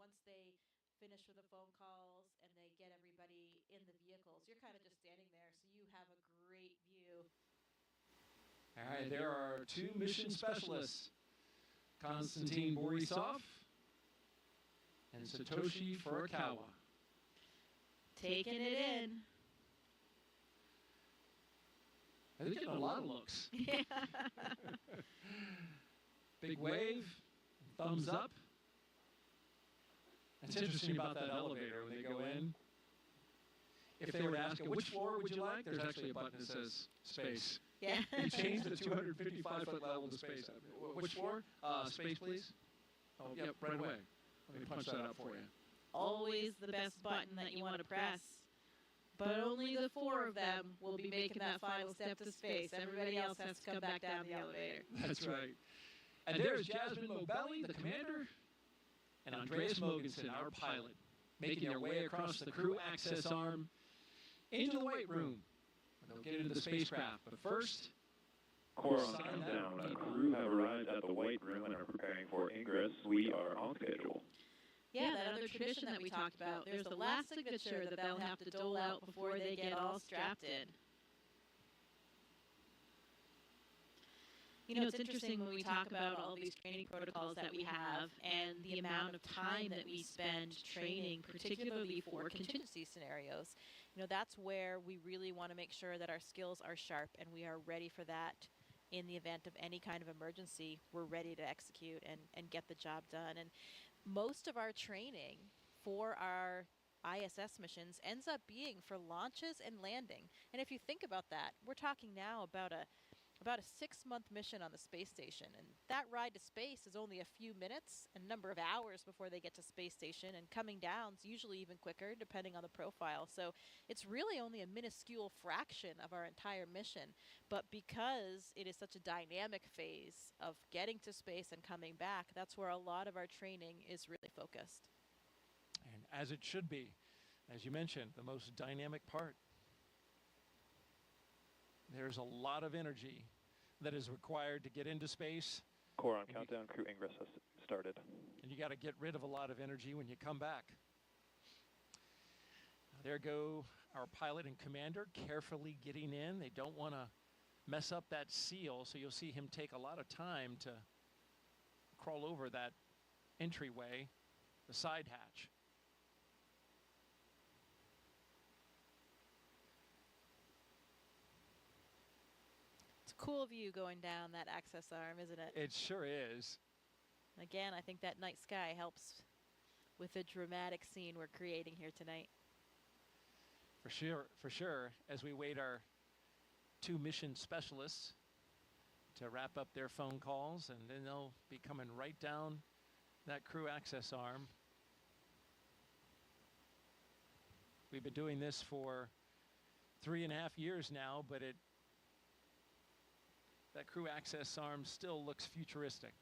once they finish with the phone calls and they get everybody in the vehicles, you're kind of just standing there, so you have a great view. All right, there are two mission specialists, Konstantin Borisov and Satoshi Furukawa. Taking it in. They're getting a lot of looks. Yeah. Big wave, thumbs up. That's interesting about that elevator when they go in. If they were to ask, which floor would you like? There's actually a button that says space. Yeah. They changed the 255-foot level to space. Which floor? Space, please. Oh, yep, right away. Let me punch that up for you. Always the best button that you want to press. But only the 4 of them will be making that final step to space. Everybody else has to come back down the elevator. That's right. And there's Jasmin, Moghbeli, the commander, and Andreas Mogensen, our pilot, making their way across the crew access arm into the white room. They'll get into the spacecraft, but first... Core on countdown. Our crew have arrived at the white room and are preparing for ingress. We are on schedule. Yeah, that other tradition that we talked about. There's the last signature that they'll have to dole out before they get all strapped in. You know, it's interesting when we talk about all these training protocols that we have and the amount of time that we spend training, particularly for contingency scenarios. You know, that's where we really want to make sure that our skills are sharp and we are ready for that in the event of any kind of emergency. We're ready to execute and get the job done. And most of our training for our ISS missions ends up being for launches and landing. And if you think about that, we're talking now about a 6-month mission on the space station, and that ride to space is only a few minutes, a number of hours before they get to space station, and coming down is usually even quicker depending on the profile. So it's really only a minuscule fraction of our entire mission, but because it is such a dynamic phase of getting to space and coming back, that's where a lot of our training is really focused. And as it should be, as you mentioned, the most dynamic part. There's a lot of energy that is required to get into space. Core on countdown, crew ingress has started. And you got to get rid of a lot of energy when you come back. There go our pilot and commander carefully getting in. They don't want to mess up that seal, so you'll see him take a lot of time to crawl over that entryway, the side hatch. Cool view going down that access arm, isn't it? It sure is. Again, I think that night sky helps with the dramatic scene we're creating here tonight. For sure, as we wait our 2 mission specialists to wrap up their phone calls, and then they'll be coming right down that crew access arm. We've been doing this for 3.5 years now, but that crew access arm still looks futuristic.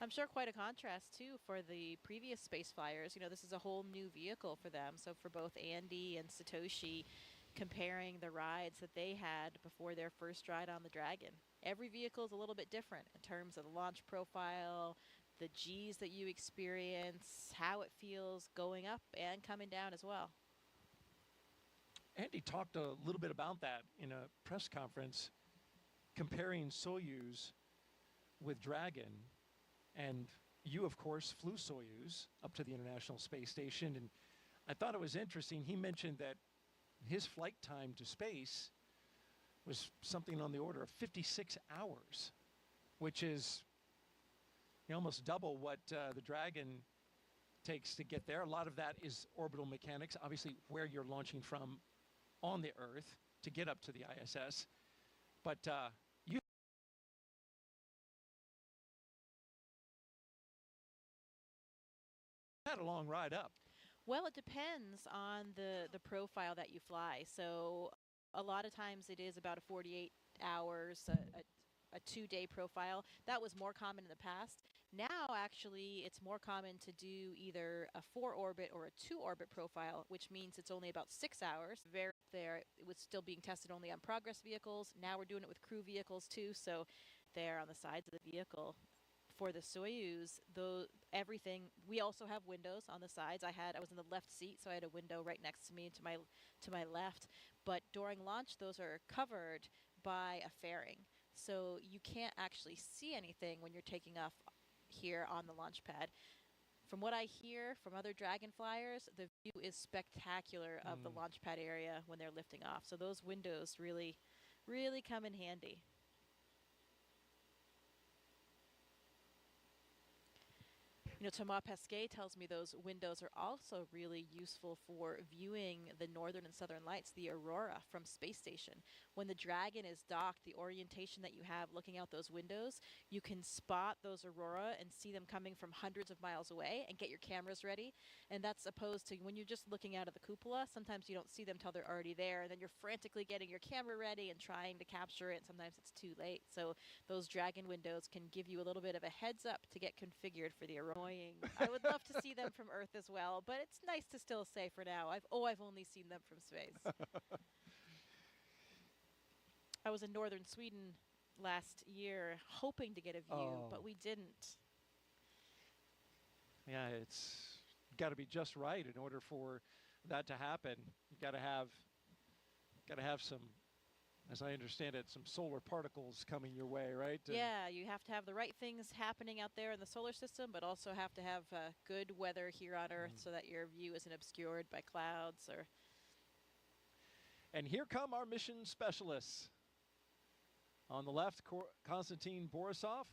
I'm sure quite a contrast, too, for the previous space flyers. You know, this is a whole new vehicle for them. So for both Andy and Satoshi, comparing the rides that they had before their first ride on the Dragon. Every vehicle is a little bit different in terms of the launch profile, the G's that you experience, how it feels going up and coming down as well. Andy talked a little bit about that in a press conference, comparing Soyuz with Dragon. And you, of course, flew Soyuz up to the International Space Station. And I thought it was interesting. He mentioned that his flight time to space was something on the order of 56 hours, which is almost double what the Dragon takes to get there. A lot of that is orbital mechanics, obviously where you're launching from on the Earth to get up to the ISS. But you had a long ride up. Well, it depends on the profile that you fly. So a lot of times it is about a 48 hours, a 2-day profile. That was more common in the past. Now, actually, it's more common to do either a 4-orbit or a 2-orbit profile, which means it's only about 6 hours. There, it was still being tested only on Progress vehicles. Now we're doing it with crew vehicles too, so they're on the sides of the vehicle. For the Soyuz, though, everything, we also have windows on the sides. I was in the left seat, so I had a window right next to me to my left. But during launch, those are covered by a fairing, so you can't actually see anything when you're taking off here on the launch pad. From what I hear from other Dragon flyers, the view is spectacular of the launch pad area when they're lifting off. So those windows really, really come in handy. You know, Thomas Pesquet tells me those windows are also really useful for viewing the northern and southern lights, the aurora from space station. When the Dragon is docked, the orientation that you have looking out those windows, you can spot those aurora and see them coming from hundreds of miles away and get your cameras ready. And that's opposed to when you're just looking out of the cupola, sometimes you don't see them till they're already there, and then you're frantically getting your camera ready and trying to capture it, and sometimes it's too late. So those Dragon windows can give you a little bit of a heads up to get configured for the aurora. I would love to see them from Earth as well, but it's nice to still say for now, I've only seen them from space. I was in northern Sweden last year hoping to get a view, but we didn't. Yeah, it's got to be just right in order for that to happen. You got to have some, as I understand it, some solar particles coming your way, right? Yeah, you have to have the right things happening out there in the solar system, but also have to have good weather here on Earth so that your view isn't obscured by clouds or. And here come our mission specialists. On the left, Konstantin Borisov,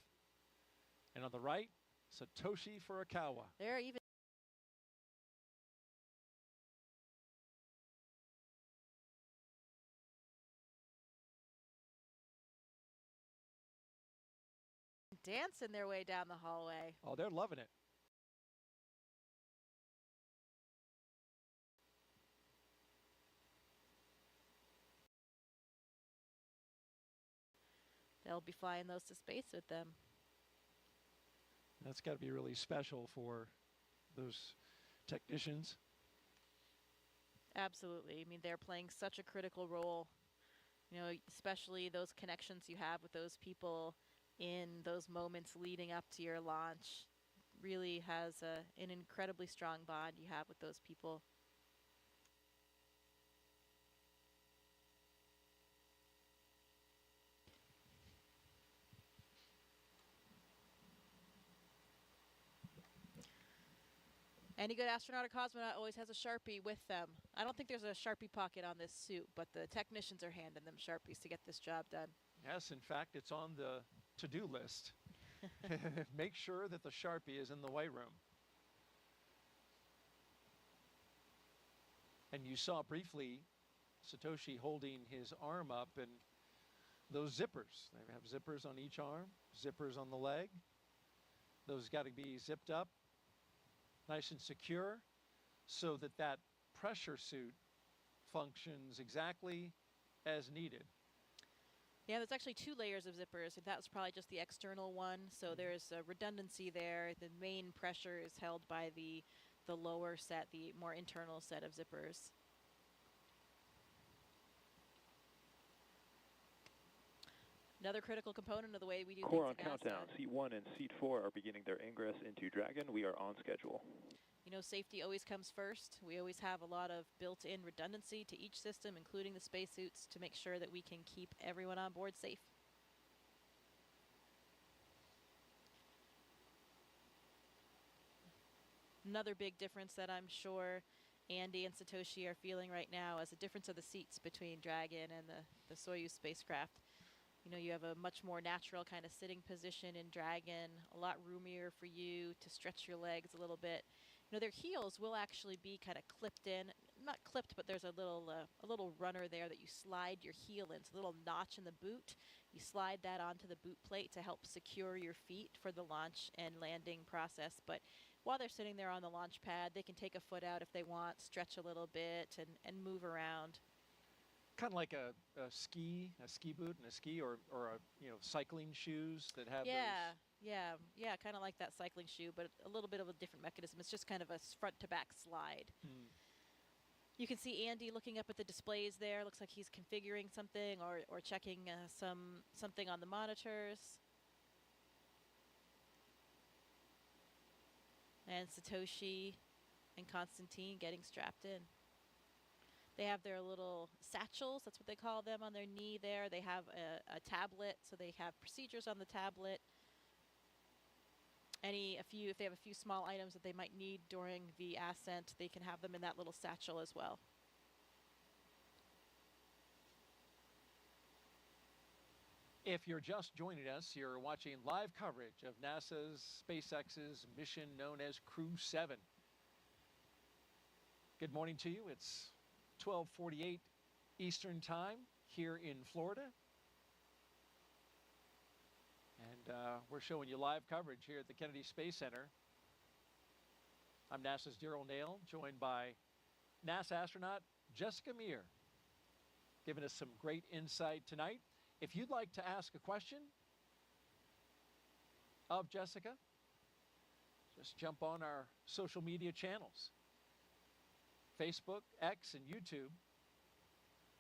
and on the right, Satoshi Furukawa. They're even dancing their way down the hallway. Oh, they're loving it. They'll be flying those to space with them. That's got to be really special for those technicians. Absolutely. I mean, they're playing such a critical role, you know, especially those connections you have with those people in those moments leading up to your launch. Really has an incredibly strong bond you have with those people. Any good astronaut or cosmonaut always has a Sharpie with them. I don't think there's a Sharpie pocket on this suit, but the technicians are handing them Sharpies to get this job done. Yes, in fact, it's on the to-do list. Make sure that the Sharpie is in the white room. And you saw briefly Satoshi holding his arm up, and those zippers. They have zippers on each arm, zippers on the leg. Those got to be zipped up, nice and secure, so that that pressure suit functions exactly as needed. Yeah, there's actually 2 layers of zippers. That was probably just the external one, so there's a redundancy there. The main pressure is held by the lower set, the more internal set of zippers. Another critical component of the way we do Core on things at NASA. countdown. Seat 1 and Seat 4 are beginning their ingress into Dragon. We are on schedule. You know, safety always comes first. We always have a lot of built-in redundancy to each system, including the spacesuits, to make sure that we can keep everyone on board safe. Another big difference that I'm sure Andy and Satoshi are feeling right now is the difference of the seats between Dragon and the Soyuz spacecraft. You know, you have a much more natural kind of sitting position in Dragon, a lot roomier for you to stretch your legs a little bit. You know, their heels will actually be kind of clipped in, not clipped, but there's a little runner there that you slide your heel in. It's a little notch in the boot. You slide that onto the boot plate to help secure your feet for the launch and landing process. But while they're sitting there on the launch pad, they can take a foot out if they want, stretch a little bit, and move around. Kind of like a ski boot and a ski, or cycling shoes that have Yeah. Yeah, kind of like that cycling shoe, but a little bit of a different mechanism. It's just kind of a front to back slide. You can see Andy looking up at the displays there. Looks like he's configuring something or checking something on the monitors. And Satoshi and Konstantin getting strapped in. They have their little satchels, that's what they call them, on their knee there. They have a tablet, so they have procedures on the tablet. If they have a few small items that they might need during the ascent, they can have them in that little satchel as well. If you're just joining us, you're watching live coverage of NASA's SpaceX's mission known as Crew-7. Good morning to you. It's 12:48 Eastern Time here in Florida. And we're showing you live coverage here at the Kennedy Space Center. I'm NASA's Daryl Nail, joined by NASA astronaut Jessica Meir, giving us some great insight tonight. If you'd like to ask a question of Jessica, just jump on our social media channels, Facebook, X, and YouTube.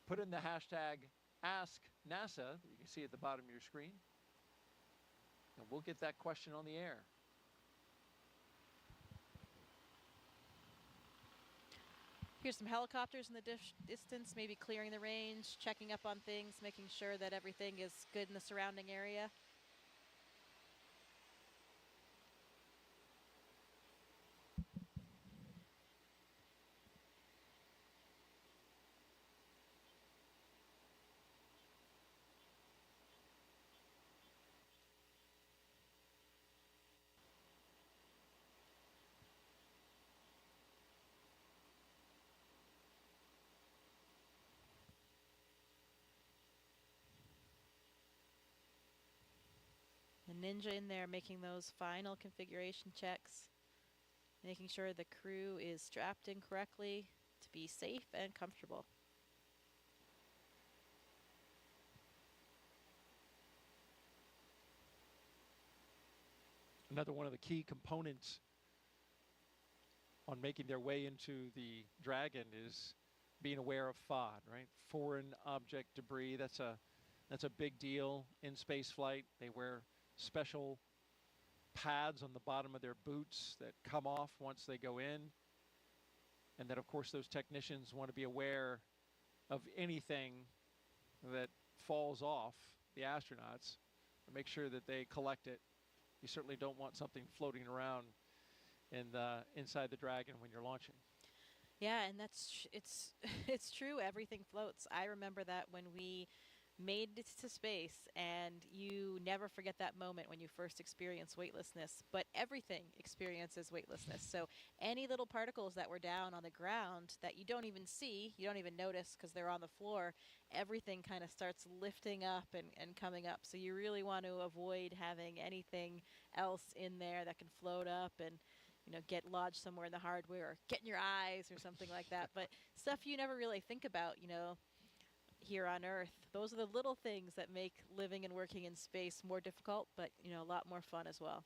Put in the hashtag AskNASA that you can see at the bottom of your screen, and we'll get that question on the air. Here's some helicopters in the distance, maybe clearing the range, checking up on things, making sure that everything is good in the surrounding area. The Ninja in there making those final configuration checks, making sure the crew is strapped in correctly to be safe and comfortable. Another one of the key components on making their way into the Dragon is being aware of FOD, right? Foreign object debris. That's a big deal in spaceflight. They wear special pads on the bottom of their boots that come off once they go in. And then, of course, those technicians want to be aware of anything that falls off the astronauts and make sure that they collect it. You certainly don't want something floating around inside the Dragon when you're launching. Yeah, and it's true. Everything floats. I remember that when we made it to space, and you never forget that moment when you first experience weightlessness, but everything experiences weightlessness. So any little particles that were down on the ground that you don't even see, you don't even notice because they're on the floor, everything kind of starts lifting up and coming up. So you really want to avoid having anything else in there that can float up and get lodged somewhere in the hardware or get in your eyes or something like that. But stuff you never really think about, here on Earth. Those are the little things that make living and working in space more difficult, but a lot more fun as well.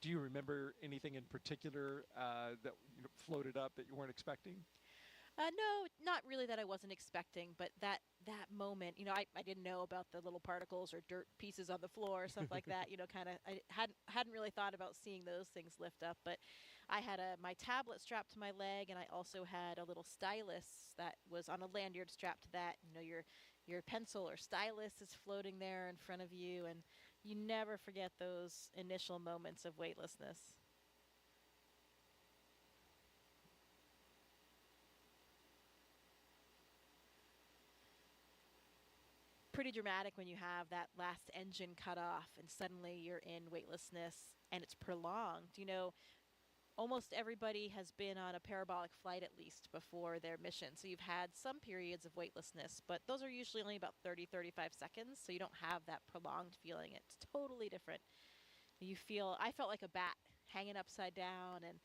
Do you remember anything in particular that floated up that you weren't expecting? No, not really that I wasn't expecting, but that moment, I didn't know about the little particles or dirt pieces on the floor or stuff like that. I hadn't really thought about seeing those things lift up, but I had my tablet strapped to my leg, and I also had a little stylus that was on a lanyard strapped to that. Your pencil or stylus is floating there in front of you, and you never forget those initial moments of weightlessness. Pretty dramatic when you have that last engine cut off and suddenly you're in weightlessness and it's prolonged. Almost everybody has been on a parabolic flight at least before their mission. So you've had some periods of weightlessness, but those are usually only about 30, 35 seconds. So you don't have that prolonged feeling. It's totally different. I felt like a bat hanging upside down and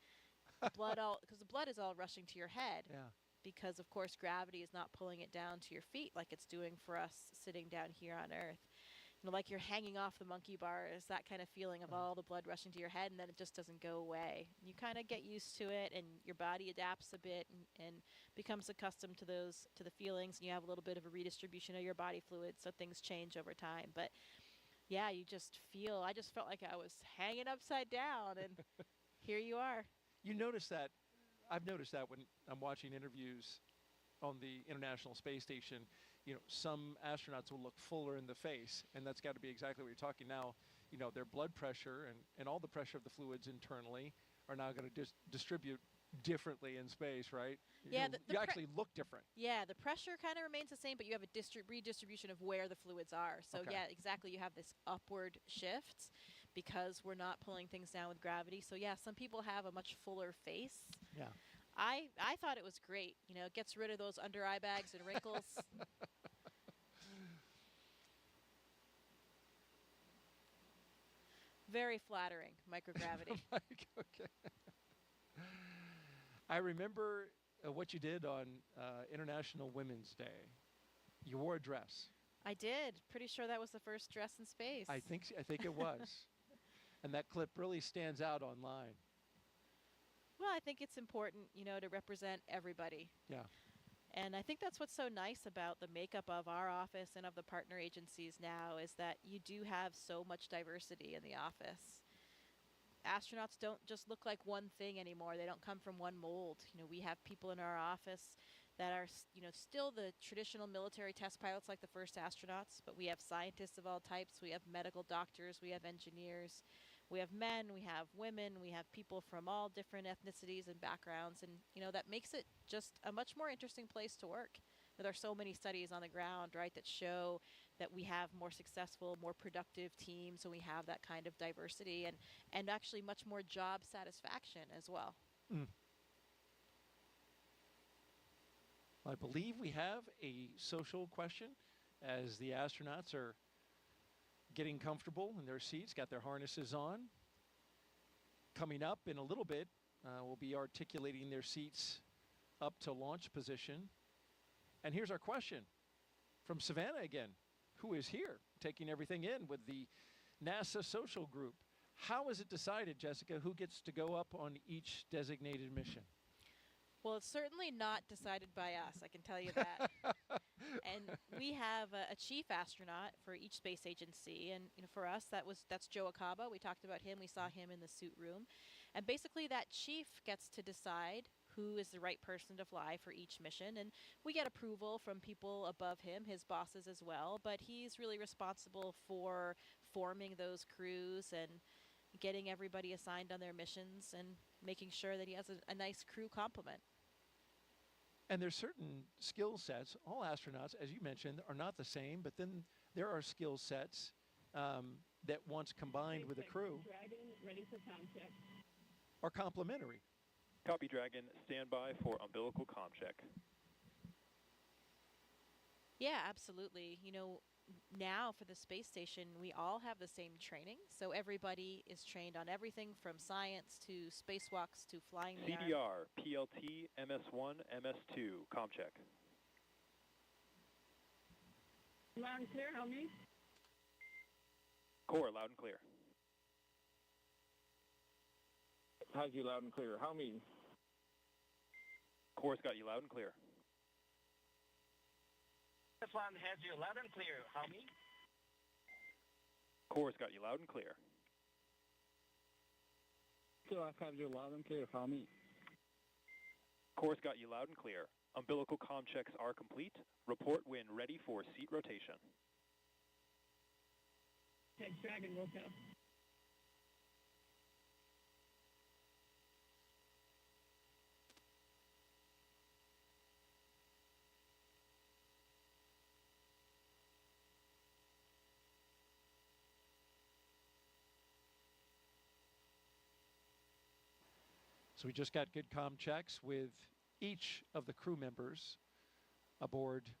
because the blood is all rushing to your head. Yeah. Because, of course, gravity is not pulling it down to your feet like it's doing for us sitting down here on Earth. like you're hanging off the monkey bars, that kind of feeling of all the blood rushing to your head, and then it just doesn't go away. You kind of get used to it, and your body adapts a bit and becomes accustomed to the feelings, and you have a little bit of a redistribution of your body fluids, so things change over time. But yeah, I just felt like I was hanging upside down, and here you are. You notice that, I've noticed that when I'm watching interviews on the International Space Station, some astronauts will look fuller in the face, and that's got to be exactly what you're talking now. Their blood pressure and all the pressure of the fluids internally are now going to distribute differently in space, right? Yeah, you actually look different. Yeah, the pressure kind of remains the same, but you have a redistribution of where the fluids are. So Okay. yeah, exactly. You have this upward shift because we're not pulling things down with gravity. So yeah, some people have a much fuller face. Yeah. I thought it was great. It gets rid of those under eye bags and wrinkles. Very flattering, microgravity. Okay. I remember what you did on International Women's Day. You wore a dress. I did. Pretty sure that was the first dress in space. I think it was. And that clip really stands out online. Well, I think it's important, to represent everybody. Yeah. And I think that's what's so nice about the makeup of our office and of the partner agencies now is that you do have so much diversity in the office. Astronauts don't just look like one thing anymore. They don't come from one mold. We have people in our office that are, still the traditional military test pilots like the first astronauts, but we have scientists of all types. We have medical doctors. We have engineers. We have men, we have women, we have people from all different ethnicities and backgrounds, and that makes it just a much more interesting place to work. There are so many studies on the ground, right, that show that we have more successful, more productive teams, and we have that kind of diversity and actually much more job satisfaction as well. Mm. I believe we have a social question as the astronauts are getting comfortable in their seats, got their harnesses on. Coming up in a little bit, we'll be articulating their seats up to launch position. And here's our question from Savannah again, who is here taking everything in with the NASA social group. How is it decided, Jessica, who gets to go up on each designated mission? Well, it's certainly not decided by us, I can tell you that. And we have a chief astronaut for each space agency, and for us that's Joe Acaba. We talked about him. We saw him in the suit room, and basically that chief gets to decide who is the right person to fly for each mission, and we get approval from people above him, his bosses as well. But he's really responsible for forming those crews and getting everybody assigned on their missions and making sure that he has a nice crew complement. And there's certain skill sets. All astronauts, as you mentioned, are not the same, but then there are skill sets that once combined with a crew Dragon, ready for comm check. are complementary. Copy, Dragon. Stand by for umbilical comm check. Yeah, absolutely. Now for the space station, we all have the same training. So everybody is trained on everything from science to spacewalks to flying the arm. CDR, PLT, MS1, MS2, comm check. Loud and clear, help me. Core, loud and clear. Has you loud and clear. How me? Core's got you loud and clear. This one has you loud and clear. How me? Core's got you loud and clear. So I have you loud and clear. How me? Core's got you loud and clear. Umbilical comm checks are complete. Report when ready for seat rotation. SpaceX Dragon, will go. So we just got good comm checks with each of the crew members aboard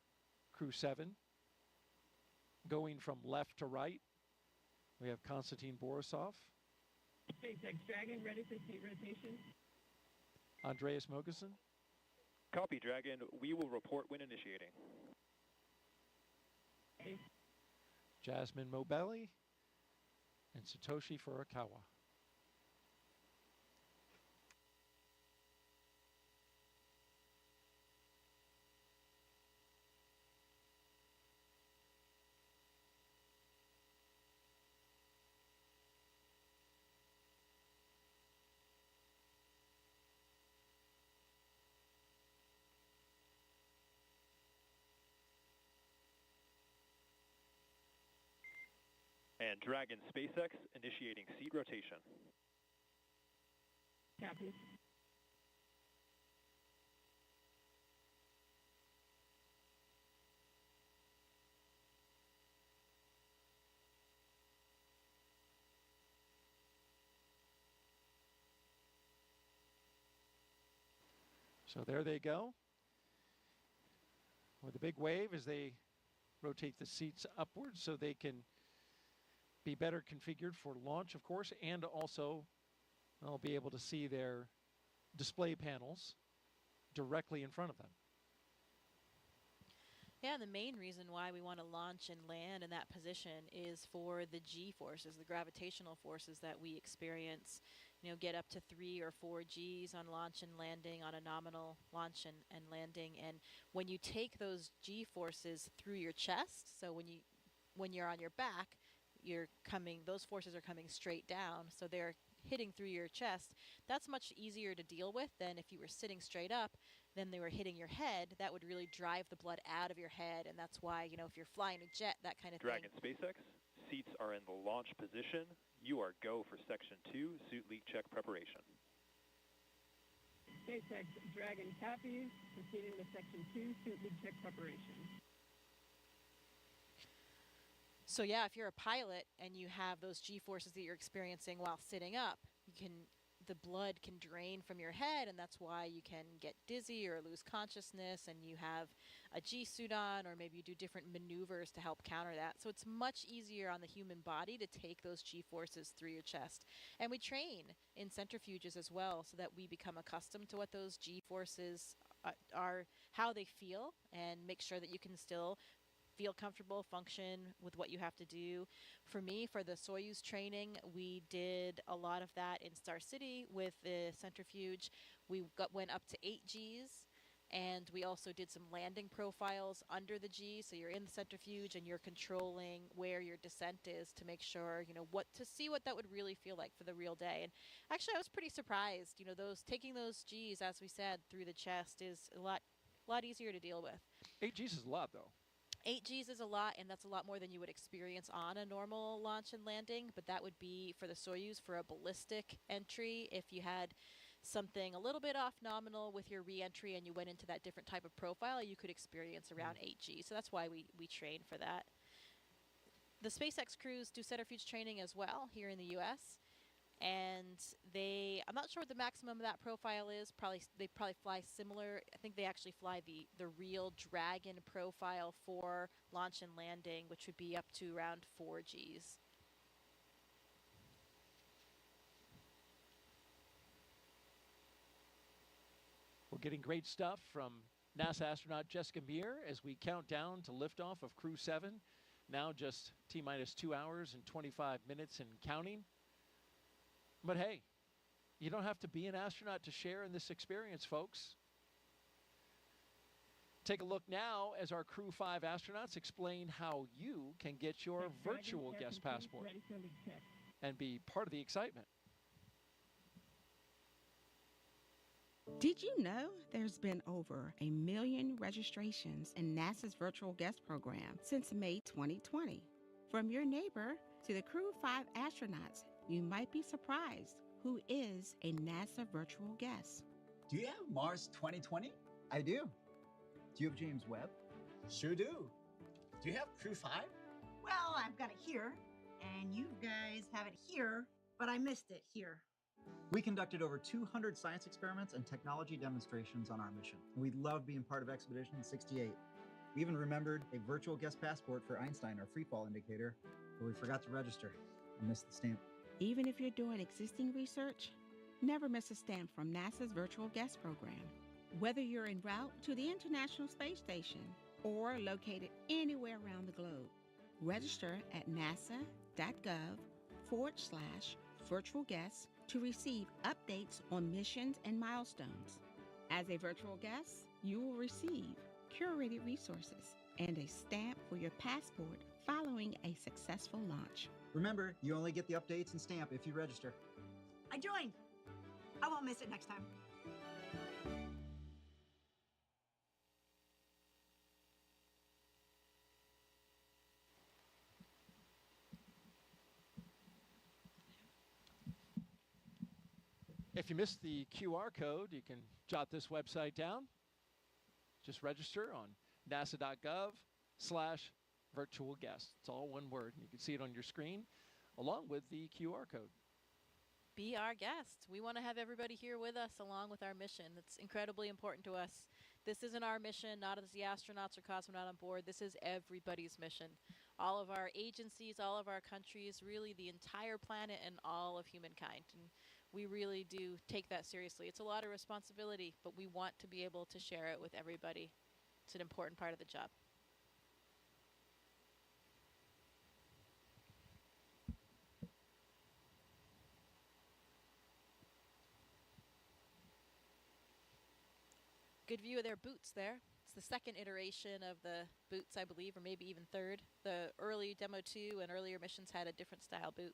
Crew-7. Going from left to right, we have Konstantin Borisov, SpaceX Dragon, ready for seat rotation. Andreas Mogensen, Copy, Dragon. We will report when initiating. Okay. Jasmin Moghbeli, and Satoshi Furukawa. And Dragon SpaceX initiating seat rotation. Copy. So there they go. With a big wave as they rotate the seats upwards so they can be better configured for launch, of course, and also they'll be able to see their display panels directly in front of them. Yeah, and the main reason why we want to launch and land in that position is for the G forces, the gravitational forces that we experience. You know, get up to 3 or 4 Gs on launch and landing, on a nominal launch and landing. And when you take those G forces through your chest, so when you're on your back, those forces are coming straight down, so they're hitting through your chest. That's much easier to deal with than if you were sitting straight up, then they were hitting your head. That would really drive the blood out of your head, and that's why, you know, if you're flying a jet, that kind of Dragon thing. SpaceX, seats are in the launch position. You are go for Section 2, suit leak check preparation. SpaceX Dragon copies. Proceeding to Section 2, suit leak check preparation. So yeah, if you're a pilot and you have those G forces that you're experiencing while sitting up, the blood can drain from your head, and that's why you can get dizzy or lose consciousness, and you have a G suit on, or maybe you do different maneuvers to help counter that. So it's much easier on the human body to take those G forces through your chest. And we train in centrifuges as well so that we become accustomed to what those G forces are, how they feel, and make sure that you can still feel comfortable, function with what you have to do. For me, for the Soyuz training, we did a lot of that in Star City with the centrifuge. We went up to 8 Gs, and we also did some landing profiles under the G, so you're in the centrifuge and you're controlling where your descent is to make sure, you know, to see what that would really feel like for the real day. And actually, I was pretty surprised. You know, taking those Gs, as we said, through the chest is a lot easier to deal with. 8 Gs is a lot, though. 8 Gs is a lot, and that's a lot more than you would experience on a normal launch and landing, but that would be for the Soyuz for a ballistic entry. If you had something a little bit off nominal with your re-entry and you went into that different type of profile, you could experience around 8 Gs. So that's why we train for that. The SpaceX crews do centrifuge training as well here in the US. And I'm not sure what the maximum of that profile is. They probably fly similar. I think they actually fly the real Dragon profile for launch and landing, which would be up to around 4 Gs. We're getting great stuff from NASA astronaut Jessica Meir as we count down to liftoff of Crew-7. Now just T-minus 2 hours and 25 minutes and counting. But hey, you don't have to be an astronaut to share in this experience, folks. Take a look now as our Crew-5 astronauts explain how you can get your virtual guest passport and be part of the excitement. Did you know there's been over 1 million registrations in NASA's virtual guest program since May 2020? From your neighbor to the Crew-5 astronauts, you might be surprised who is a NASA virtual guest. Do you have Mars 2020? I do. Do you have James Webb? Sure do. Do you have Crew-5? Well, I've got it here, and you guys have it here, but I missed it here. We conducted over 200 science experiments and technology demonstrations on our mission. We loved being part of Expedition 68. We even remembered a virtual guest passport for Einstein, our freefall indicator, but we forgot to register and missed the stamp. Even if you're doing existing research, never miss a stamp from NASA's virtual guest program. Whether you're en route to the International Space Station or located anywhere around the globe, Register at nasa.gov/virtual guests to receive updates on missions and milestones. As a virtual guest, you will receive curated resources and a stamp for your passport following a successful launch. Remember, you only get the updates and stamp if you register. I joined. I won't miss it next time. If you missed the QR code, you can jot this website down. Just register on nasa.gov/virtual guest. It's all one word. You can see it on your screen along with the QR code. Be our guest. We want to have everybody here with us along with our mission. It's incredibly important to us. This isn't our mission, not as the astronauts or cosmonaut on board. This is everybody's mission. All of our agencies, all of our countries, really the entire planet and all of humankind. And we really do take that seriously. It's a lot of responsibility, but we want to be able to share it with everybody. It's an important part of the job. Good view of their boots there. It's the second iteration of the boots, I believe, or maybe even third. The early Demo 2 and earlier missions had a different style boot.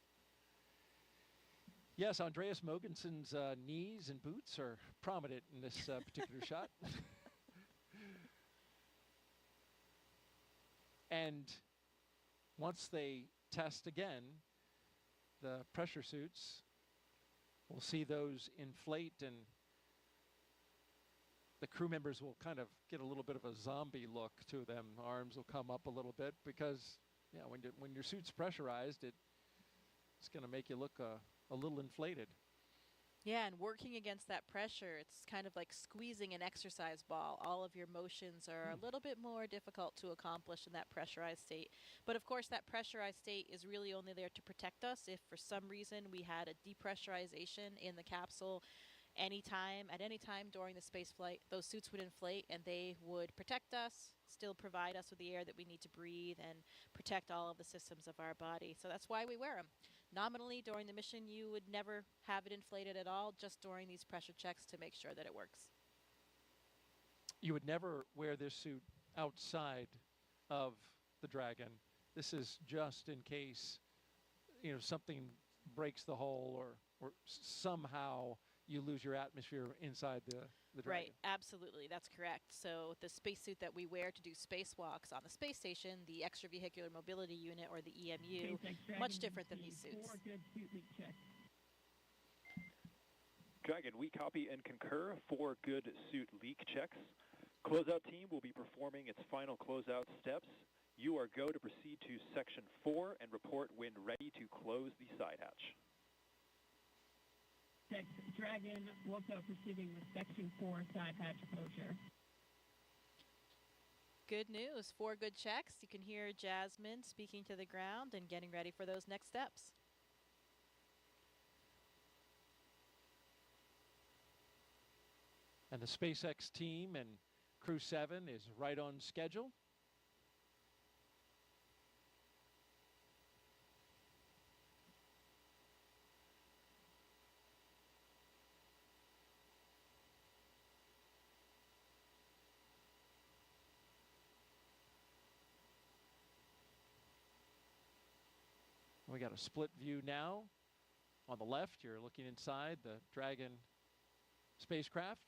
Yes, Andreas Mogensen's knees and boots are prominent in this particular shot. And once they test again, the pressure suits, we'll see those inflate, and the crew members will kind of get a little bit of a zombie look to them. Arms will come up a little bit because, yeah, when your suit's pressurized, it's going to make you look a little inflated. Yeah, and working against that pressure, it's kind of like squeezing an exercise ball. All of your motions are a little bit more difficult to accomplish in that pressurized state. But of course, that pressurized state is really only there to protect us. If for some reason we had a depressurization in the capsule at any time during the space flight, those suits would inflate and they would protect us, still provide us with the air that we need to breathe and protect all of the systems of our body. So that's why we wear them. Nominally, during the mission, you would never have it inflated at all, just during these pressure checks to make sure that it works. You would never wear this suit outside of the Dragon. This is just in case, something breaks the hull or somehow you lose your atmosphere inside the Dragon. Right, absolutely, that's correct. So the spacesuit that we wear to do spacewalks on the space station, the Extravehicular Mobility Unit, or the EMU, much different than these suits. Dragon, we copy and concur 4 good suit leak checks. Closeout team will be performing its final closeout steps. You are go to proceed to Section 4 and report when ready to close the side hatch. Dragon, also proceeding with Section 4 side hatch closure. Good news, 4 good checks. You can hear Jasmin speaking to the ground and getting ready for those next steps. And the SpaceX team and Crew-7 is right on schedule. We got a split view now. On the left, you're looking inside the Dragon spacecraft,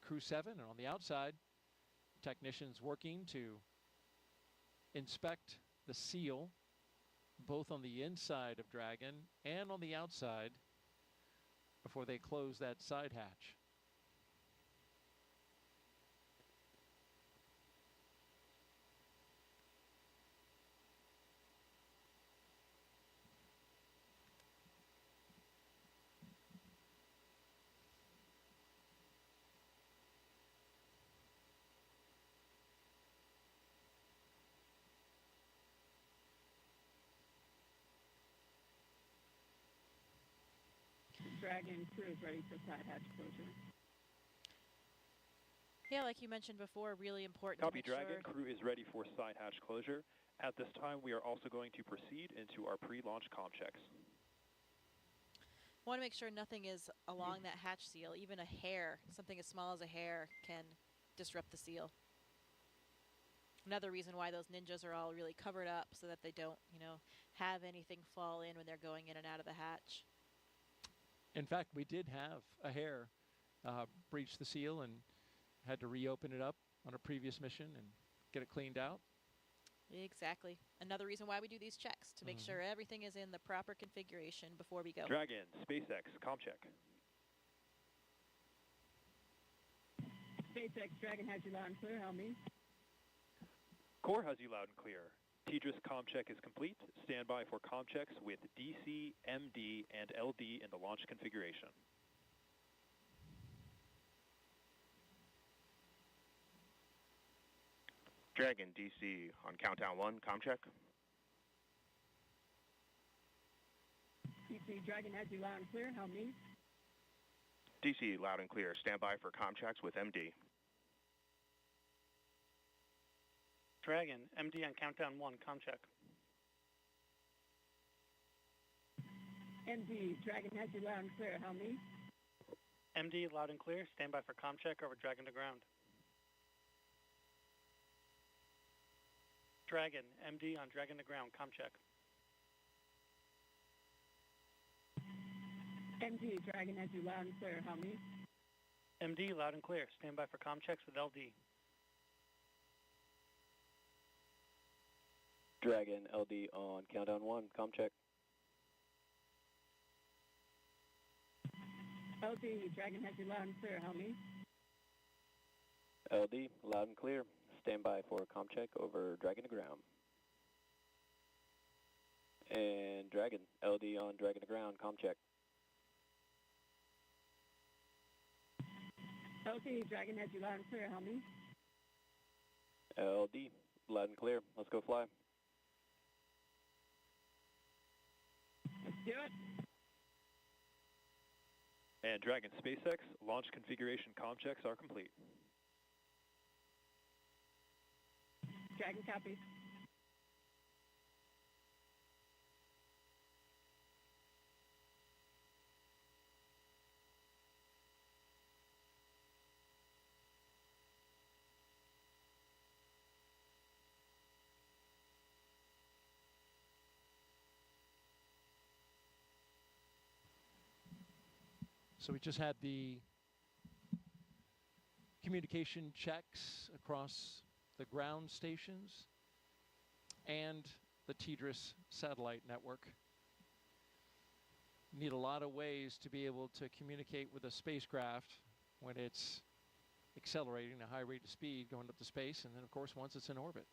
Crew-7, and on the outside, technicians working to inspect the seal, both on the inside of Dragon and on the outside, before they close that side hatch. Dragon crew is ready for side hatch closure. Yeah, like you mentioned before, really important. Copy, Dragon. Crew is ready for side hatch closure. At this time, we are also going to proceed into our pre-launch comm checks. Want to make sure nothing is along that hatch seal. Even a hair, something as small as a hair, can disrupt the seal. Another reason why those ninjas are all really covered up so that they don't, have anything fall in when they're going in and out of the hatch. In fact, we did have a hair breach the seal and had to reopen it up on a previous mission and get it cleaned out. Exactly. Another reason why we do these checks, to make sure everything is in the proper configuration before we go. Dragon, SpaceX, comm check. SpaceX Dragon has you loud and clear. How me? Core has you loud and clear. TDRS comm check is complete. Stand by for comm checks with DC, MD, and LD in the launch configuration. Dragon, DC, on countdown 1, comm check. DC Dragon has you loud and clear. How me? DC, loud and clear. Stand by for comm checks with MD. Dragon, MD on countdown 1, comm check. MD Dragon has you loud and clear. How me? MD, loud and clear. Stand by for comm check over Dragon to ground. Dragon, MD on Dragon to ground, comm check. MD Dragon has you loud and clear. How me? MD, loud and clear. Stand by for comm checks with LD. Dragon, LD on countdown 1, comm check. LD Dragon has you loud and clear. How me? LD, loud and clear. Stand by for comm check over Dragon to ground. And Dragon, LD on Dragon to ground, comm check. LD Dragon has you loud and clear. How me? LD, loud and clear. Let's go fly. Let's do it. And Dragon SpaceX, launch configuration comm checks are complete. Dragon copies. So we just had the communication checks across the ground stations and the TDRS satellite network. You need a lot of ways to be able to communicate with a spacecraft when it's accelerating at a high rate of speed going up to space, and then of course once it's in orbit.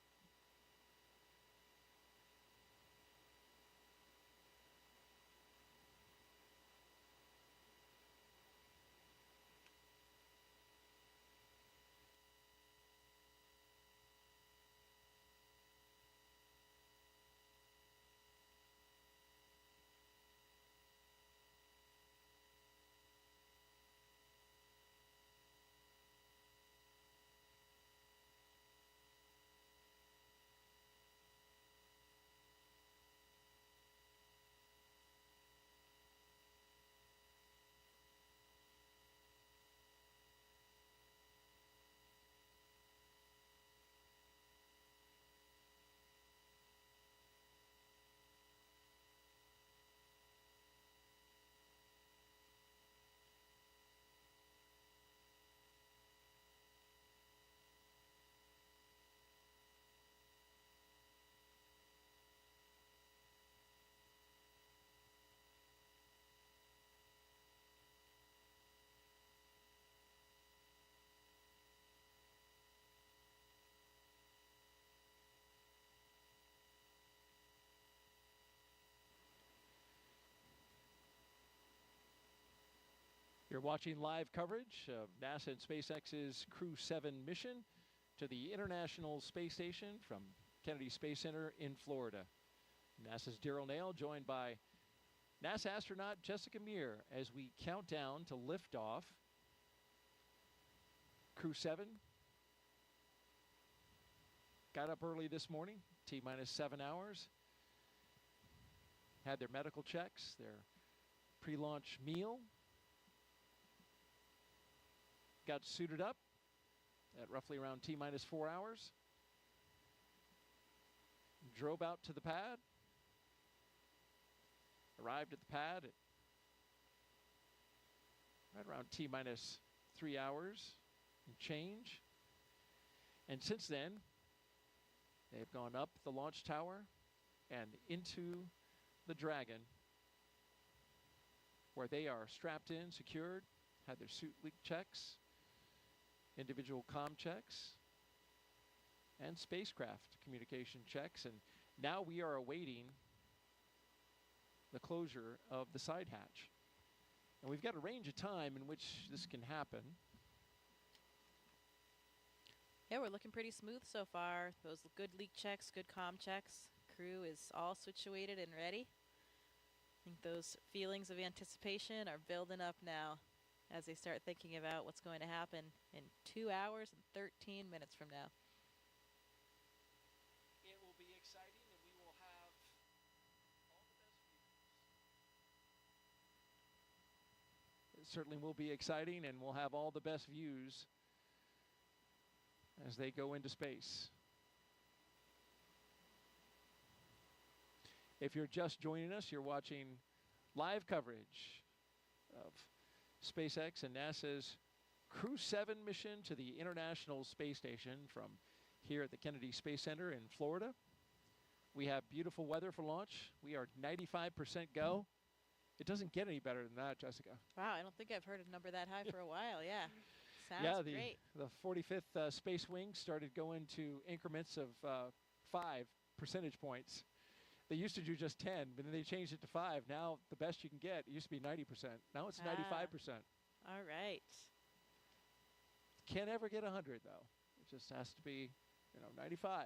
You're watching live coverage of NASA and SpaceX's Crew-7 mission to the International Space Station from Kennedy Space Center in Florida. NASA's Daryl Nail joined by NASA astronaut Jessica Meir as we count down to liftoff. Crew-7 got up early this morning, T-minus 7 hours, had their medical checks, their pre-launch meal, got suited up at roughly around T-minus 4 hours, drove out to the pad, arrived at the pad at right around T-minus 3 hours and change. And since then, they've gone up the launch tower and into the Dragon, where they are strapped in, secured, had their suit leak checks, individual comm checks, and spacecraft communication checks. And now we are awaiting the closure of the side hatch. And we've got a range of time in which this can happen. Yeah, we're looking pretty smooth so far. Those good leak checks, good comm checks. Crew is all situated and ready. I think those feelings of anticipation are building up now as they start thinking about what's going to happen in 2 hours and 13 minutes from now. It will be exciting, and we will have all the best views. It certainly will be exciting, and we'll have all the best views as they go into space. If you're just joining us, you're watching live coverage of SpaceX and NASA's Crew-7 mission to the International Space Station from here at the Kennedy Space Center in Florida. We have beautiful weather for launch. We are 95% go. It doesn't get any better than that, Jessica. Wow, I don't think I've heard a number that high for a while, yeah. Sounds great. The 45th Space Wing started going to increments of 5 percentage points. They used to do just 10, but then they changed it to 5. Now the best you can get, it used to be 90%. Now it's 95%. All right. Can't ever get 100, though. It just has to be, 95.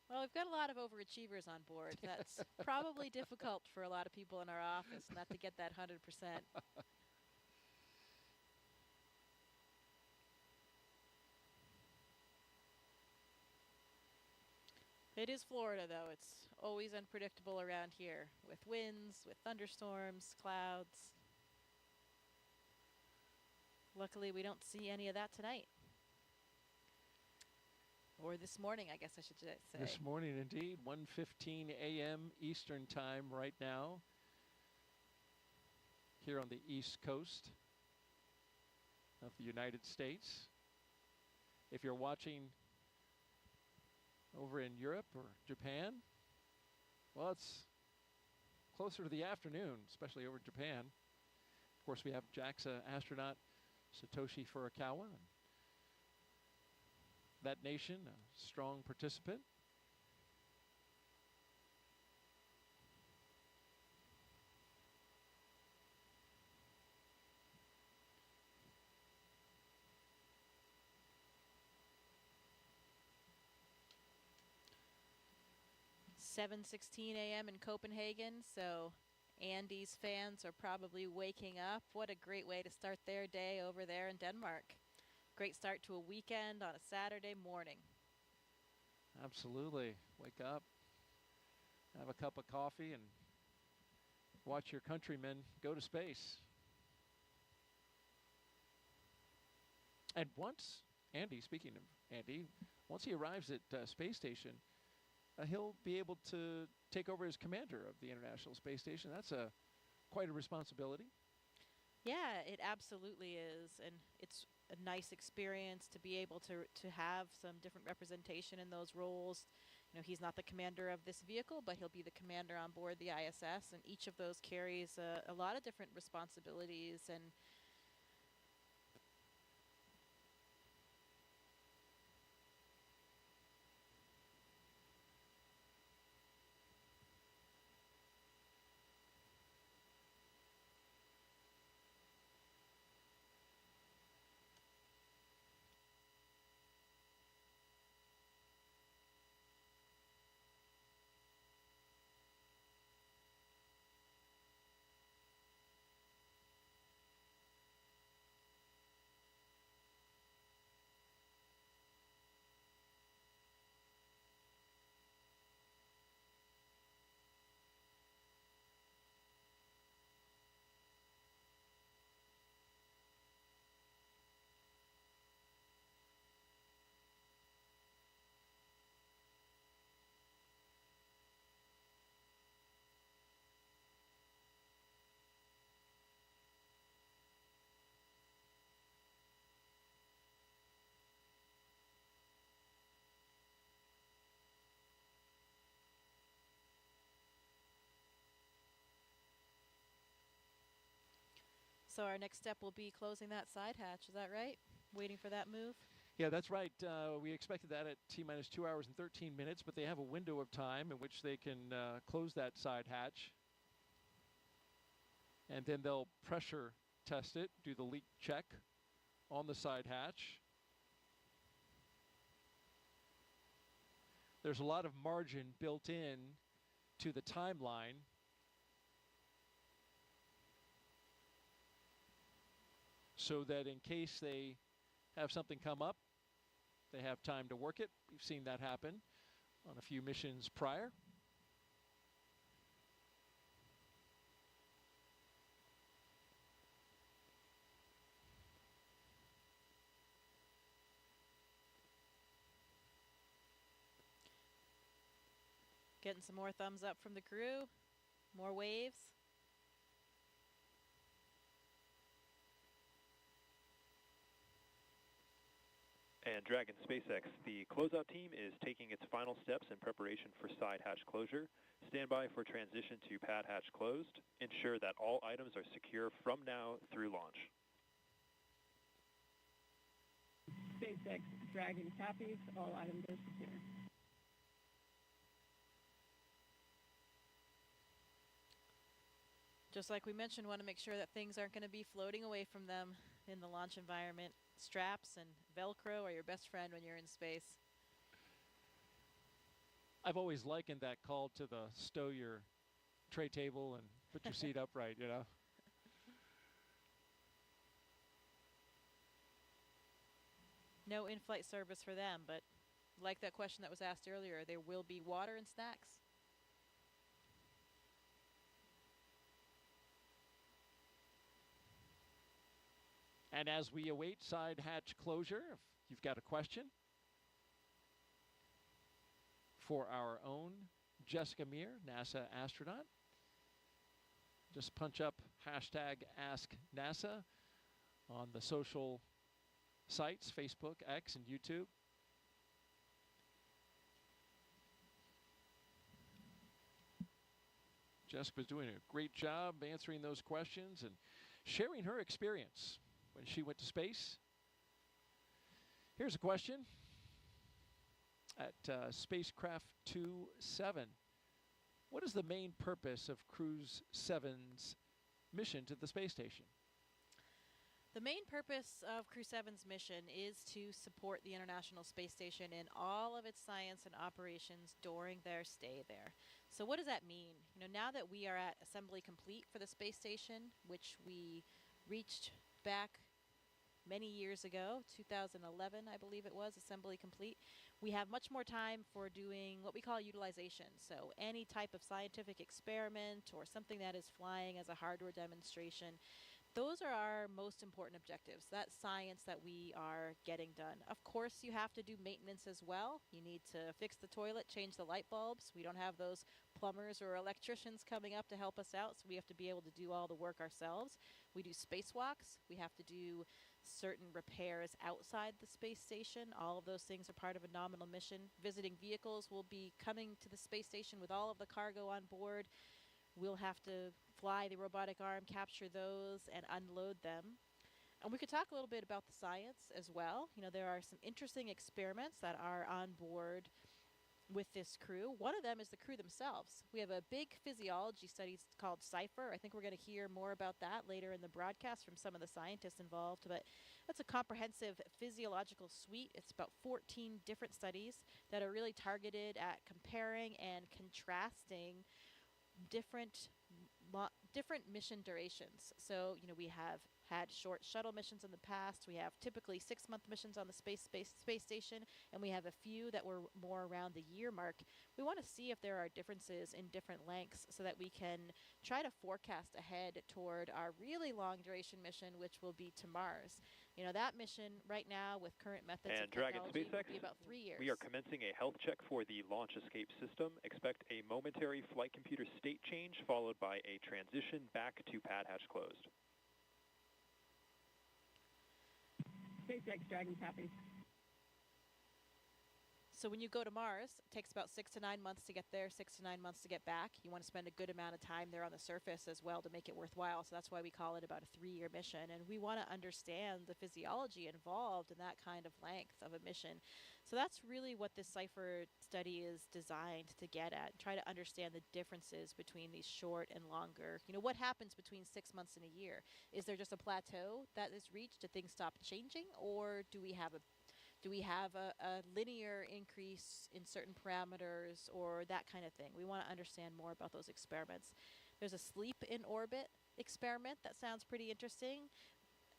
Well, we've got a lot of overachievers on board. That's probably difficult for a lot of people in our office not to get that 100%. It is Florida, though. It's always unpredictable around here with winds, with thunderstorms, clouds. Luckily, we don't see any of that tonight. Or this morning, I guess I should say. This morning, indeed. 1:15 a.m. Eastern Time right now here on the East Coast of the United States. If you're watching over in Europe or Japan, well, it's closer to the afternoon, especially over Japan. Of course, we have JAXA astronaut Satoshi Furukawa. That nation, a strong participant. (7:16 a.m. in Copenhagen), so Andy's fans are probably waking up. What a great way to start their day over there in Denmark. Great start to a weekend on a Saturday morning. Absolutely. Wake up, have a cup of coffee, and watch your countrymen go to space. And once Andy, speaking of Andy, once he arrives at Space Station, he'll be able to take over as commander of the International Space Station. That's quite a responsibility. Yeah, it absolutely is, and it's a nice experience to be able to have some different representation in those roles. He's not the commander of this vehicle, but he'll be the commander on board the ISS, and each of those carries a lot of different responsibilities. And So our next step will be closing that side hatch. Is that right? Waiting for that move? Yeah, that's right. We expected that at T-minus 2 hours and 13 minutes, but they have a window of time in which they can close that side hatch. And then they'll pressure test it, do the leak check on the side hatch. There's a lot of margin built in to the timeline. So that in case they have something come up, they have time to work it. We've seen that happen on a few missions prior. Getting some more thumbs up from the crew. More waves. And Dragon SpaceX, the closeout team is taking its final steps in preparation for side hatch closure. Stand by for transition to pad hatch closed. Ensure that all items are secure from now through launch. SpaceX Dragon copies. All items are secure. Just like we mentioned, want to make sure that things aren't going to be floating away from them in the launch environment. Straps and Velcro are your best friend when you're in space. I've always likened that call to the stow your tray table and put your seat upright, you know. No in-flight service for them, but like that question that was asked earlier, there will be water and snacks. And as we await side hatch closure, if you've got a question for our own Jessica Meir, NASA astronaut, just punch up #AskNASA on the social sites, Facebook, X, and YouTube. Jessica's doing a great job answering those questions and sharing her experience when she went to space. Here's a question. At Spacecraft Crew-7, what is the main purpose of Crew-7's mission to the space station? The main purpose of Crew-7's mission is to support the International Space Station in all of its science and operations during their stay there. So what does that mean? You know, now that we are at assembly complete for the space station, which we reached back many years ago, 2011, I believe it was, assembly complete, we have much more time for doing what we call utilization. So any type of scientific experiment or something that is flying as a hardware demonstration, those are our most important objectives. That's science that we are getting done. Of course, you have to do maintenance as well. You need to fix the toilet, change the light bulbs. We don't have those plumbers or electricians coming up to help us out, so we have to be able to do all the work ourselves. We do spacewalks. We have to do certain repairs outside the space station. All of those things are part of a nominal mission. Visiting vehicles will be coming to the space station with all of the cargo on board. We'll have to fly the robotic arm, capture those, and unload them. And we could talk a little bit about the science as well. You know, there are some interesting experiments that are on board with this crew. One of them is the crew themselves. We have a big physiology study called CIPHER. I think we're going to hear more about that later in the broadcast from some of the scientists involved, but that's a comprehensive physiological suite. It's about 14 different studies that are really targeted at comparing and contrasting different mission durations. So, you know, we have had short shuttle missions in the past. We have typically 6-month missions on the space station, and we have a few that were more around the year mark. We want to see if there are differences in different lengths so that we can try to forecast ahead toward our really long duration mission, which will be to Mars. You know, that mission right now with current methods And of Dragon technology SpaceX, will be about 3 years. we are commencing a health check for the launch escape system. Expect a momentary flight computer state change followed by a transition back to pad hatch closed. SpaceX Dragon copies. So when you go to Mars, it takes about 6 to 9 months to get there, 6 to 9 months to get back. You want to spend a good amount of time there on the surface as well to make it worthwhile. So that's why we call it about a 3-year mission. And we want to understand the physiology involved in that kind of length of a mission. So that's really what this CIPHER study is designed to get at, try to understand the differences between these short and longer. You know, what happens between 6 months and a year? Is there just a plateau that is reached? Do things stop changing? Or do we have a linear increase in certain parameters or that kind of thing? We want to understand more about those experiments. There's a sleep in orbit experiment that sounds pretty interesting.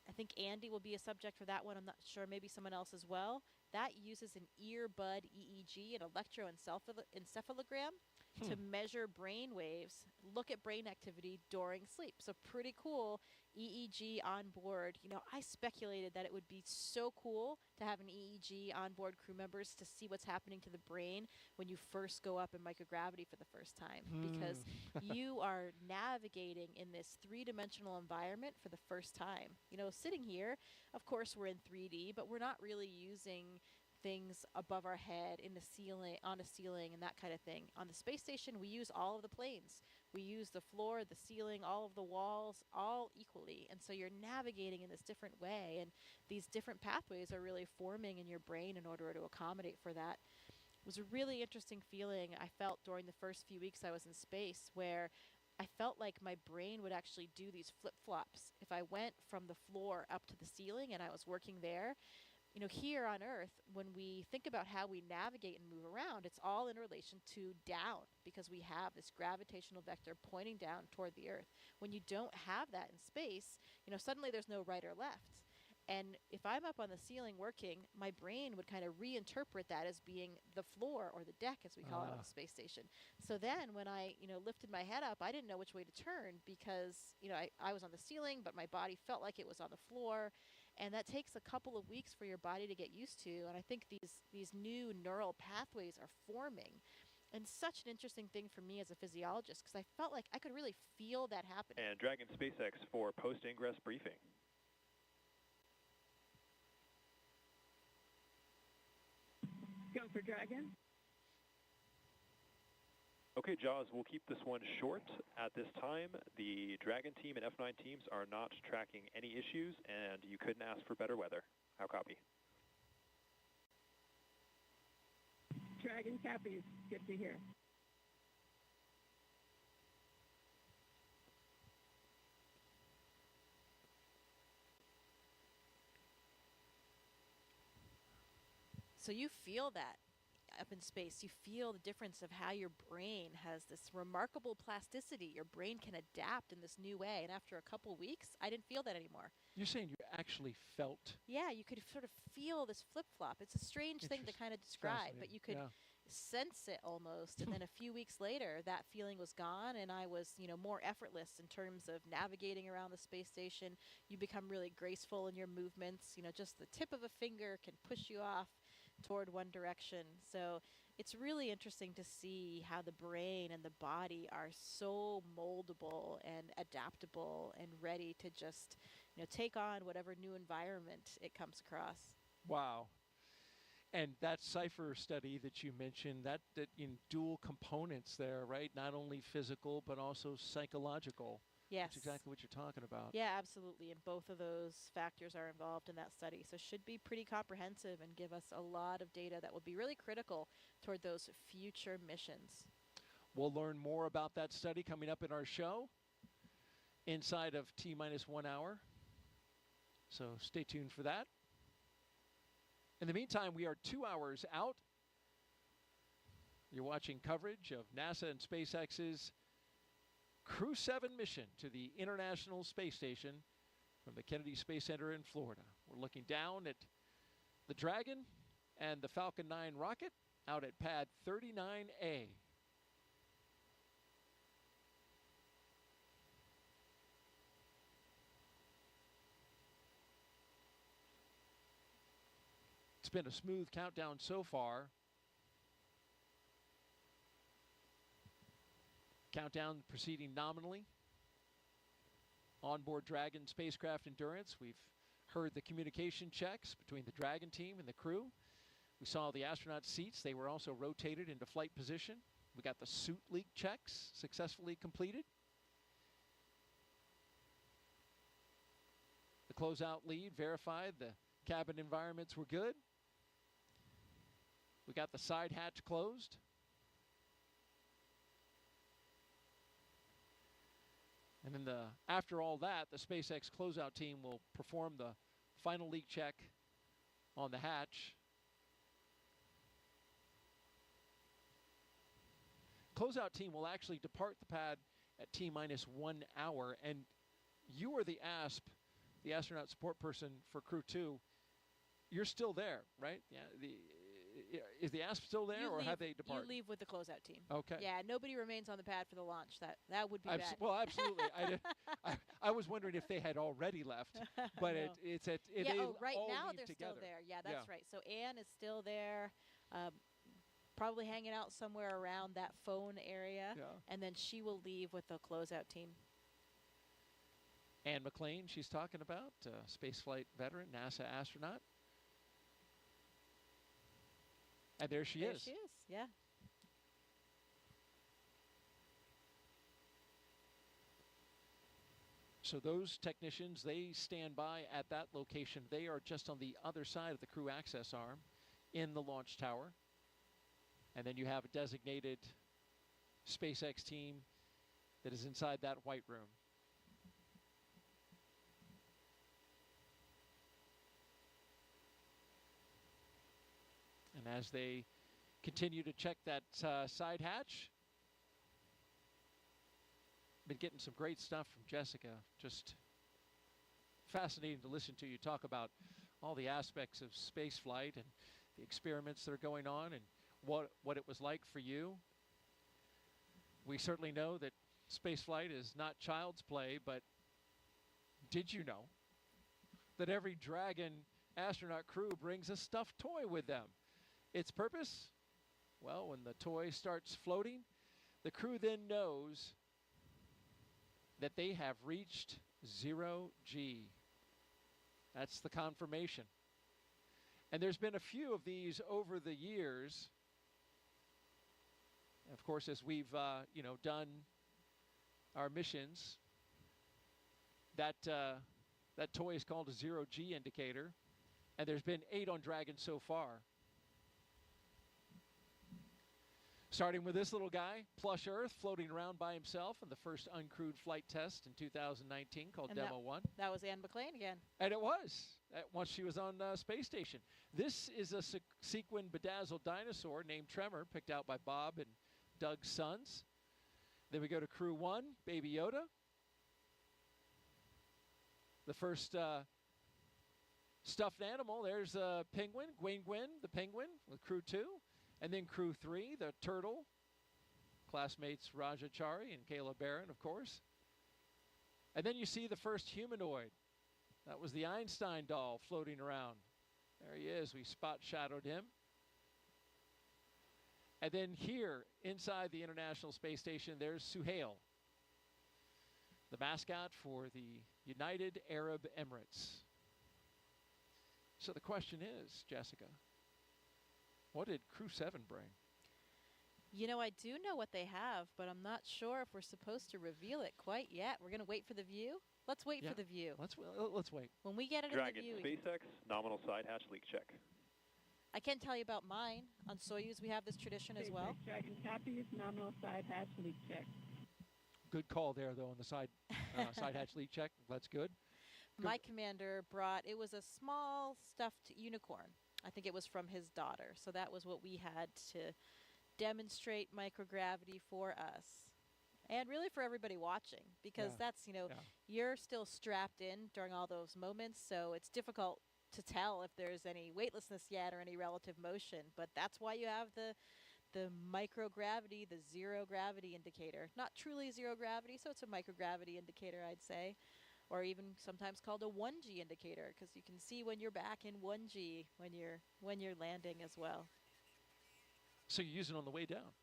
I think Andy will be a subject for that one. I'm not sure, maybe someone else as well. That uses an earbud EEG, an electroencephalogram, to measure brain waves, look at brain activity during sleep. So pretty cool EEG on board. You know, I speculated that it would be so cool to have an EEG on board crew members to see what's happening to the brain when you first go up in microgravity for the first time. Because you are navigating in this 3-dimensional environment for the first time. You know, sitting here, of course we're in 3D, but we're not really using things above our head, in the ceiling, on a ceiling, and that kind of thing. On the space station, we use all of the planes. We use the floor, the ceiling, all of the walls, all equally. And so you're navigating in this different way, and these different pathways are really forming in your brain in order to accommodate for that. It was a really interesting feeling I felt during the first few weeks I was in space, where I felt like my brain would actually do these flip-flops. If I went from the floor up to the ceiling and I was working there, you know, here on Earth, when we think about how we navigate and move around, it's all in relation to down, because we have this gravitational vector pointing down toward the Earth. When you don't have that in space, you know, suddenly there's no right or left. And if I'm up on the ceiling working, my brain would kind of reinterpret that as being the floor or the deck, as we call it on the space station. So then when I, you know, lifted my head up, I didn't know which way to turn, because, you know, I was on the ceiling, but my body felt like it was on the floor. And that takes a couple of weeks for your body to get used to. And I think these new neural pathways are forming. And such an interesting thing for me as a physiologist, because I felt like I could really feel that happening. And Dragon SpaceX for post-ingress briefing. Go for Dragon. Okay, Jaws, we'll keep this one short. At this time, the Dragon team and F9 teams are not tracking any issues, and you couldn't ask for better weather. How copy? Dragon copies. Good to hear. So you feel that up in space. You feel the difference of how your brain has this remarkable plasticity. Your brain can adapt in this new way. And after a couple weeks, I didn't feel that anymore. You're saying you actually felt? Yeah, you could sort of feel this flip-flop. It's a strange thing to kind of describe, but you could sense it almost. And then a few weeks later, that feeling was gone, and I was, you know, more effortless in terms of navigating around the space station. You become really graceful in your movements. You know, just the tip of a finger can push you off toward one direction. So it's really interesting to see how the brain and the body are so moldable and adaptable and ready to just, you know, take on whatever new environment it comes across. Wow. And that CIPHER study that you mentioned, that in dual components there, right? Not only physical, but also psychological. Yes. That's exactly what you're talking about. Yeah, absolutely. And both of those factors are involved in that study. So should be pretty comprehensive and give us a lot of data that will be really critical toward those future missions. We'll learn more about that study coming up in our show inside of T-1 hour. So stay tuned for that. In the meantime, we are 2 hours out. You're watching coverage of NASA and SpaceX's Crew-7 mission to the International Space Station from the Kennedy Space Center in Florida. We're looking down at the Dragon and the Falcon 9 rocket out at Pad 39A. It's been a smooth countdown so far. Countdown proceeding nominally. Onboard Dragon spacecraft endurance. We've heard the communication checks between the Dragon team and the crew. We saw the astronaut seats. They were also rotated into flight position. We got the suit leak checks successfully completed. The closeout lead verified the cabin environments were good. We got the side hatch closed. And then after all that, the SpaceX closeout team will perform the final leak check on the hatch. Closeout team will actually depart the pad at T-minus 1 hour, and you are the ASP, the astronaut support person for Crew 2. You're still there, right? Yeah. Is the ASP still there, or have they departed? You leave with the closeout team. Okay. Yeah, nobody remains on the pad for the launch. That would be bad. Well, absolutely. I was wondering if they had already left, but No. it's right all now leave they're together. still there. Yeah, that's right. So Anne is still there, probably hanging out somewhere around that phone area, and then she will leave with the closeout team. Anne McLean, she's talking about, spaceflight veteran, NASA astronaut. And there she is. There she is, yeah. So those technicians, they stand by at that location. They are just on the other side of the crew access arm in the launch tower. And then you have a designated SpaceX team that is inside that white room. And as they continue to check that side hatch, been getting some great stuff from Jessica. Just fascinating to listen to you talk about all the aspects of spaceflight and the experiments that are going on and what it was like for you. We certainly know that spaceflight is not child's play, but did you know that every Dragon astronaut crew brings a stuffed toy with them? Its purpose? Well, when the toy starts floating, the crew then knows that they have reached 0G. That's the confirmation. And there's been a few of these over the years. Of course, as we've done our missions, that toy is called a 0G indicator, and there's been 8 on Dragon so far. Starting with this little guy, Plush Earth, floating around by himself in the first uncrewed flight test in 2019 called And Demo 1. That was Anne McLean again. And it was, once she was on space station. This is a sequin bedazzled dinosaur named Tremor, picked out by Bob and Doug's sons. Then we go to Crew 1, Baby Yoda. The first stuffed animal, there's a penguin, Gwyn, the penguin, with Crew 2. And then Crew 3, the turtle, classmates Raja Chari and Kayla Barron, of course. And then you see the first humanoid. That was the Einstein doll floating around. There he is. We spot shadowed him. And then here, inside the International Space Station, there's Suhail, the mascot for the United Arab Emirates. So the question is, Jessica, what did Crew-7 bring? You know, I do know what they have, but I'm not sure if we're supposed to reveal it quite yet. We're going to wait for the view? Let's wait for the view. Let's wait. When we get it Dragon, in the view. SpaceX, nominal side hatch leak check. I can tell you about mine. On Soyuz, we have this tradition as well. SpaceX Dragon copies, nominal side hatch leak check. Good call there, though, on the side hatch leak check. That's good. My commander brought, it was a small stuffed unicorn. I think it was from his daughter. So that was what we had to demonstrate microgravity for us. And really for everybody watching, because that's, you're still strapped in during all those moments, so it's difficult to tell if there's any weightlessness yet or any relative motion. But that's why you have the microgravity, the zero gravity indicator. Not truly zero gravity, so it's a microgravity indicator, I'd say. Or even sometimes called a 1G indicator, because you can see when you're back in 1G when you're landing as well. So you use it on the way down?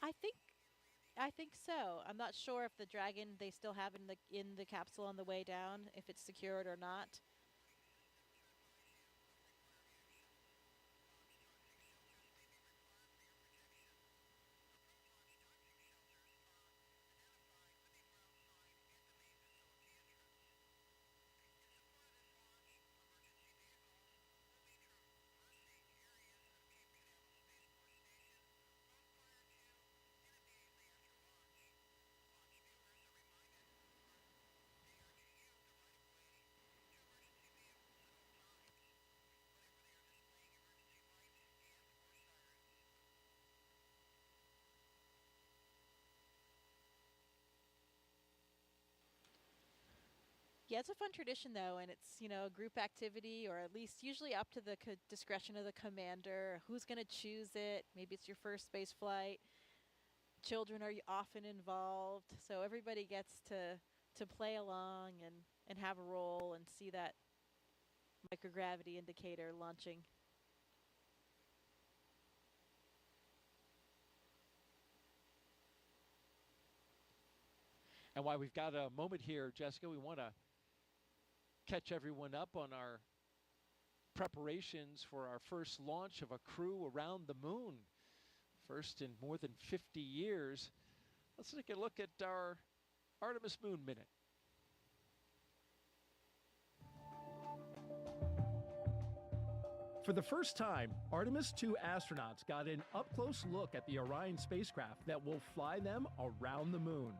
I think so. I'm not sure if the Dragon, they still have it in the capsule on the way down, if it's secured or not. Yeah, it's a fun tradition, though, and it's, you know, a group activity, or at least usually up to the discretion of the commander. Who's going to choose it? Maybe it's your first space flight. Children are often involved, so everybody gets to play along and have a role and see that microgravity indicator launching. And while we've got a moment here, Jessica, we want to catch everyone up on our preparations for our first launch of a crew around the moon. First in more than 50 years. Let's take a look at our Artemis Moon Minute. For the first time, Artemis 2 astronauts got an up-close look at the Orion spacecraft that will fly them around the moon.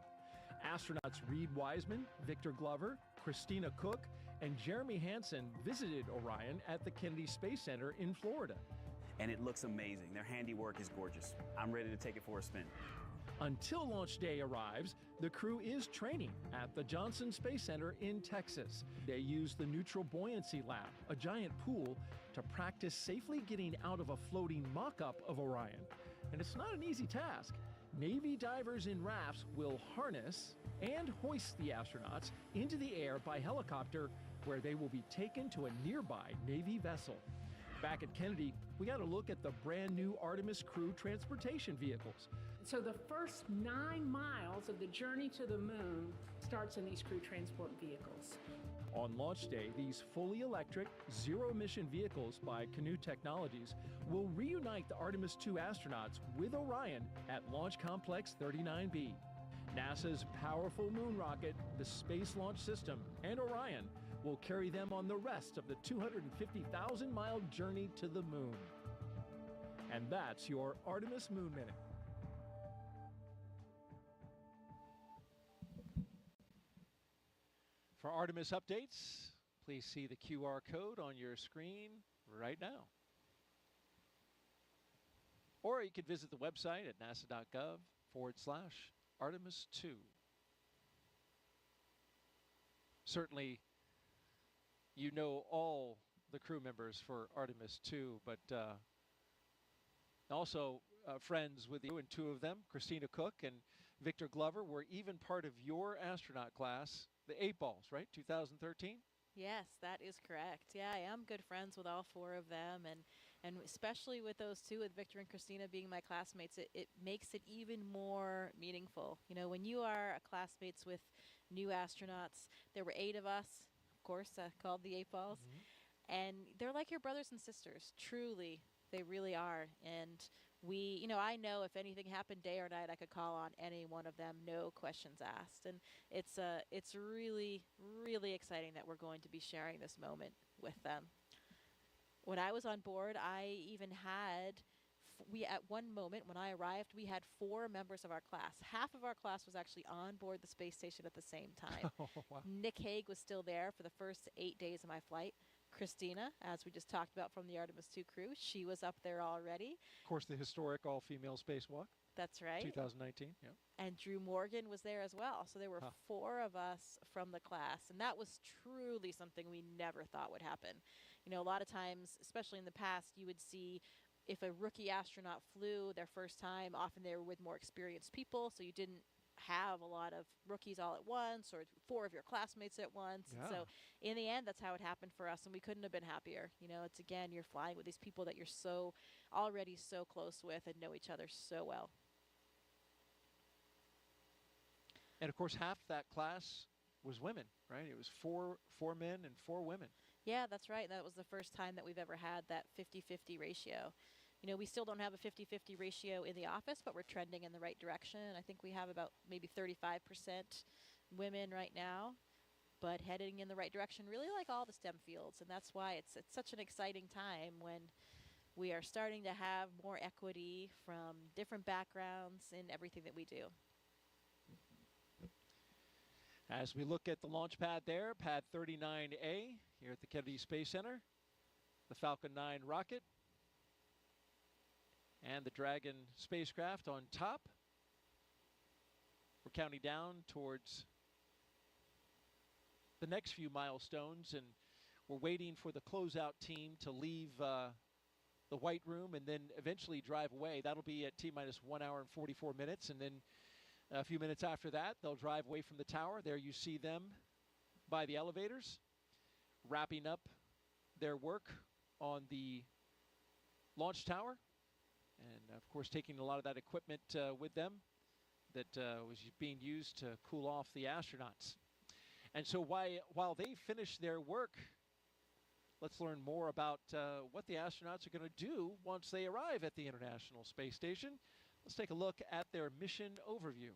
Astronauts Reed Wiseman, Victor Glover, Christina Cook, and Jeremy Hansen visited Orion at the Kennedy Space Center in Florida. And it looks amazing. Their handiwork is gorgeous. I'm ready to take it for a spin. Until launch day arrives, the crew is training at the Johnson Space Center in Texas. They use the Neutral Buoyancy Lab, a giant pool, to practice safely getting out of a floating mock-up of Orion. And it's not an easy task. Navy divers in rafts will harness and hoist the astronauts into the air by helicopter, where they will be taken to a nearby Navy vessel. Back at Kennedy, we got a look at the brand new Artemis crew transportation vehicles. So the first 9 miles of the journey to the moon starts in these crew transport vehicles. On launch day, these fully electric, zero-emission vehicles by Canoe Technologies will reunite the Artemis 2 astronauts with Orion at Launch Complex 39B. NASA's powerful moon rocket, the Space Launch System, and Orion will carry them on the rest of the 250,000-mile journey to the moon. And that's your Artemis Moon Minute. For Artemis updates, please see the QR code on your screen right now. Or you could visit the website at nasa.gov/Artemis 2. Certainly, you know all the crew members for Artemis 2, but also friends with you, and 2 of them, Christina Cook and Victor Glover, were even part of your astronaut class, the 8 balls, right? 2013? Yes, that is correct. Yeah, I am good friends with all 4 of them, and especially with those 2, with Victor and Christina being my classmates, it makes it even more meaningful. You know, when you are classmates with new astronauts, there were 8 of us, of course, called the 8 balls, and they're like your brothers and sisters. Truly, they really are. And we, you know, I know if anything happened day or night, I could call on any one of them, no questions asked. And it's really, really exciting that we're going to be sharing this moment with them. When I was on board, I even had, at one moment when I arrived, we had 4 members of our class. Half of our class was actually on board the space station at the same time. Oh, wow. Nick Hague was still there for the first 8 days of my flight. Christina, as we just talked about from the Artemis 2 crew, she was up there already. Of course, the historic all-female spacewalk. That's right. 2019, yeah. And Drew Morgan was there as well. So there were 4 of us from the class, and that was truly something we never thought would happen. You know, a lot of times, especially in the past, you would see if a rookie astronaut flew their first time, often they were with more experienced people, so you didn't have a lot of rookies all at once, or 4 of your classmates at once. Yeah. And so in the end, that's how it happened for us, and we couldn't have been happier. You know, it's, again, you're flying with these people that you're already so close with and know each other so well. And of course, half that class was women, right? It was four men and 4 women. Yeah, that's right. That was the first time that we've ever had that 50-50 ratio. You know, we still don't have a 50-50 ratio in the office, but we're trending in the right direction. I think we have about maybe 35% women right now, but heading in the right direction, really like all the STEM fields. And that's why it's such an exciting time when we are starting to have more equity from different backgrounds in everything that we do. As we look at the launch pad there, Pad 39A here at the Kennedy Space Center, the Falcon 9 rocket, and the Dragon spacecraft on top. We're counting down towards the next few milestones, and we're waiting for the closeout team to leave the white room and then eventually drive away. That'll be at T-minus 1 hour and 44 minutes, and then a few minutes after that, they'll drive away from the tower. There you see them by the elevators, wrapping up their work on the launch tower, and of course taking a lot of that equipment with them that was being used to cool off the astronauts. And so while they finish their work, let's learn more about what the astronauts are going to do once they arrive at the International Space Station. Let's take a look at their mission overview.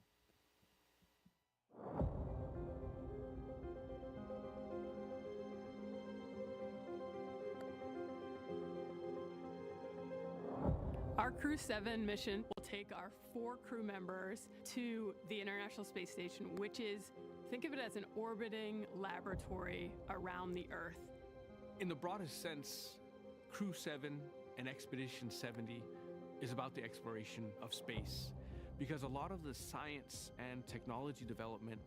Our Crew-7 mission will take our 4 crew members to the International Space Station, which is, think of it as an orbiting laboratory around the Earth. In the broadest sense, Crew-7 and Expedition 70 is about the exploration of space, because a lot of the science and technology development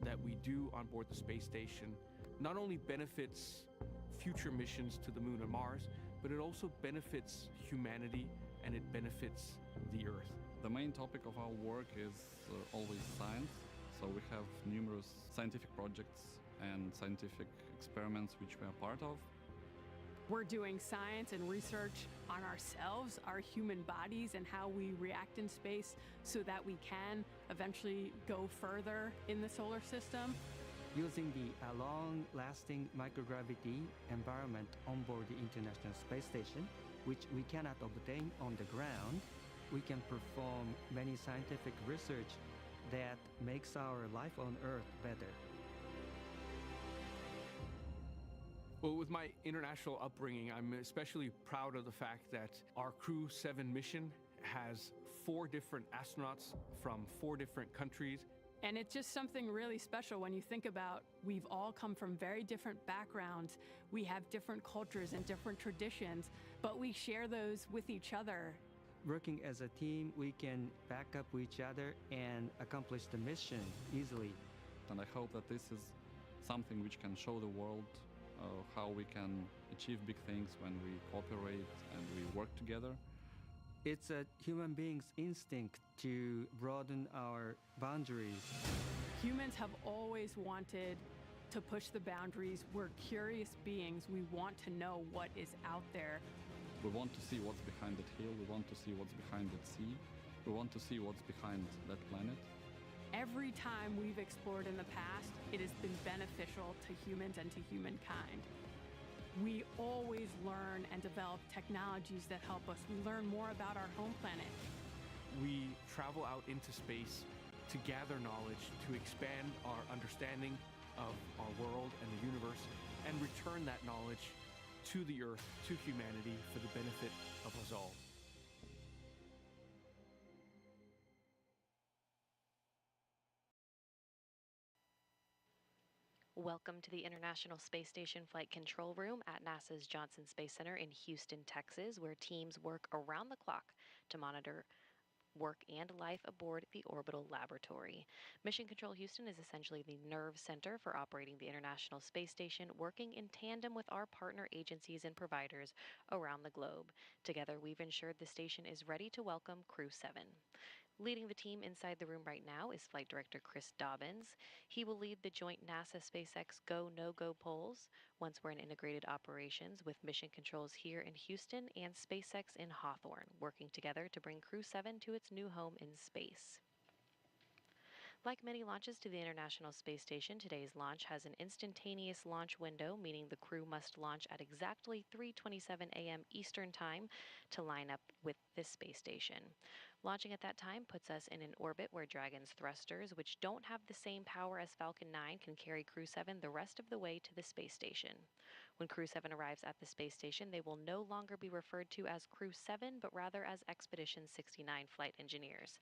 that we do on board the space station not only benefits future missions to the Moon and Mars, but it also benefits humanity and it benefits the Earth. The main topic of our work is always science, so we have numerous scientific projects and scientific experiments which we are part of. We're doing science and research on ourselves, our human bodies, and how we react in space so that we can eventually go further in the solar system. Using the long-lasting microgravity environment on board the International Space Station, which we cannot obtain on the ground, we can perform many scientific research that makes our life on Earth better. Well, with my international upbringing, I'm especially proud of the fact that our Crew-7 mission has 4 different astronauts from 4 different countries. And it's just something really special when you think about we've all come from very different backgrounds. We have different cultures and different traditions, but we share those with each other. Working as a team, we can back up each other and accomplish the mission easily. And I hope that this is something which can show the world how we can achieve big things when we cooperate and we work together. It's a human being's instinct to broaden our boundaries. Humans have always wanted to push the boundaries. We're curious beings. We want to know what is out there. We want to see what's behind that hill. We want to see what's behind that sea. We want to see what's behind that planet. Every time we've explored in the past, it has been beneficial to humans and to humankind. We always learn and develop technologies that help us. We learn more about our home planet. We travel out into space to gather knowledge, to expand our understanding of our world and the universe, and return that knowledge to the Earth, to humanity, for the benefit of us all. Welcome to the International Space Station Flight Control Room at NASA's Johnson Space Center in Houston, Texas, where teams work around the clock to monitor work and life aboard the orbital laboratory. Mission Control Houston is essentially the nerve center for operating the International Space Station, working in tandem with our partner agencies and providers around the globe. Together, we've ensured the station is ready to welcome Crew-7. Leading the team inside the room right now is Flight Director Chris Dobbins. He will lead the joint NASA SpaceX Go, No-Go polls once we're in integrated operations with mission controls here in Houston and SpaceX in Hawthorne, working together to bring Crew-7 to its new home in space. Like many launches to the International Space Station, today's launch has an instantaneous launch window, meaning the crew must launch at exactly 3:27 a.m. Eastern Time to line up with this space station. Launching at that time puts us in an orbit where Dragon's thrusters, which don't have the same power as Falcon 9, can carry Crew-7 the rest of the way to the space station. When Crew-7 arrives at the space station, they will no longer be referred to as Crew-7, but rather as Expedition 69 flight engineers.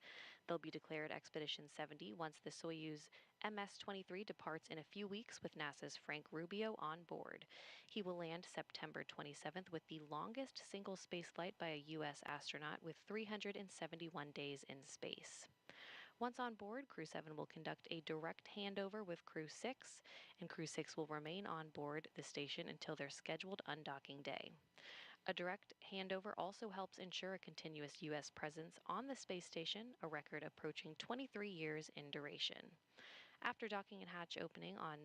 They'll be declared Expedition 70 once the Soyuz MS-23 departs in a few weeks with NASA's Frank Rubio on board. He will land September 27th with the longest single spaceflight by a U.S. astronaut with 371 days in space. Once on board, Crew-7 will conduct a direct handover with Crew-6, and Crew-6 will remain on board the station until their scheduled undocking day. A direct handover also helps ensure a continuous U.S. presence on the space station, a record approaching 23 years in duration. After docking and hatch opening on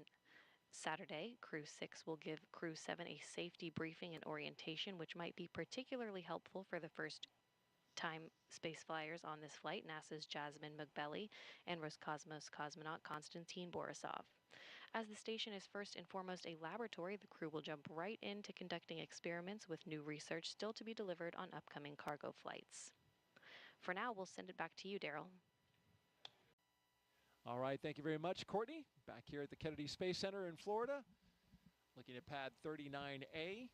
Saturday, Crew-6 will give Crew-7 a safety briefing and orientation, which might be particularly helpful for the first-time space flyers on this flight, NASA's Jasmin, Moghbeli, and Roscosmos cosmonaut Konstantin, Borisov. As the station is first and foremost a laboratory, the crew will jump right into conducting experiments with new research still to be delivered on upcoming cargo flights. For now, we'll send it back to you, Daryl. All right, thank you very much, Courtney. Back here at the Kennedy Space Center in Florida, looking at Pad 39A,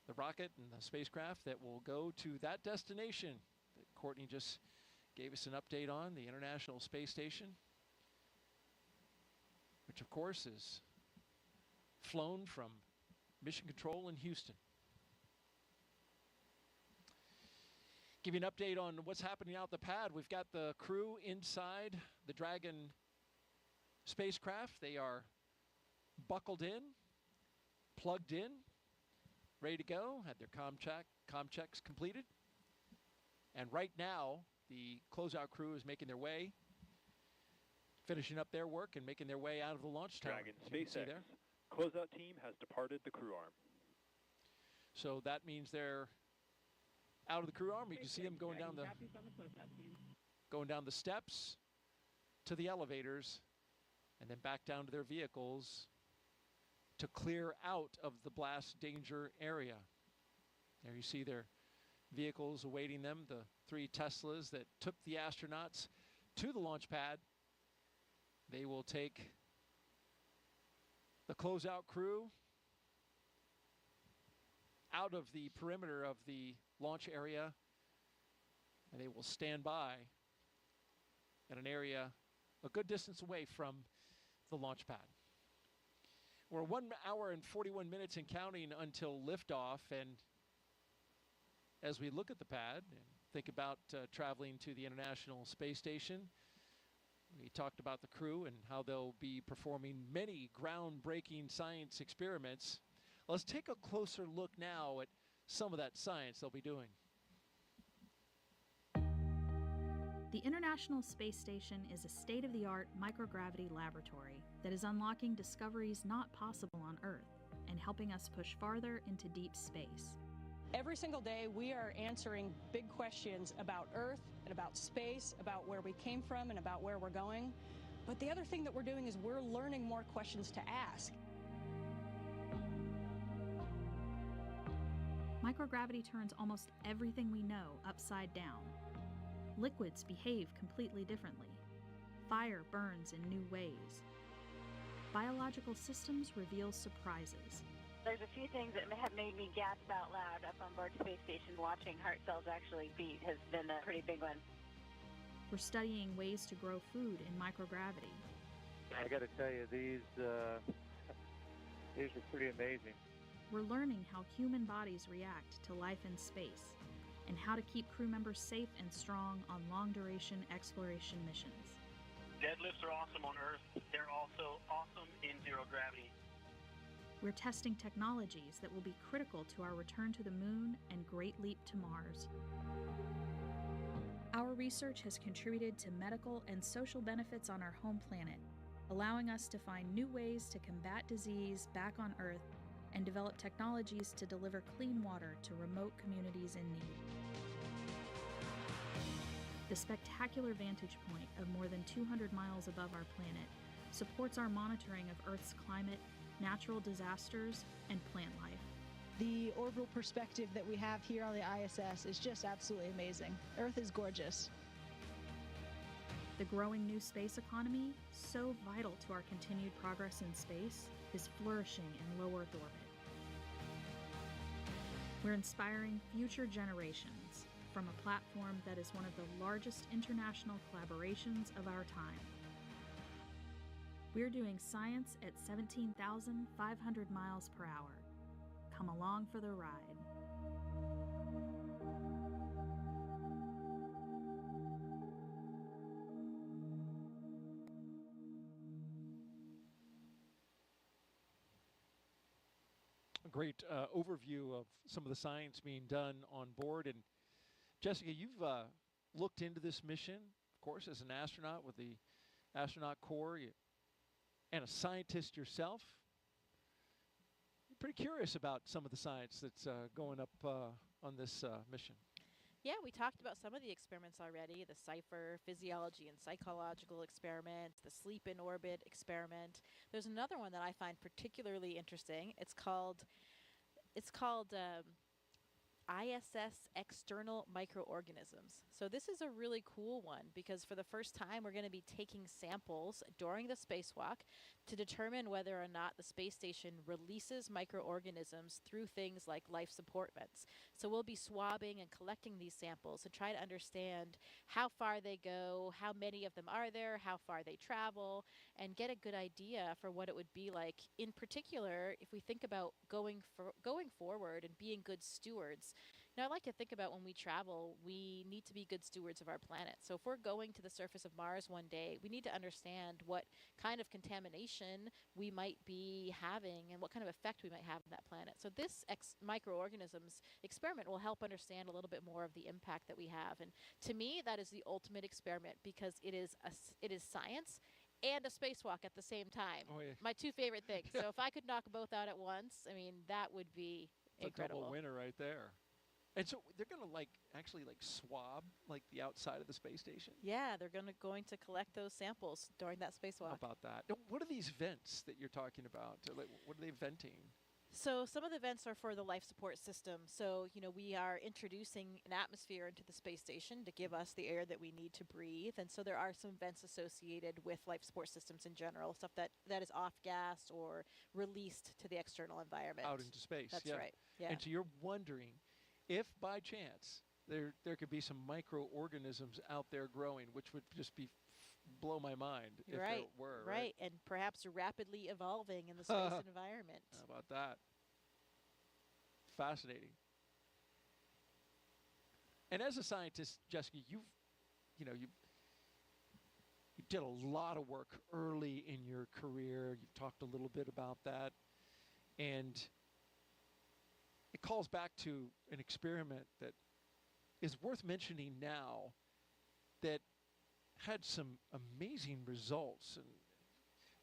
the rocket and the spacecraft that will go to that destination that Courtney just gave us an update on, the International Space Station, which of course is flown from Mission Control in Houston. Give you an update on what's happening out the pad. We've got the crew inside the Dragon spacecraft. They are buckled in, plugged in, ready to go, had their comm checks completed. And right now, the closeout crew is making their way, finishing up their work and making their way out of the launch tower. Dragon SpaceX closeout team has departed the crew arm. So that means they're out of the crew arm. You can see them going down the steps to the elevators and then back down to their vehicles to clear out of the blast danger area. There you see their vehicles awaiting them, the 3 Teslas that took the astronauts to the launch pad. They will take the closeout crew out of the perimeter of the launch area, and they will stand by at an area a good distance away from the launch pad. We're 1 hour and 41 minutes and counting until liftoff, and as we look at the pad and think about traveling to the International Space Station, we talked about the crew and how they'll be performing many groundbreaking science experiments. Let's take a closer look now at some of that science they'll be doing. The International Space Station is a state-of-the-art microgravity laboratory that is unlocking discoveries not possible on Earth and helping us push farther into deep space. Every single day, we are answering big questions about Earth and about space, about where we came from and about where we're going. But the other thing that we're doing is we're learning more questions to ask. Microgravity turns almost everything we know upside down. Liquids behave completely differently. Fire burns in new ways. Biological systems reveal surprises. There's a few things that have made me gasp out loud up on board Space Station. Watching heart cells actually beat has been a pretty big one. We're studying ways to grow food in microgravity. I got to tell you, these are pretty amazing. We're learning how human bodies react to life in space and how to keep crew members safe and strong on long-duration exploration missions. Deadlifts are awesome on Earth. They're also awesome in zero gravity. We're testing technologies that will be critical to our return to the moon and Great Leap to Mars. Our research has contributed to medical and social benefits on our home planet, allowing us to find new ways to combat disease back on Earth and develop technologies to deliver clean water to remote communities in need. The spectacular vantage point of more than 200 miles above our planet supports our monitoring of Earth's climate, natural disasters, and plant life. The orbital perspective that we have here on the ISS is just absolutely amazing. Earth is gorgeous. The growing new space economy, so vital to our continued progress in space, is flourishing in low Earth orbit. We're inspiring future generations from a platform that is one of the largest international collaborations of our time. We're doing science at 17,500 miles per hour. Come along for the ride. a great overview of some of the science being done on board. And Jessica, you've looked into this mission, of course, as an astronaut with the astronaut corps and a scientist yourself. You're pretty curious about some of the science that's going up on this mission. Yeah, we talked about some of the experiments already, the CIPHER, physiology and psychological experiment, the sleep in orbit experiment. There's another one that I find particularly interesting. It's called ISS external microorganisms. So this is a really cool one because for the first time we're going to be taking samples during the spacewalk to determine whether or not the space station releases microorganisms through things like life support vents. So we'll be swabbing and collecting these samples to try to understand how far they go, how many of them are there, how far they travel, and get a good idea for what it would be like. In particular, if we think about going forward and being good stewards. Now, I like to think about when we travel, we need to be good stewards of our planet. So if we're going to the surface of Mars one day, we need to understand what kind of contamination we might be having and what kind of effect we might have on that planet. So this microorganisms experiment will help understand a little bit more of the impact that we have. And to me, that is the ultimate experiment because it is science and a spacewalk at the same time. Oh, yeah. My two favorite things. So if I could knock both out at once, I mean, that would be incredible. A double winner right there. And so they're going to actually swab the outside of the space station? Yeah, they're going to collect those samples during that spacewalk. How about that? Now, what are these vents that you're talking about? What are they venting? So some of the vents are for the life support system. So, we are introducing an atmosphere into the space station to give us the air that we need to breathe. And so there are some vents associated with life support systems in general, stuff that is off-gassed or released to the external environment. Out into space. That's right. Yeah. And so you're wondering if by chance there could be some microorganisms out there growing, which would just blow my mind if there were. Right, and perhaps rapidly evolving in the space environment. How about that? Fascinating. And as a scientist, Jessica, you did a lot of work early in your career. You've talked a little bit about that. And it calls back to an experiment that is worth mentioning now that had some amazing results. And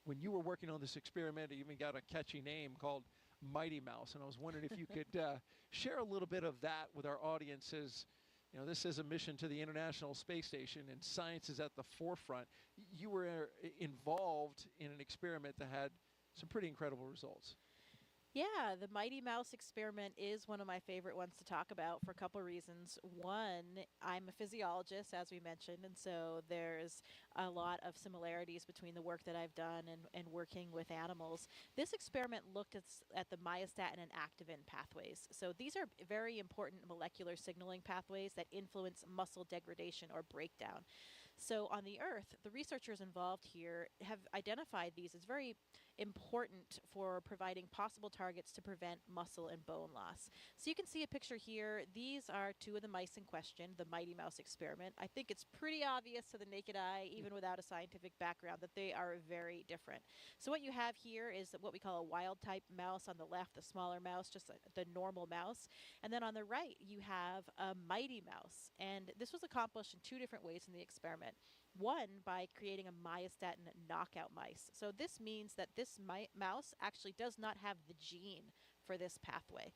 when you were working on this experiment, it even got a catchy name called Mighty Mouse. And I was wondering if you could share a little bit of that with our audiences. This is a mission to the International Space Station, and science is at the forefront. You were involved in an experiment that had some pretty incredible results. Yeah, the Mighty Mouse experiment is one of my favorite ones to talk about for a couple of reasons. One, I'm a physiologist, as we mentioned, and so there's a lot of similarities between the work that I've done and working with animals. This experiment looked at the myostatin and activin pathways. So these are very important molecular signaling pathways that influence muscle degradation or breakdown. So on the Earth, the researchers involved here have identified these as very important for providing possible targets to prevent muscle and bone loss. So you can see a picture here. These are two of the mice in question, the Mighty Mouse experiment. I think it's pretty obvious to the naked eye, even without a scientific background, that they are very different. So what you have here is what we call a wild type mouse on the left, the smaller mouse, just the normal mouse. And then on the right, you have a Mighty Mouse. And this was accomplished in two different ways in the experiment. One, by creating a myostatin knockout mice. So this means that this mouse actually does not have the gene for this pathway.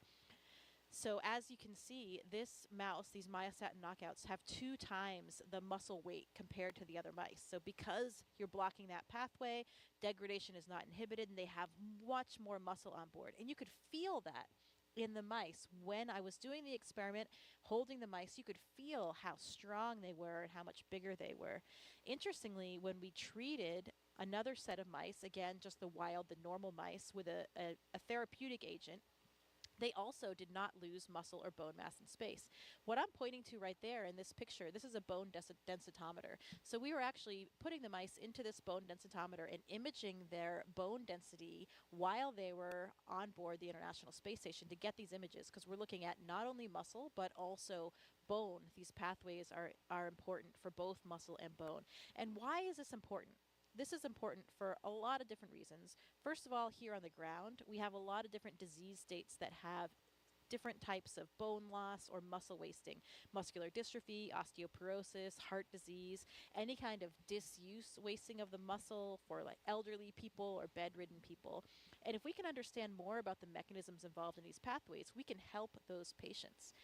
So as you can see, this mouse, these myostatin knockouts, have 2 times the muscle weight compared to the other mice. So because you're blocking that pathway, degradation is not inhibited, and they have much more muscle on board. And you could feel that in the mice. When I was doing the experiment, holding the mice, you could feel how strong they were and how much bigger they were. Interestingly, when we treated another set of mice, again, just the normal mice, with a therapeutic agent, they also did not lose muscle or bone mass in space. What I'm pointing to right there in this picture, this is a bone densitometer. So we were actually putting the mice into this bone densitometer and imaging their bone density while they were on board the International Space Station to get these images, because we're looking at not only muscle but also bone. These pathways are important for both muscle and bone. And why is this important? this is important for a lot of different reasons. First of all, here on the ground, we have a lot of different disease states that have different types of bone loss or muscle wasting, muscular dystrophy, osteoporosis, heart disease, any kind of disuse wasting of the muscle for like elderly people or bedridden people. And if we can understand more about the mechanisms involved in these pathways, we can help those patients.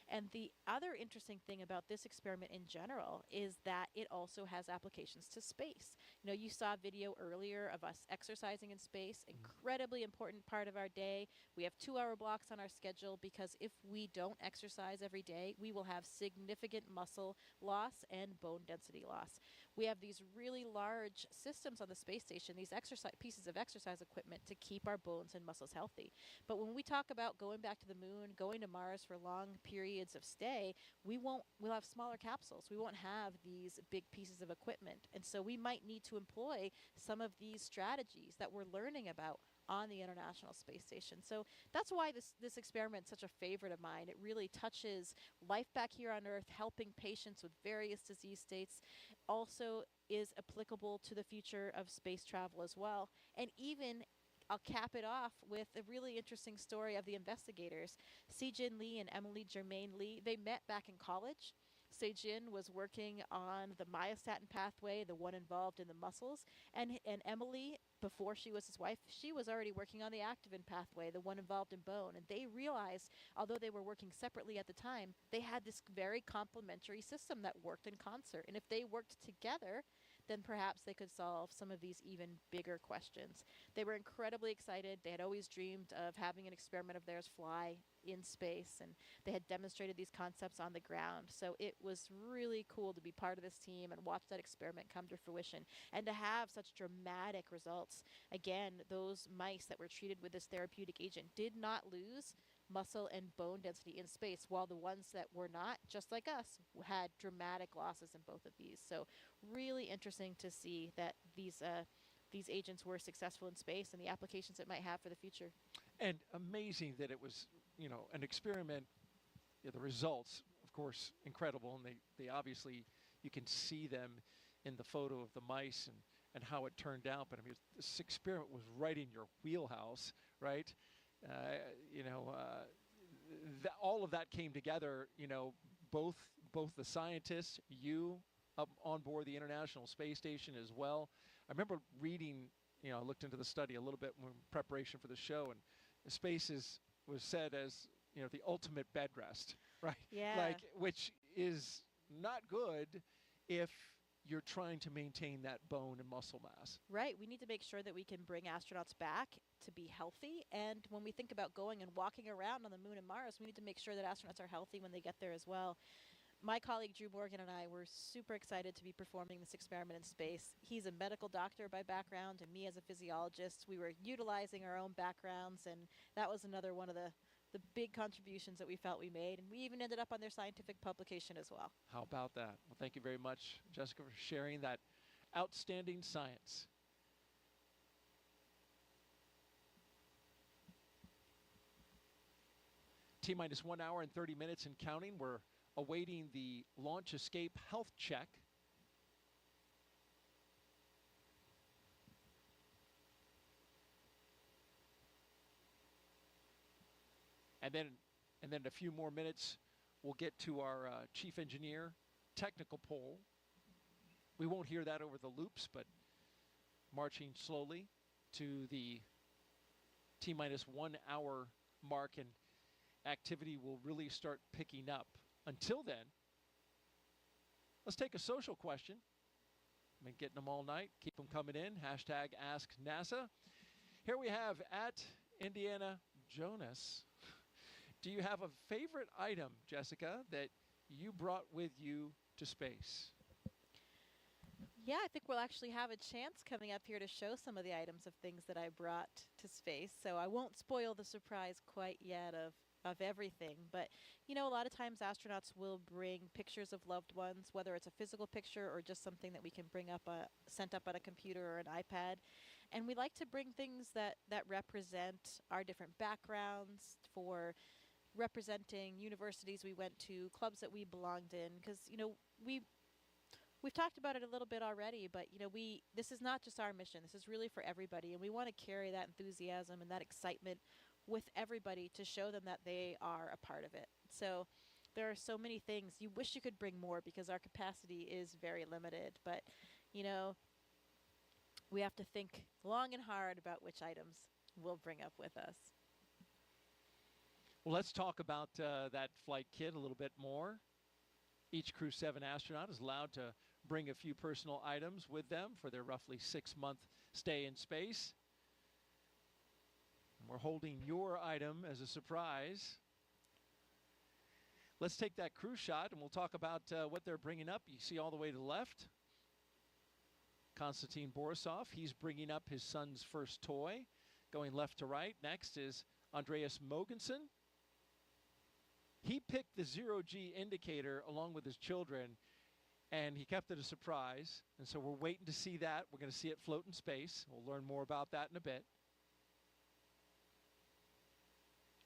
And the other interesting thing about this experiment in general is that it also has applications to space. You know, you saw a video earlier of us exercising in space, incredibly important part of our day. We have 2-hour blocks on our schedule because if we don't exercise every day, we will have significant muscle loss and bone density loss. We have these really large systems on the space station, these pieces of exercise equipment to keep our bones and muscles healthy. But when we talk about going back to the moon, going to Mars for long periods of stay, we'll have smaller capsules. We won't have these big pieces of equipment. And so we might need to employ some of these strategies that we're learning about on the International Space Station. So that's why this experiment is such a favorite of mine. It really touches life back here on Earth, helping patients with various disease states, also is applicable to the future of space travel as well. And even I'll cap it off with a really interesting story of the investigators. Se-Jin Lee and Emily Germain Lee, they met back in college. Se-Jin was working on the myostatin pathway, the one involved in the muscles, and Emily, before she was his wife, she was already working on the activin pathway, the one involved in bone. And they realized, although they were working separately at the time, they had this very complementary system that worked in concert. And if they worked together, then perhaps they could solve some of these even bigger questions. They were incredibly excited. They had always dreamed of having an experiment of theirs fly in space, and they had demonstrated these concepts on the ground. So it was really cool to be part of this team and watch that experiment come to fruition and to have such dramatic results. Again, those mice that were treated with this therapeutic agent did not lose muscle and bone density in space, while the ones that were not, just like us, had dramatic losses in both of these. So really interesting to see that these agents were successful in space and the applications it might have for the future. And amazing that it was, you know, an experiment. You know, the results, of course, incredible, and they obviously, you can see them in the photo of the mice and how it turned out. But I mean, this experiment was right in your wheelhouse, right? All of that came together, you know, both the scientists, you up on board the International Space Station as well. I remember reading, you know, I looked into the study a little bit in preparation for the show, and space was said as, you know, the ultimate bed rest, right? Yeah. Like, which is not good if you're trying to maintain that bone and muscle mass. Right. We need to make sure that we can bring astronauts back to be healthy. And when we think about going and walking around on the moon and Mars, we need to make sure that astronauts are healthy when they get there as well. My colleague Drew Morgan and I were super excited to be performing this experiment in space. He's a medical doctor by background, and me as a physiologist. We were utilizing our own backgrounds, and that was another one of the big contributions that we felt we made. And we even ended up on their scientific publication as well. How about that? Well, thank you very much, Jessica, for sharing that outstanding science. T-minus 1 hour and 30 minutes and counting. We're awaiting the launch escape health check. And then in a few more minutes, we'll get to our chief engineer technical poll. We won't hear that over the loops, but marching slowly to the T-minus 1 hour mark, and activity will really start picking up. Until then, let's take a social question. I've been getting them all night. Keep them coming in. Hashtag Ask NASA. Here we have at Indiana Jonas. Do you have a favorite item, Jessica, that you brought with you to space? Yeah, I think we'll actually have a chance coming up here to show some of the items of things that I brought to space. So I won't spoil the surprise quite yet of everything. But, you know, a lot of times astronauts will bring pictures of loved ones, whether it's a physical picture or just something that we can bring up, sent up on a computer or an iPad. And we like to bring things that represent our different backgrounds, for representing universities we went to, clubs that we belonged in, because, you know, we we've talked about it a little bit already, but this is not just our mission. This is really for everybody, and we want to carry that enthusiasm and that excitement with everybody to show them that they are a part of it. So there are so many things. You wish you could bring more because our capacity is very limited, but we have to think long and hard about which items we'll bring up with us. Well, let's talk about that flight kit a little bit more. Each Crew-7 astronaut is allowed to bring a few personal items with them for their roughly 6-month stay in space. And we're holding your item as a surprise. Let's take that crew shot and we'll talk about what they're bringing up. You see all the way to the left, Konstantin Borisov. He's bringing up his son's first toy. Going left to right, next is Andreas Mogensen. He picked the zero-G indicator along with his children, and he kept it a surprise. And so we're waiting to see that. We're going to see it float in space. We'll learn more about that in a bit.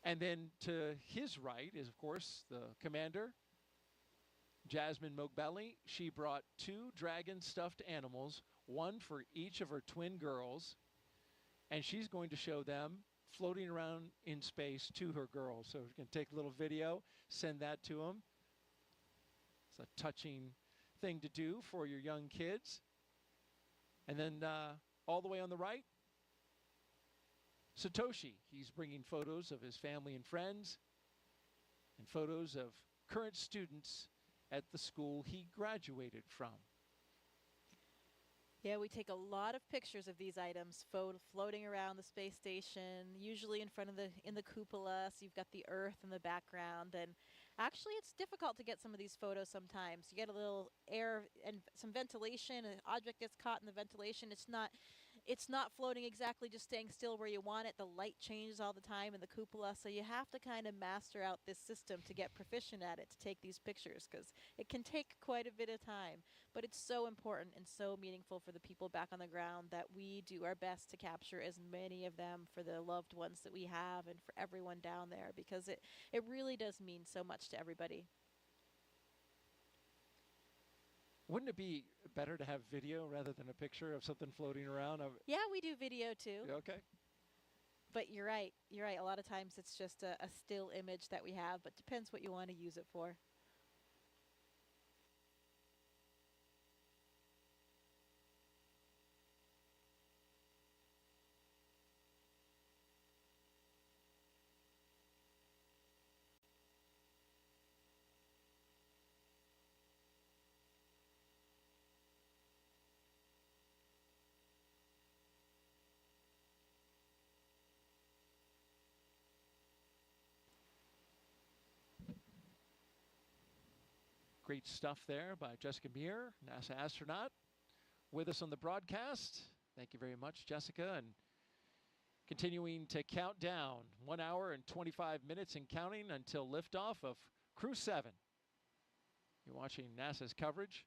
And then to his right is, of course, the commander, Jasmin Moghbeli. She brought 2 Dragon stuffed animals, one for each of her twin girls, and she's going to show them floating around in space to her girls. So we can take a little video, send that to them. It's a touching thing to do for your young kids. And then all the way on the right, Satoshi. He's bringing photos of his family and friends and photos of current students at the school he graduated from. Yeah, we take a lot of pictures of these items floating around the space station, usually in front of in the cupola, so you've got the Earth in the background. And actually, it's difficult to get some of these photos sometimes. You get a little air and some ventilation, an object gets caught in the ventilation. It's not floating exactly, just staying still where you want it. The light changes all the time in the cupola, so you have to kind of master out this system to get proficient at it to take these pictures, because it can take quite a bit of time. But it's so important and so meaningful for the people back on the ground that we do our best to capture as many of them for the loved ones that we have and for everyone down there, because it really does mean so much to everybody. Wouldn't it be better to have video rather than a picture of something floating around? Yeah, we do video too. Okay. But you're right. You're right. A lot of times it's just a still image that we have, but depends what you want to use it for. Great stuff there by Jessica Muir, NASA astronaut, with us on the broadcast. Thank you very much, Jessica. And continuing to count down, 1 hour and 25 minutes and counting until liftoff of Crew-7. You're watching NASA's coverage.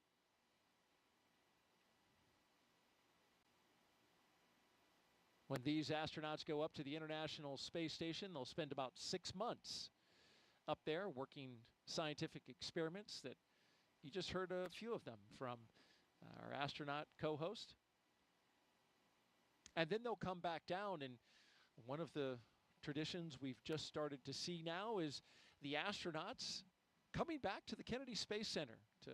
When these astronauts go up to the International Space Station, they'll spend about 6 months up there working scientific experiments that you just heard a few of them from our astronaut co-host. And then they'll come back down, and one of the traditions we've just started to see now is the astronauts coming back to the Kennedy Space Center to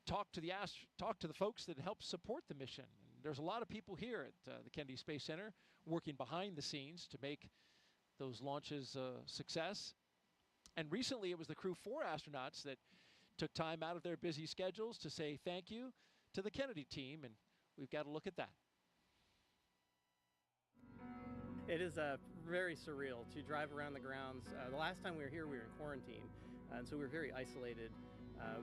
talk to the folks that help support the mission. And there's a lot of people here at the Kennedy Space Center working behind the scenes to make those launches a success. And recently it was the Crew-4 astronauts that took time out of their busy schedules to say thank you to the Kennedy team, and we've got to look at that. It is very surreal to drive around the grounds. The last time we were here, we were in quarantine, and so we were very isolated.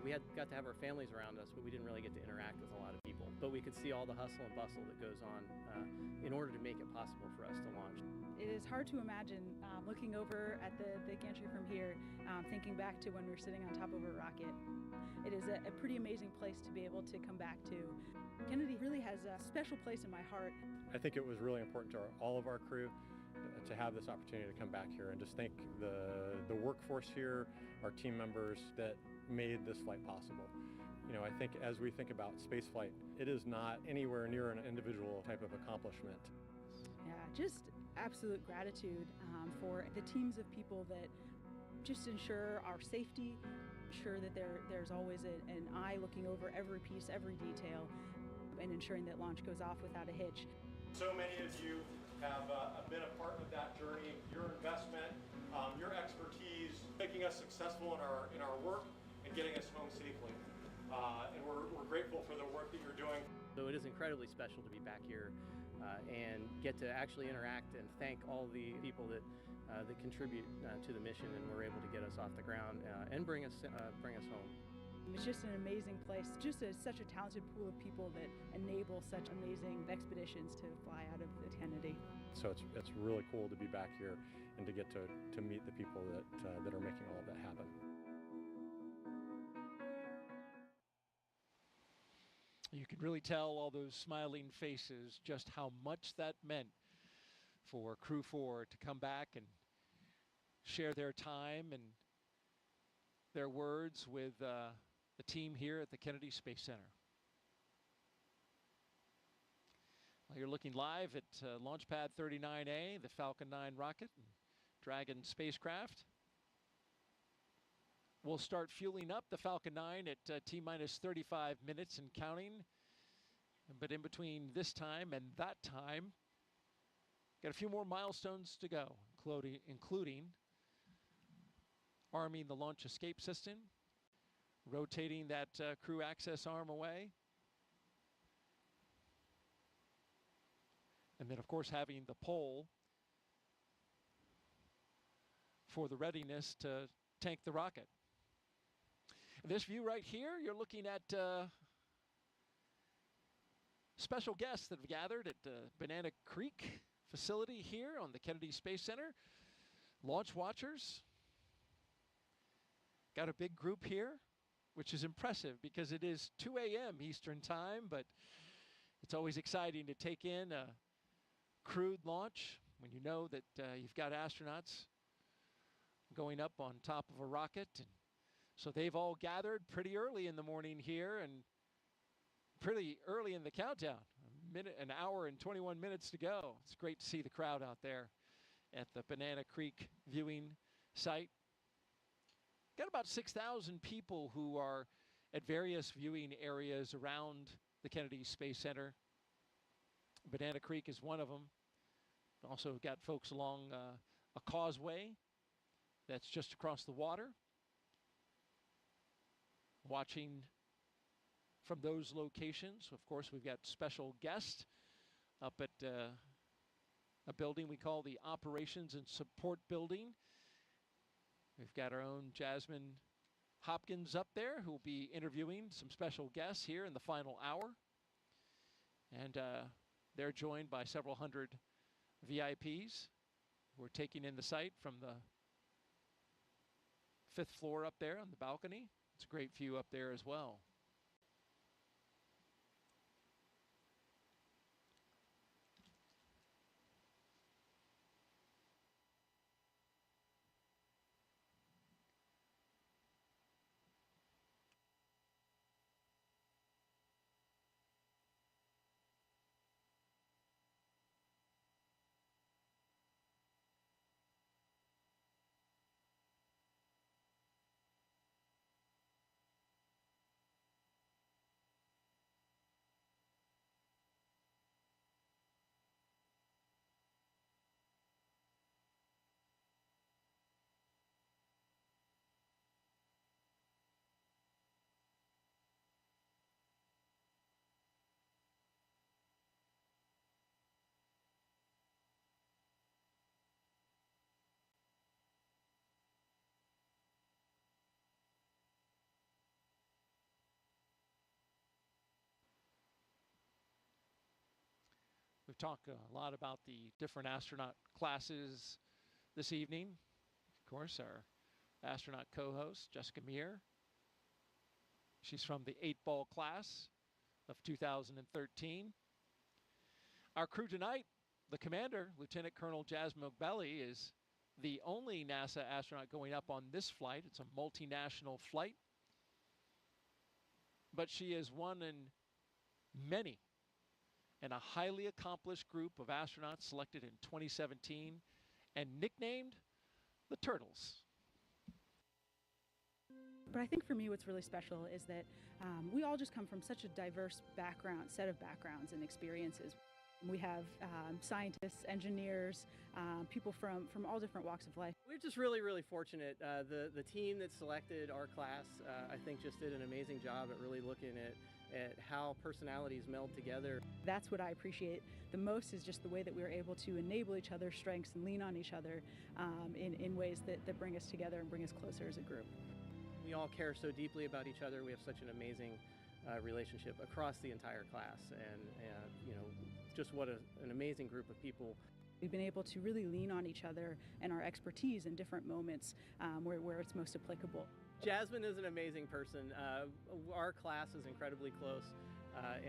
We got to have our families around us, but we didn't really get to interact with a lot of people. But we could see all the hustle and bustle that goes on in order to make it possible for us to launch. It is hard to imagine looking over at the gantry from here, thinking back to when we were sitting on top of a rocket. It is a pretty amazing place to be able to come back to. Kennedy really has a special place in my heart. I think it was really important to all of our crew to have this opportunity to come back here and just thank the workforce here, our team members that made this flight possible. You know, I think as we think about spaceflight, it is not anywhere near an individual type of accomplishment. Yeah, just absolute gratitude for the teams of people that just ensure our safety, ensure that there's always an eye looking over every piece, every detail, and ensuring that launch goes off without a hitch. So many of you have been a part of that journey, your investment, your expertise, making us successful in our work and getting us home safely. And we're grateful for the work that you're doing. So it is incredibly special to be back here and get to actually interact and thank all the people that contribute to the mission and were able to get us off the ground and bring us home. It's just an amazing place, just such a talented pool of people that enable such amazing expeditions to fly out of the Kennedy. So it's really cool to be back here and to get to meet the people that are making all of that happen. You can really tell all those smiling faces just how much that meant for Crew 4 to come back and share their time and their words with the team here at the Kennedy Space Center. Well, you're looking live at Launch Pad 39A, the Falcon 9 rocket and Dragon spacecraft. We'll start fueling up the Falcon 9 at T-minus 35 minutes and counting. But in between this time and that time, got a few more milestones to go, including arming the launch escape system, rotating that crew access arm away, and then, of course, having the pole for the readiness to tank the rocket. This view right here, you're looking at special guests that have gathered at Banana Creek facility here on the Kennedy Space Center. Launch watchers. Got a big group here, which is impressive because it is 2 a.m. Eastern time, but it's always exciting to take in a crewed launch when you know that you've got astronauts going up on top of a rocket. And so they've all gathered pretty early in the morning here and pretty early in the countdown. An hour and 21 minutes to go. It's great to see the crowd out there at the Banana Creek viewing site. Got about 6,000 people who are at various viewing areas around the Kennedy Space Center. Banana Creek is one of them. Also got folks along a causeway that's just across the water, watching from those locations. Of course, we've got special guests up at a building we call the Operations and Support Building. We've got our own Jasmin Hopkins up there who will be interviewing some special guests here in the final hour. And they're joined by several hundred VIPs who are taking in the site from the 5th floor up there on the balcony. It's a great view up there as well. We've talked a lot about the different astronaut classes this evening. Of course, our astronaut co-host, Jessica Meir. She's from the 8-ball class of 2013. Our crew tonight, the commander, Lieutenant Colonel Jasmin Moghbeli, is the only NASA astronaut going up on this flight. It's a multinational flight. but she is one in many and a highly accomplished group of astronauts selected in 2017 and nicknamed the Turtles. But I think for me what's really special is that we all just come from such a diverse set of backgrounds and experiences. We have scientists, engineers, people from all different walks of life. We're just really, really fortunate. The team that selected our class, I think, just did an amazing job at really looking at how personalities meld together. That's what I appreciate the most, is just the way that we're able to enable each other's strengths and lean on each other in ways that bring us together and bring us closer as a group. We all care so deeply about each other. We have such an amazing relationship across the entire class, and you know, just what an amazing group of people. We've been able to really lean on each other and our expertise in different moments where it's most applicable. Jasmin is an amazing person. Our class is incredibly close,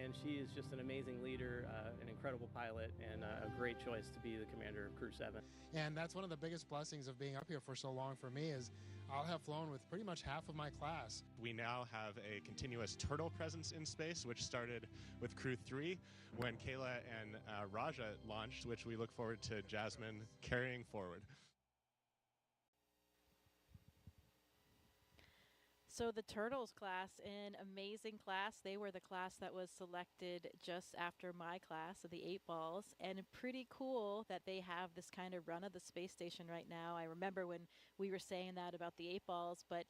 and she is just an amazing leader, an incredible pilot, and a great choice to be the commander of Crew-7. And that's one of the biggest blessings of being up here for so long for me, is I'll have flown with pretty much half of my class. We now have a continuous turtle presence in space, which started with Crew-3 when Kayla and Raja launched, which we look forward to Jasmin carrying forward. So the Turtles class, an amazing class. They were the class that was selected just after my class of the 8 balls, and pretty cool that they have this kind of run of the space station right now. I remember when we were saying that about the 8 balls, but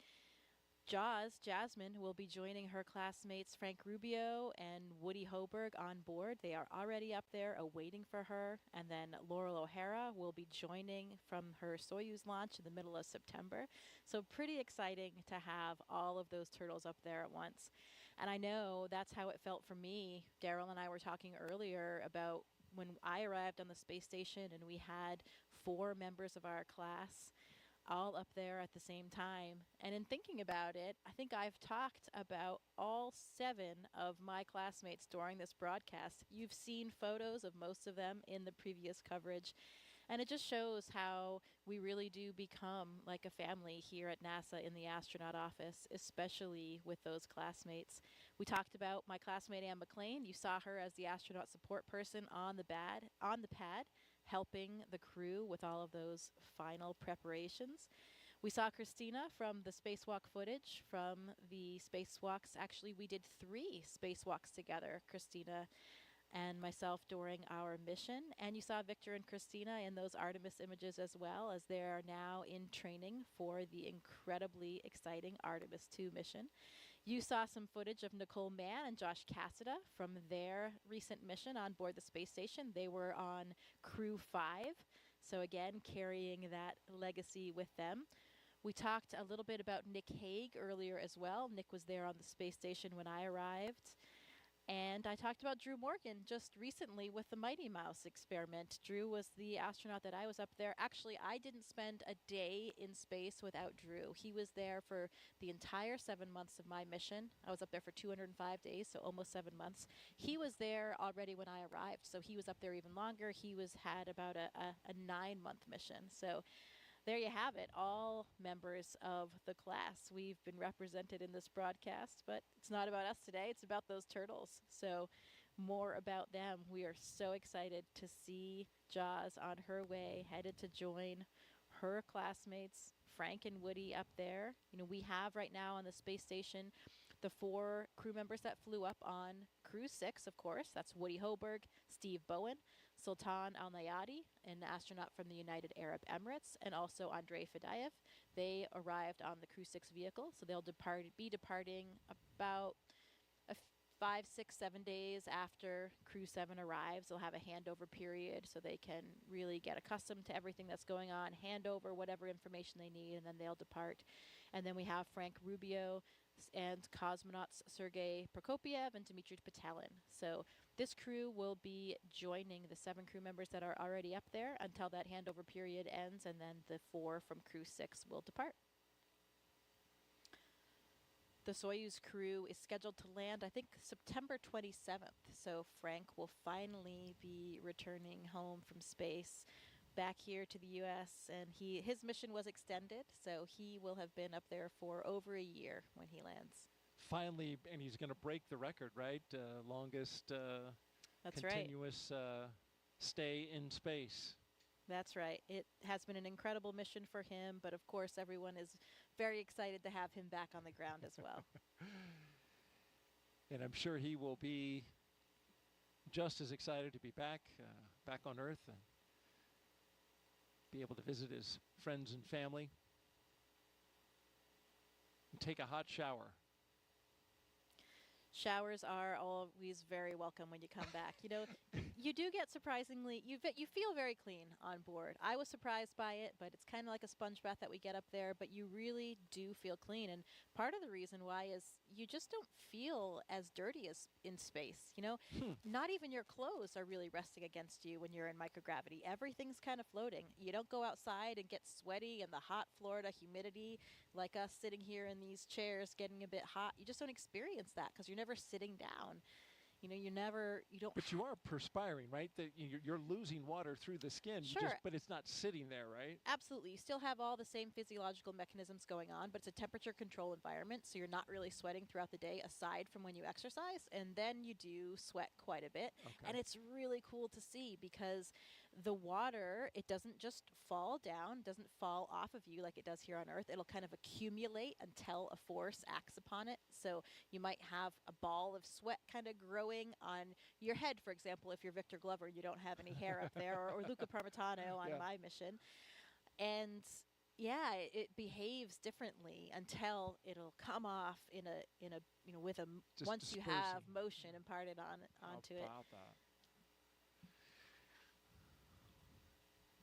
Jasmin will be joining her classmates Frank Rubio and Woody Hoberg on board. They are already up there awaiting for her. And then Laurel O'Hara will be joining from her Soyuz launch in the middle of September. So pretty exciting to have all of those turtles up there at once. And I know that's how it felt for me. Daryl and I were talking earlier about when I arrived on the space station and we had 4 members of our class all up there at the same time. And in thinking about it, I think I've talked about all 7 of my classmates during this broadcast. You've seen photos of most of them in the previous coverage. And it just shows how we really do become like a family here at NASA in the astronaut office, especially with those classmates. We talked about my classmate Ann McLean. You saw her as the astronaut support person on the pad, helping the crew with all of those final preparations. We saw Christina from the spacewalk footage from the spacewalks. Actually, we did 3 spacewalks together, Christina and myself, during our mission. And you saw Victor and Christina in those Artemis images as well, as they are now in training for the incredibly exciting Artemis 2 mission. You saw some footage of Nicole Mann and Josh Cassida from their recent mission on board the space station. They were on Crew-5, so again, carrying that legacy with them. We talked a little bit about Nick Hague earlier as well. Nick was there on the space station when I arrived. And I talked about Drew Morgan just recently with the Mighty Mouse experiment. Drew was the astronaut that I was up there. Actually, I didn't spend a day in space without Drew. He was there for the entire 7 months of my mission. I was up there for 205 days, so almost 7 months. He was there already when I arrived, so he was up there even longer. He had about a 9-month mission. So there you have it, all members of the class. We've been represented in this broadcast, but it's not about us today. It's about those turtles. So more about them. We are so excited to see Jaws on her way, headed to join her classmates, Frank and Woody, up there. You know, we have right now on the space station the 4 crew members that flew up on Crew-6, of course. That's Woody Hoberg, Steve Bowen, Sultan Al-Nayati, an astronaut from the United Arab Emirates, and also Andrei Fadayev. They arrived on the Crew-6 vehicle, so they'll be departing about 5, 6, 7 days after Crew-7 arrives. They'll have a handover period so they can really get accustomed to everything that's going on, hand over whatever information they need, and then they'll depart. And then we have Frank Rubio and cosmonauts Sergei Prokopiev and Dmitry Patelin. So this crew will be joining the 7 crew members that are already up there until that handover period ends, and then the 4 from Crew-6 will depart. The Soyuz crew is scheduled to land, I think, September 27th. So Frank will finally be returning home from space back here to the U.S. And his mission was extended, so he will have been up there for over a year when he lands. finally, and he's going to break the record, right? Longest That's right. continuous stay in space. That's right. It has been an incredible mission for him, but of course everyone is very excited to have him back on the ground as well. And I'm sure he will be just as excited to be back on Earth and be able to visit his friends and family and take a hot shower. Showers are always very welcome when you come back. You know, you do get surprisingly, you feel very clean on board. I was surprised by it, but it's kind of like a sponge bath that we get up there, but you really do feel clean. And part of the reason why is you just don't feel as dirty as in space. You know, not even your clothes are really resting against you when you're in microgravity. Everything's kind of floating. You don't go outside and get sweaty in the hot Florida humidity like us sitting here in these chairs getting a bit hot. You just don't experience that because you're never sitting down. You know, you don't. But you are perspiring, right? That you're losing water through the skin. Sure. But it's not sitting there, right? Absolutely. You still have all the same physiological mechanisms going on, but it's a temperature control environment, so you're not really sweating throughout the day aside from when you exercise, and then you do sweat quite a bit. Okay. And it's really cool to see because the water, it doesn't just fall down, doesn't fall off of you like it does here on Earth. It'll kind of accumulate until a force acts upon it. So you might have a ball of sweat kind of growing on your head, for example, if you're Victor Glover and you don't have any hair up there, or Luca Parmitano on my mission. And yeah, it behaves differently until it'll come off in a you know, with a Just once you have motion imparted onto it. That.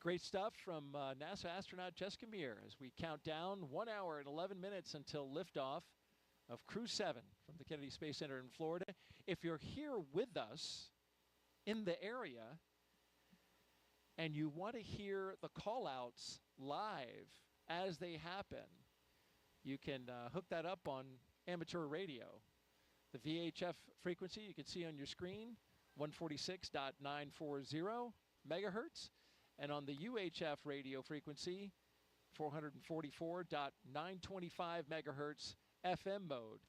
Great stuff from NASA astronaut Jessica Meir as we count down 1 hour and 11 minutes until liftoff of Crew-7 from the Kennedy Space Center in Florida. If you're here with us in the area and you want to hear the call-outs live as they happen, you can hook that up on amateur radio. The VHF frequency you can see on your screen, 146.940 megahertz. And on the UHF radio frequency, 444.925 megahertz FM mode.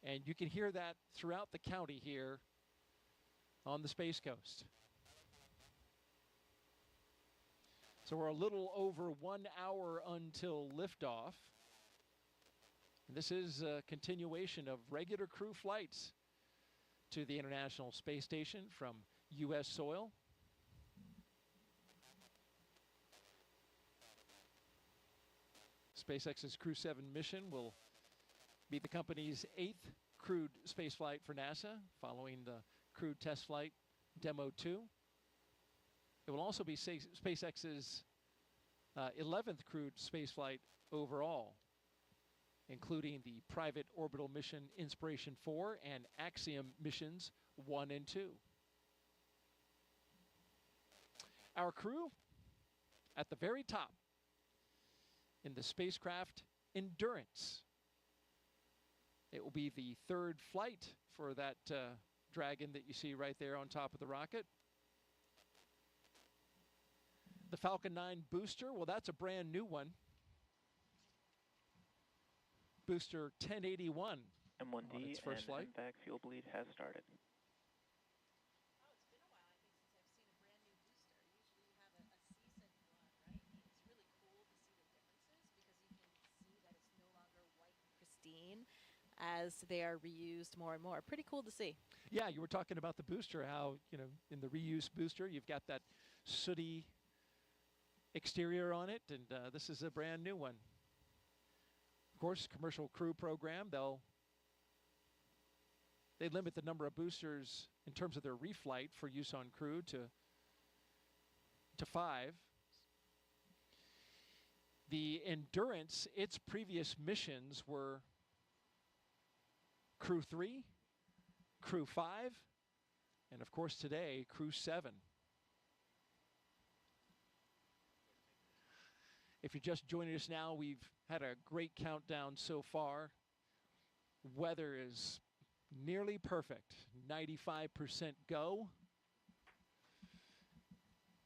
And you can hear that throughout the county here on the Space Coast. So we're a little over 1 hour until liftoff. And this is a continuation of regular crew flights to the International Space Station from U.S. soil. SpaceX's Crew-7 mission will be the company's 8th crewed spaceflight for NASA, following the crewed test flight Demo 2. It will also be SpaceX's 11th crewed spaceflight overall, including the private orbital mission Inspiration 4 and Axiom missions 1 and 2. Our crew at the very top in the spacecraft Endurance. It will be the third flight for that Dragon that you see right there on top of the rocket. The Falcon 9 booster, well, that's a brand new one. Booster 1081 M1D on its first flight. Embark fuel bleed has started. As they are reused more and more. Pretty cool to see. Yeah, you were talking about the booster, how, you know, in the reuse booster, you've got that sooty exterior on it, and this is a brand new one. Of course, commercial crew program, they limit the number of boosters in terms of their reflight for use on crew to 5. The Endurance, its previous missions were Crew-3, Crew-5, and of course today, Crew-7. If you're just joining us now, we've had a great countdown so far. Weather is nearly perfect, 95% go.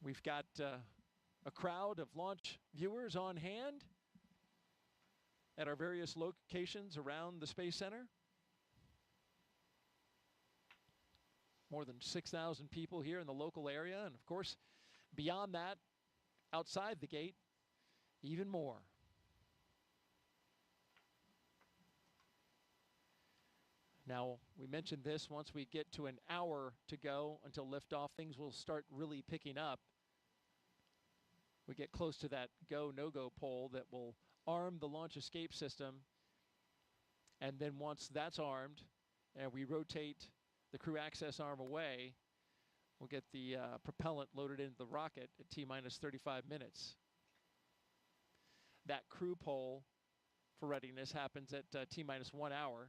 We've got a crowd of launch viewers on hand at our various locations around the Space Center. more than 6,000 people here in the local area. And of course, beyond that, outside the gate, even more. Now, we mentioned this, once we get to an hour to go until liftoff, things will start really picking up. We get close to that go, no-go pole that will arm the launch escape system. And then once that's armed and we rotate the crew access arm away, we'll get the propellant loaded into the rocket at T-minus 35 minutes. That crew pole for readiness happens at T-minus 1 hour.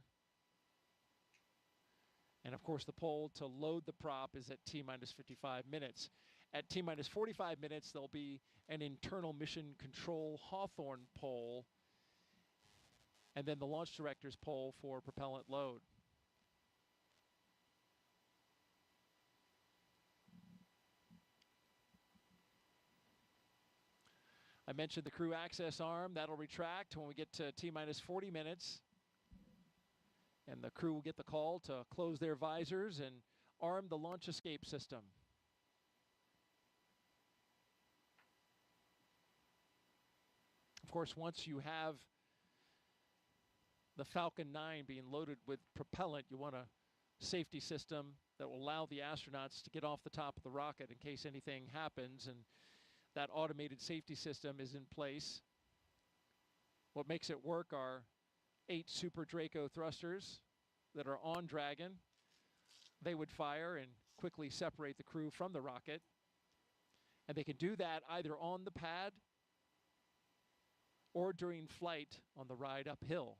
And of course, the pole to load the prop is at T-minus 55 minutes. At T-minus 45 minutes, there'll be an internal mission control Hawthorne pole, and then the launch director's pole for propellant load. I mentioned the crew access arm. That'll retract when we get to T-minus 40 minutes. And the crew will get the call to close their visors and arm the launch escape system. Of course, once you have the Falcon 9 being loaded with propellant, you want a safety system that will allow the astronauts to get off the top of the rocket in case anything happens, and that automated safety system is in place. What makes it work are 8 Super Draco thrusters that are on Dragon. They would fire and quickly separate the crew from the rocket. And they can do that either on the pad or during flight on the ride uphill.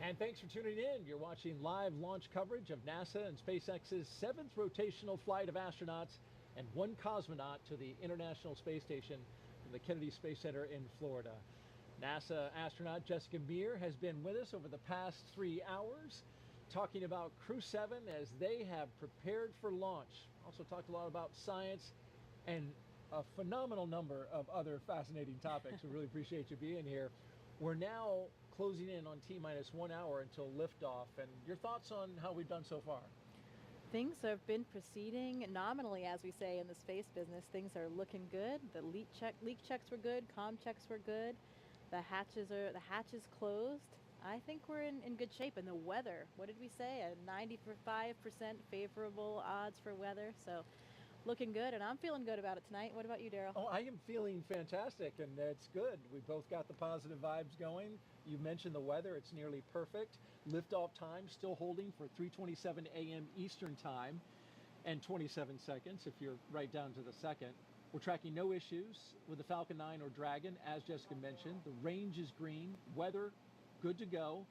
And thanks for tuning in. You're watching live launch coverage of NASA and SpaceX's 7th rotational flight of astronauts and one cosmonaut to the International Space Station from the Kennedy Space Center in Florida. NASA astronaut Jessica Meir has been with us over the past 3 hours, talking about Crew-7 as they have prepared for launch. Also talked a lot about science and a phenomenal number of other fascinating topics. We really appreciate you being here. We're now closing in on T-minus 1 hour until liftoff. And your thoughts on how we've done so far? Things have been proceeding nominally, as we say in the space business. Things are looking good. The leak checks were good. Comm checks were good. The hatches closed. I think we're in good shape. And the weather, what did we say? A 95% favorable odds for weather. So looking good, and I'm feeling good about it tonight. What about you, Daryl? Oh, I am feeling fantastic, and it's good. We both got the positive vibes going. You mentioned the weather. It's nearly perfect. Liftoff time still holding for 3:27 a.m. Eastern time and 27 seconds if you're right down to the second. We're tracking no issues with the Falcon 9 or Dragon, as Jessica mentioned. The range is green. Weather, good to go.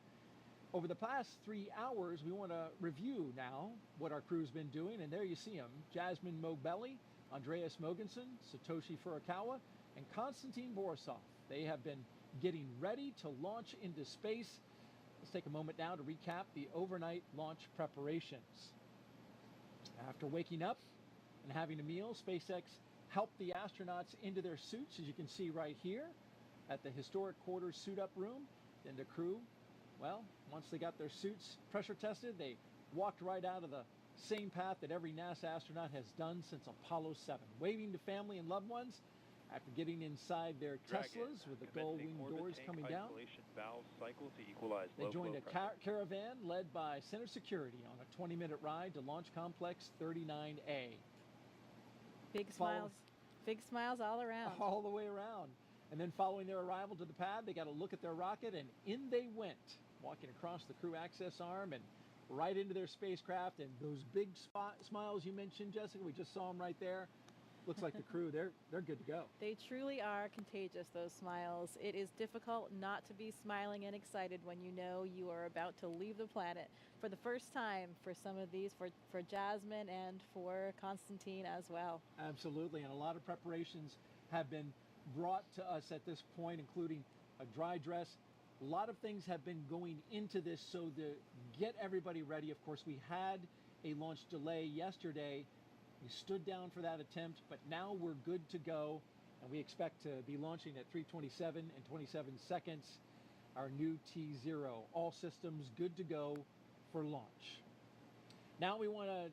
Over the past 3 hours, we want to review now what our crew's been doing, and there you see them. Jasmin Moghbeli, Andreas Mogensen, Satoshi Furukawa, and Konstantin Borisov. They have been getting ready to launch into space. Let's take a moment now to recap the overnight launch preparations. After waking up and having a meal, SpaceX helped the astronauts into their suits, as you can see right here, at the historic quarters suit-up room. Then the crew, well, once they got their suits pressure tested, they walked right out of the same path that every NASA astronaut has done since Apollo 7, waving to family and loved ones after getting inside their Teslas with the gull-wing doors coming down. Valve cycle to equalize They joined a caravan led by Center Security on a 20-minute ride to Launch Complex 39A. Big smiles all around. All the way around. And then following their arrival to the pad, they got a look at their rocket, and in they went, walking across the crew access arm and right into their spacecraft. And those big smiles you mentioned, Jessica, we just saw them right there. Looks like the crew, they're good to go. They truly are contagious, those smiles. It is difficult not to be smiling and excited when you know you are about to leave the planet for the first time for some of these, for Jasmin and for Konstantin as well. Absolutely, and a lot of preparations have been brought to us at this point, including a dry dress. A lot of things have been going into this so to get everybody ready. Of course, we had a launch delay yesterday. We stood down for that attempt, but now we're good to go, and we expect to be launching at 3:27 and 27 seconds, our new T0. All systems good to go for launch. Now we want to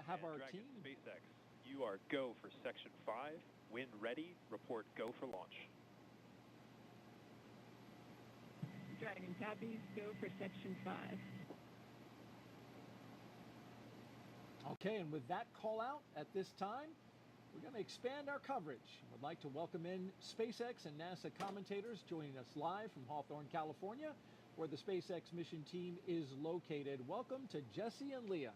have our Dragon team. SpaceX, you are go for Section 5. When ready, report go for launch. Dragon copies, go for Section 5. Okay, and with that call out at this time, we're going to expand our coverage. We'd like to welcome in SpaceX and NASA commentators joining us live from Hawthorne, California, where the SpaceX mission team is located. Welcome to Jesse and Leah.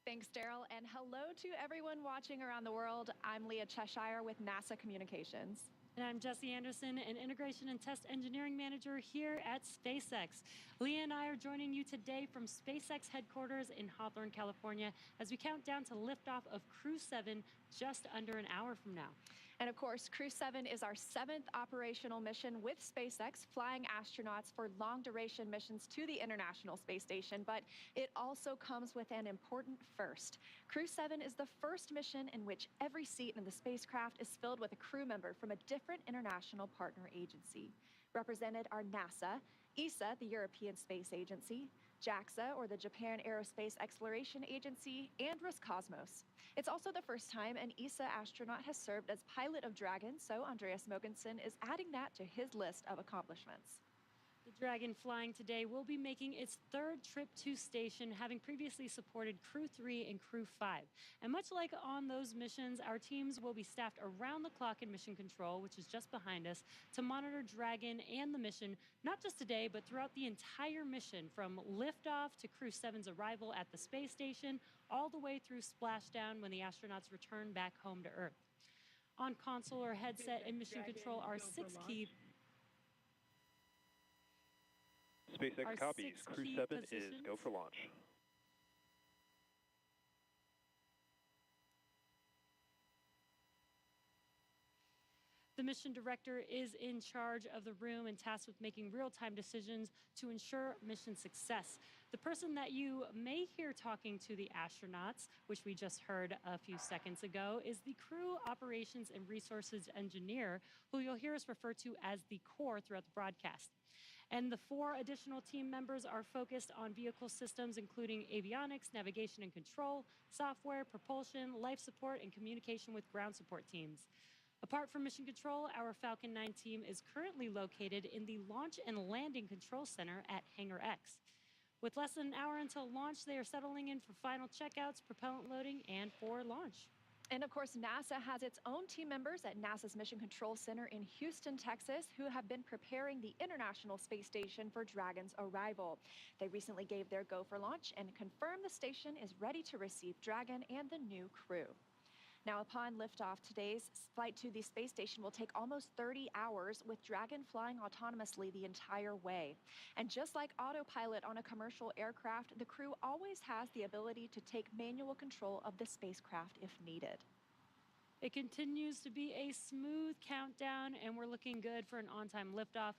Thanks, Daryl, and hello to everyone watching around the world. I'm Leah Cheshire with NASA Communications. And I'm Jessie Anderson, an Integration and Test Engineering Manager here at SpaceX. Leah and I are joining you today from SpaceX headquarters in Hawthorne, California, as we count down to liftoff of Crew-7 just under an hour from now. And of course, Crew-7 is our 7th operational mission with SpaceX, flying astronauts for long-duration missions to the International Space Station. But it also comes with an important first. Crew-7 is the first mission in which every seat in the spacecraft is filled with a crew member from a different international partner agency. Represented are NASA, ESA, the European Space Agency, JAXA, or the Japan Aerospace Exploration Agency, and Roscosmos. It's also the first time an ESA astronaut has served as pilot of Dragon, so Andreas Mogensen is adding that to his list of accomplishments. The Dragon flying today will be making its 3rd trip to station, having previously supported Crew-3 and Crew-5. And much like on those missions, our teams will be staffed around the clock in mission control, which is just behind us, to monitor Dragon and the mission, not just today, but throughout the entire mission, from liftoff to Crew-7's arrival at the space station, all the way through splashdown when the astronauts return back home to Earth. On console or headset and mission control are 6 key SpaceX Our copies. 6 Crew key 7 is positions. go for launch. The mission director is in charge of the room and tasked with making real-time decisions to ensure mission success. The person that you may hear talking to the astronauts, which we just heard a few seconds ago, is the crew operations and resources engineer, who you'll hear us refer to as the core throughout the broadcast. And the 4 additional team members are focused on vehicle systems, including avionics, navigation and control, software, propulsion, life support, and communication with ground support teams. Apart from mission control, our Falcon 9 team is currently located in the Launch and Landing Control Center at Hangar X. With less than an hour until launch, they are settling in for final checkouts, propellant loading, and for launch. And of course, NASA has its own team members at NASA's Mission Control Center in Houston, Texas, who have been preparing the International Space Station for Dragon's arrival. They recently gave their go for launch and confirmed the station is ready to receive Dragon and the new crew. Now, upon liftoff, today's flight to the space station will take almost 30 hours, with Dragon flying autonomously the entire way. And just like autopilot on a commercial aircraft, the crew always has the ability to take manual control of the spacecraft if needed. It continues to be a smooth countdown, and we're looking good for an on-time liftoff.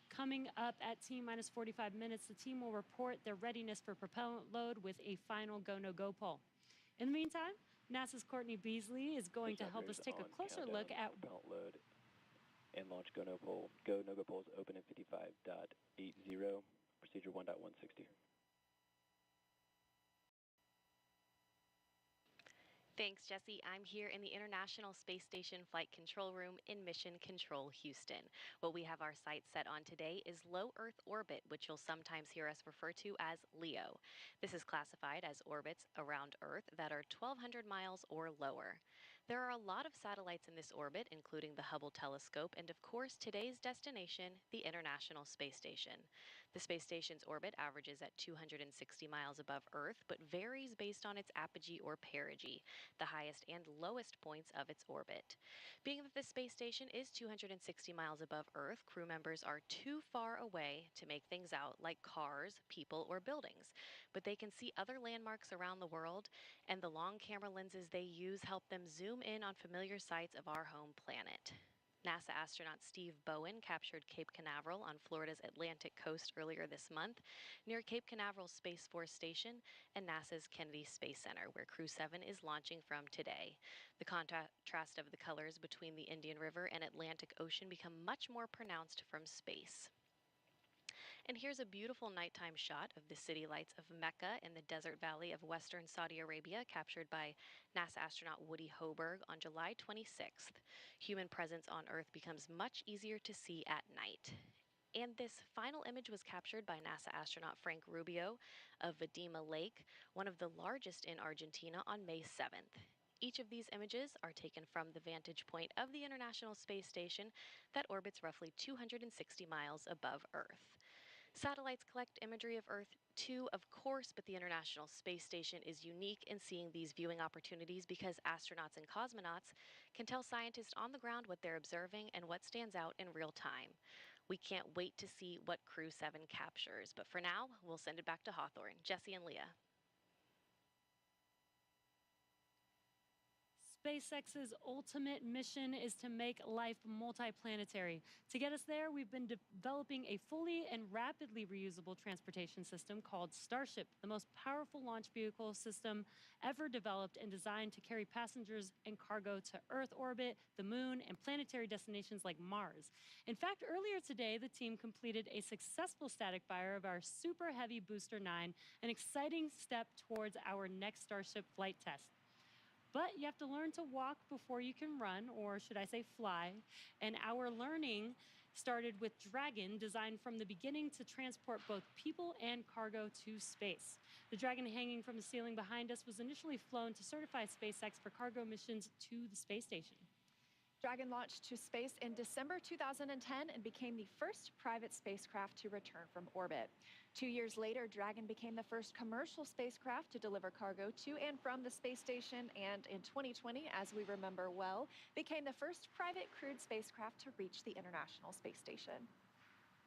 Coming up at T-minus 45 minutes, the team will report their readiness for propellant load with a final go-no-go poll. In the meantime, NASA's Courtney Beasley is going to help us take a closer look at propellant load and launch go-no poll. Go-no-go polls open at 55.80, procedure 1.160. Thanks, Jesse. I'm here in the International Space Station Flight Control Room in Mission Control, Houston. What we have our sights set on today is low Earth orbit, which you'll sometimes hear us refer to as LEO. This is classified as orbits around Earth that are 1,200 miles or lower. There are a lot of satellites in this orbit, including the Hubble telescope and, of course, today's destination, the International Space Station. The space station's orbit averages at 260 miles above Earth, but varies based on its apogee or perigee, the highest and lowest points of its orbit. Being that the space station is 260 miles above Earth, crew members are too far away to make things out like cars, people, or buildings. But they can see other landmarks around the world, and the long camera lenses they use help them zoom in on familiar sights of our home planet. NASA astronaut Steve Bowen captured Cape Canaveral on Florida's Atlantic coast earlier this month, near Cape Canaveral Space Force Station and NASA's Kennedy Space Center, where Crew-7 is launching from today. The contrast of the colors between the Indian River and Atlantic Ocean become much more pronounced from space. And here's a beautiful nighttime shot of the city lights of Mecca in the desert valley of western Saudi Arabia, captured by NASA astronaut Woody Hoberg on July 26th. Human presence on Earth becomes much easier to see at night. And this final image was captured by NASA astronaut Frank Rubio of Vadima Lake, one of the largest in Argentina, on May 7th. Each of these images are taken from the vantage point of the International Space Station that orbits roughly 260 miles above Earth. Satellites collect imagery of Earth too, of course, but the International Space Station is unique in seeing these viewing opportunities because astronauts and cosmonauts can tell scientists on the ground what they're observing and what stands out in real time. We can't wait to see what Crew-7 captures, but for now, we'll send it back to Hawthorne. Jesse and Leah. SpaceX's ultimate mission is to make life multiplanetary. To get us there, we've been developing a fully and rapidly reusable transportation system called Starship, the most powerful launch vehicle system ever developed and designed to carry passengers and cargo to Earth orbit, the Moon, and planetary destinations like Mars. In fact, earlier today, the team completed a successful static fire of our Super Heavy Booster 9, an exciting step towards our next Starship flight test. But you have to learn to walk before you can run, or should I say fly. And our learning started with Dragon, designed from the beginning to transport both people and cargo to space. The Dragon hanging from the ceiling behind us was initially flown to certify SpaceX for cargo missions to the space station. Dragon launched to space in December 2010 and became the first private spacecraft to return from orbit. 2 years later, Dragon became the first commercial spacecraft to deliver cargo to and from the space station, and in 2020, as we remember well, became the first private crewed spacecraft to reach the International Space Station.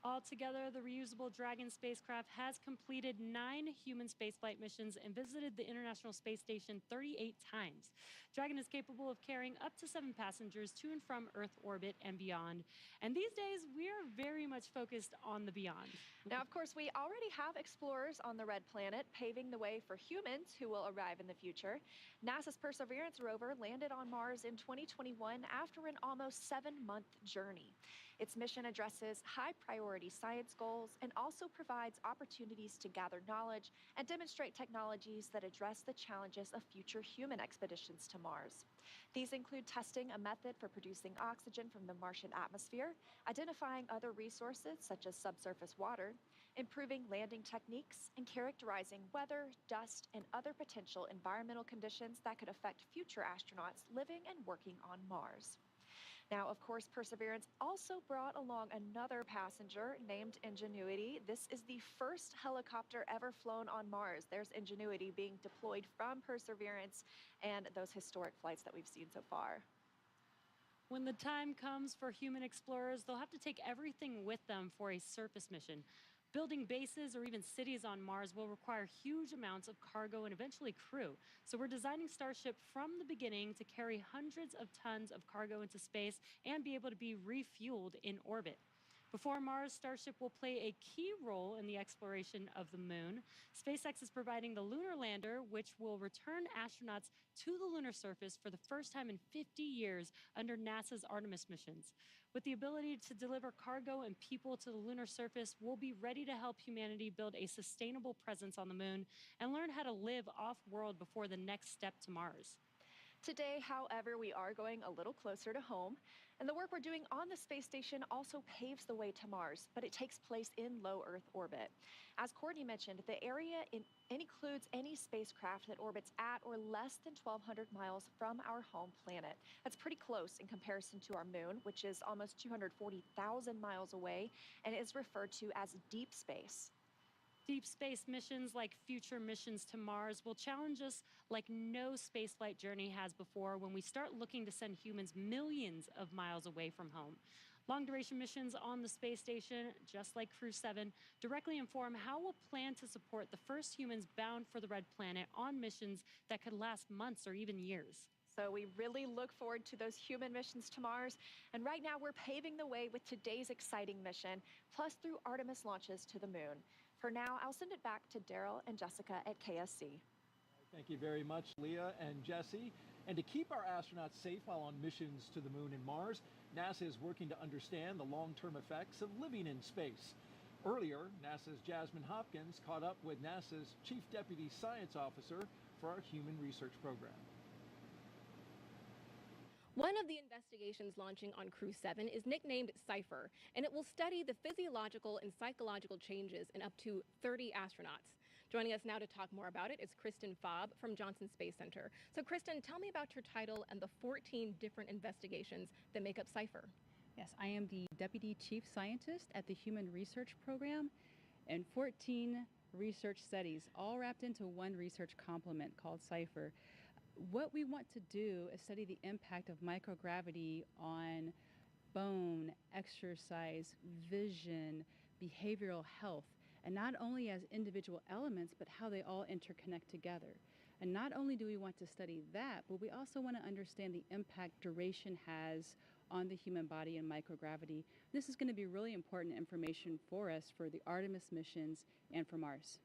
Altogether, the reusable Dragon spacecraft has completed 9 human spaceflight missions and visited the International Space Station 38 times. Dragon is capable of carrying up to 7 passengers to and from Earth orbit and beyond. And these days, we are very much focused on the beyond. Now, of course, we already have explorers on the Red Planet, paving the way for humans who will arrive in the future. NASA's Perseverance rover landed on Mars in 2021 after an almost 7-month journey. Its mission addresses high-priority science goals and also provides opportunities to gather knowledge and demonstrate technologies that address the challenges of future human expeditions to Mars. These include testing a method for producing oxygen from the Martian atmosphere, identifying other resources such as subsurface water, improving landing techniques, and characterizing weather, dust, and other potential environmental conditions that could affect future astronauts living and working on Mars. Now, of course, Perseverance also brought along another passenger named Ingenuity. This is the first helicopter ever flown on Mars. There's Ingenuity being deployed from Perseverance and those historic flights that we've seen so far. When the time comes for human explorers, they'll have to take everything with them for a surface mission. Building bases or even cities on Mars will require huge amounts of cargo and eventually crew. So we're designing Starship from the beginning to carry hundreds of tons of cargo into space and be able to be refueled in orbit. Before Mars, Starship will play a key role in the exploration of the moon. SpaceX is providing the lunar lander, which will return astronauts to the lunar surface for the first time in 50 years under NASA's Artemis missions. With the ability to deliver cargo and people to the lunar surface, we'll be ready to help humanity build a sustainable presence on the moon and learn how to live off-world before the next step to Mars. Today, however, we are going a little closer to home, and the work we're doing on the space station also paves the way to Mars, but it takes place in low Earth orbit. As Courtney mentioned, the area includes any spacecraft that orbits at or less than 1,200 miles from our home planet. That's pretty close in comparison to our moon, which is almost 240,000 miles away and is referred to as deep space. Deep space missions like future missions to Mars will challenge us like no spaceflight journey has before when we start looking to send humans millions of miles away from home. Long-duration missions on the space station, just like Crew-7, directly inform how we'll plan to support the first humans bound for the Red Planet on missions that could last months or even years. So we really look forward to those human missions to Mars. And right now we're paving the way with today's exciting mission, plus through Artemis launches to the moon. For now, I'll send it back to Daryl and Jessica at KSC. Thank you very much, Leah and Jesse. And to keep our astronauts safe while on missions to the moon and Mars, NASA is working to understand the long-term effects of living in space. Earlier, NASA's Jasmin Hopkins caught up with NASA's Chief Deputy Science Officer for our Human Research Program. One of the investigations launching on Crew-7 is nicknamed CIPHER, and it will study the physiological and psychological changes in up to 30 astronauts. Joining us now to talk more about it is Kristen Faub from Johnson Space Center. So Kristen, tell me about your title and the 14 different investigations that make up CIPHER. Yes, I am the Deputy Chief Scientist at the Human Research Program, and 14 research studies, all wrapped into one research complement called CIPHER. What we want to do is study the impact of microgravity on bone, exercise, vision, behavioral health, and not only as individual elements, but how they all interconnect together. And not only do we want to study that, but we also want to understand the impact duration has on the human body and microgravity. This is going to be really important information for us for the Artemis missions and for Mars.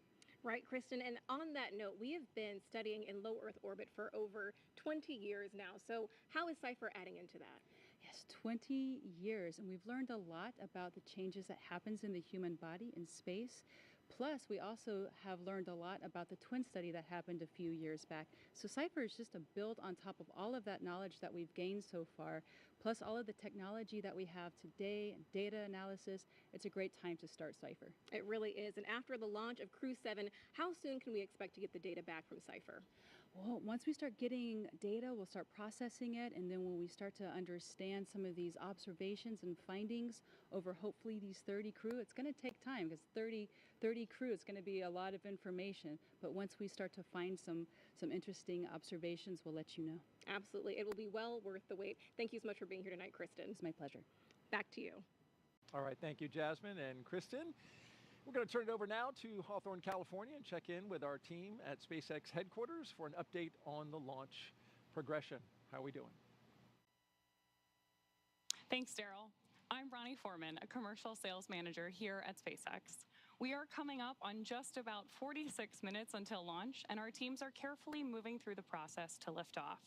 Right, Kristen, and on that note, we have been studying in low Earth orbit for over 20 years now. So how is CIPHER adding into that? Yes, 20 years, and we've learned a lot about the changes that happens in the human body in space. Plus, we also have learned a lot about the twin study that happened a few years back. So CIPHER is just a build on top of all of that knowledge that we've gained so far, plus all of the technology that we have today and data analysis. It's a great time to start CIPHER. It really is. And after the launch of Crew-7, how soon can we expect to get the data back from CIPHER? Well, once we start getting data, we'll start processing it, and then when we start to understand some of these observations and findings over hopefully these 30 crew, it's going to take time because 30 crew, it's going to be a lot of information. But once we start to find some interesting observations, we'll let you know. Absolutely. It will be well worth the wait. Thank you so much for being here tonight, Kristen. It's my pleasure. Back to you. All right, thank you, Jasmine and Kristen. We're going to turn it over now to Hawthorne, California, and check in with our team at SpaceX headquarters for an update on the launch progression. How are we doing? Thanks, Daryl. I'm Ronnie Foreman, a commercial sales manager here at SpaceX. We are coming up on just about 46 minutes until launch, and our teams are carefully moving through the process to lift off.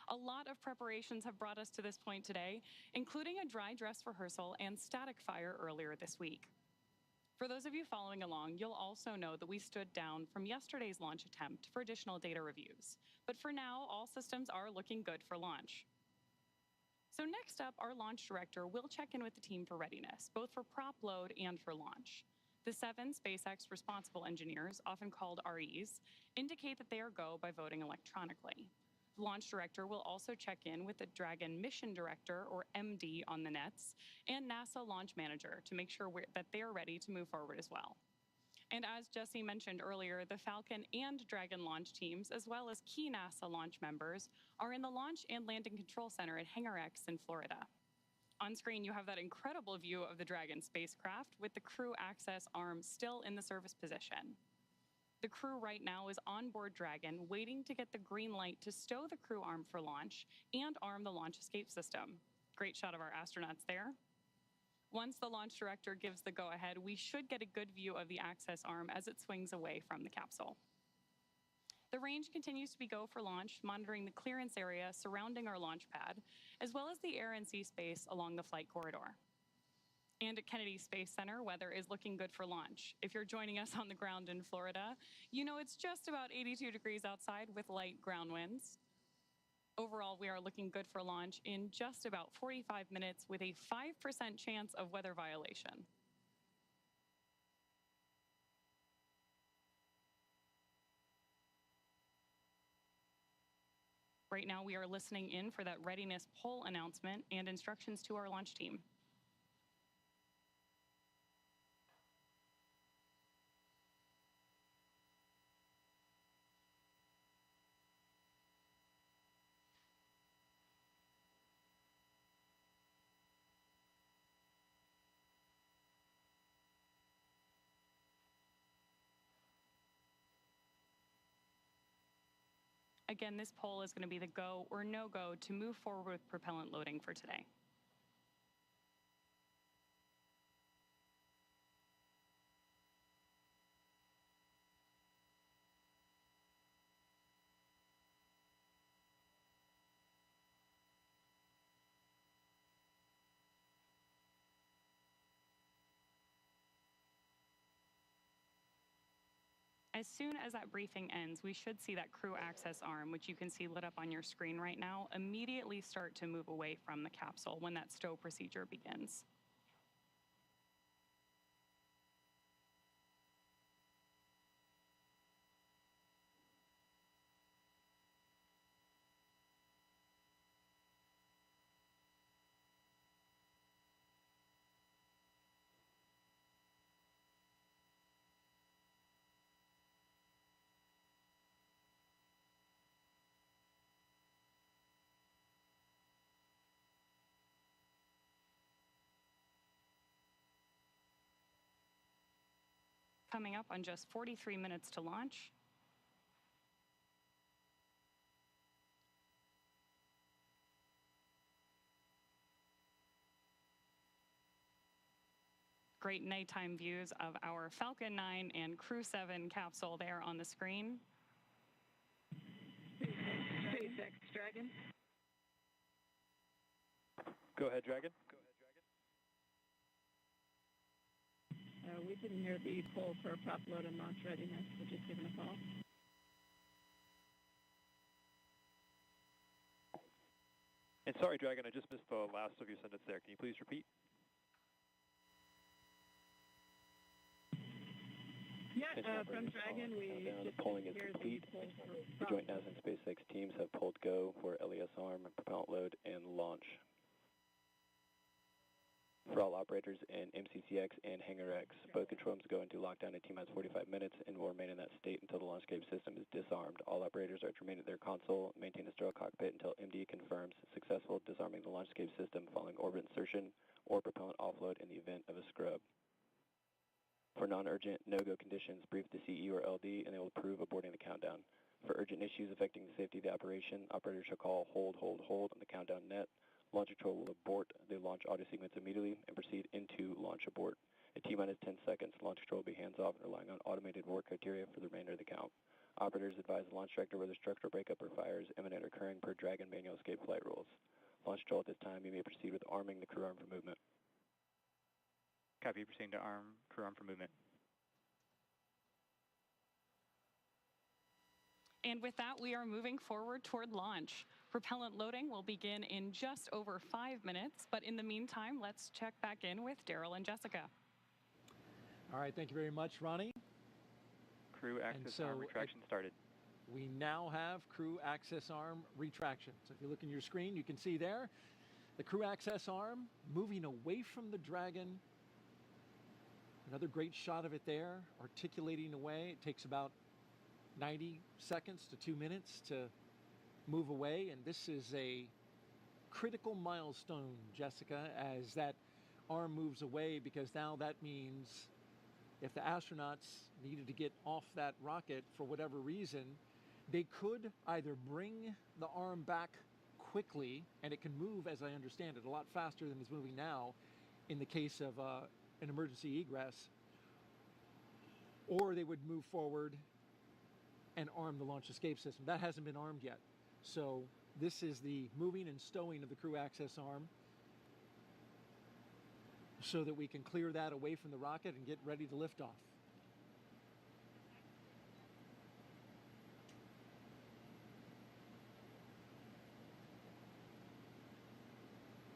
A lot of preparations have brought us to this point today, including a dry dress rehearsal and static fire earlier this week. For those of you following along, you'll also know that we stood down from yesterday's launch attempt for additional data reviews. But for now, all systems are looking good for launch. So next up, our launch director will check in with the team for readiness, both for prop load and for launch. The 7 SpaceX responsible engineers, often called REs, indicate that they are go by voting electronically. The launch director will also check in with the Dragon mission director, or MD, on the nets, and NASA launch manager to make sure that they are ready to move forward as well. And as Jesse mentioned earlier, the Falcon and Dragon launch teams, as well as key NASA launch members, are in the Launch and Landing Control Center at Hangar X in Florida. On screen, you have that incredible view of the Dragon spacecraft with the crew access arm still in the service position. The crew right now is on board Dragon, waiting to get the green light to stow the crew arm for launch and arm the launch escape system. Great shot of our astronauts there. Once the launch director gives the go-ahead, we should get a good view of the access arm as it swings away from the capsule. The range continues to be go for launch, monitoring the clearance area surrounding our launch pad, as well as the air and sea space along the flight corridor. And at Kennedy Space Center, weather is looking good for launch. If you're joining us on the ground in Florida, you know it's just about 82 degrees outside with light ground winds. Overall, we are looking good for launch in just about 45 minutes with a 5% chance of weather violation. Right now, we are listening in for that readiness poll announcement and instructions to our launch team. Again, this poll is going to be the go or no-go to move forward with propellant loading for today. As soon as that briefing ends, we should see that crew access arm, which you can see lit up on your screen right now, immediately start to move away from the capsule when that stow procedure begins. Coming up on just 43 minutes to launch. Great nighttime views of our Falcon 9 and Crew-7 capsule there on the screen. SpaceX Dragon. Go ahead, Dragon. We didn't hear the poll for prop load and launch readiness. We're just giving a call. And sorry, Dragon, I just missed the last of your sentence there. Can you please repeat? Yeah, from Dragon, we just polling is complete. The joint NASA and SpaceX teams have polled go for LES arm, propellant load, and launch. For all operators in MCCX and Hangar X, both control rooms go into lockdown at T-minus 45 minutes and will remain in that state until the launch escape system is disarmed. All operators are to remain at their console, maintain a sterile cockpit until MD confirms successful disarming the launch escape system following orbit insertion or propellant offload in the event of a scrub. For non-urgent no-go conditions, brief the CE or LD and they will approve aborting the countdown. For urgent issues affecting the safety of the operation, operators shall call hold, hold, hold on the countdown net. Launch control will abort the launch audio sequence immediately and proceed into launch abort. At T-minus 10 seconds, launch control will be hands-off and relying on automated work criteria for the remainder of the count. Operators advise the launch director whether structural breakup or fires imminent or occurring per Dragon manual escape flight rules. Launch control at this time, you may proceed with arming the crew arm for movement. Copy, proceeding to arm crew arm for movement. And with that, we are moving forward toward launch. Propellant loading will begin in just over 5 minutes, but in the meantime, let's check back in with Daryl and Jessica. All right, thank you very much, Ronnie. Crew access arm retraction started. We now have crew access arm retraction. So if you look in your screen, you can see there the crew access arm moving away from the Dragon. Another great shot of it there, articulating away. It takes about 90 seconds to 2 minutes to move away, and this is a critical milestone, Jessica, as that arm moves away, because now that means if the astronauts needed to get off that rocket for whatever reason, they could either bring the arm back quickly, and it can move, as I understand it, a lot faster than it's moving now in the case of an emergency egress, or they would move forward and arm the launch escape system. That hasn't been armed yet. So this is the moving and stowing of the crew access arm so that we can clear that away from the rocket and get ready to lift off.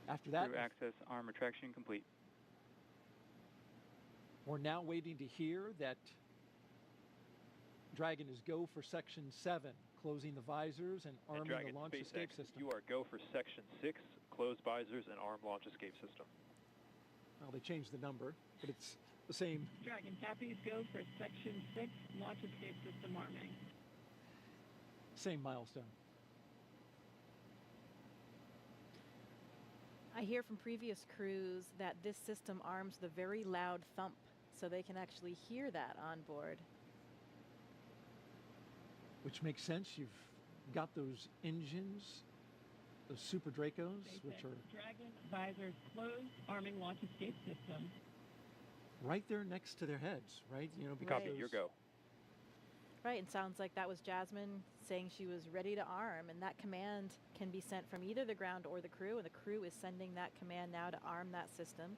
After that, crew access arm retraction complete. We're now waiting to hear that Dragon is go for Section 7, closing the visors and arming Dragon, the launch SpaceX, escape system. You are go for Section 6, close visors and arm launch escape system. Well, they changed the number, but it's the same. Dragon copies, go for Section 6, launch escape system arming. Same milestone. I hear from previous crews that this system arms the very loud thump, so they can actually hear that on board. Which makes sense. You've got those engines, those Super Dracos, which are Dragon visors closed, arming launch escape system. right there next to their heads, right? You know, because Copy, your go. Right, and sounds like that was Jasmin saying she was ready to arm, and that command can be sent from either the ground or the crew, and the crew is sending that command now to arm that system.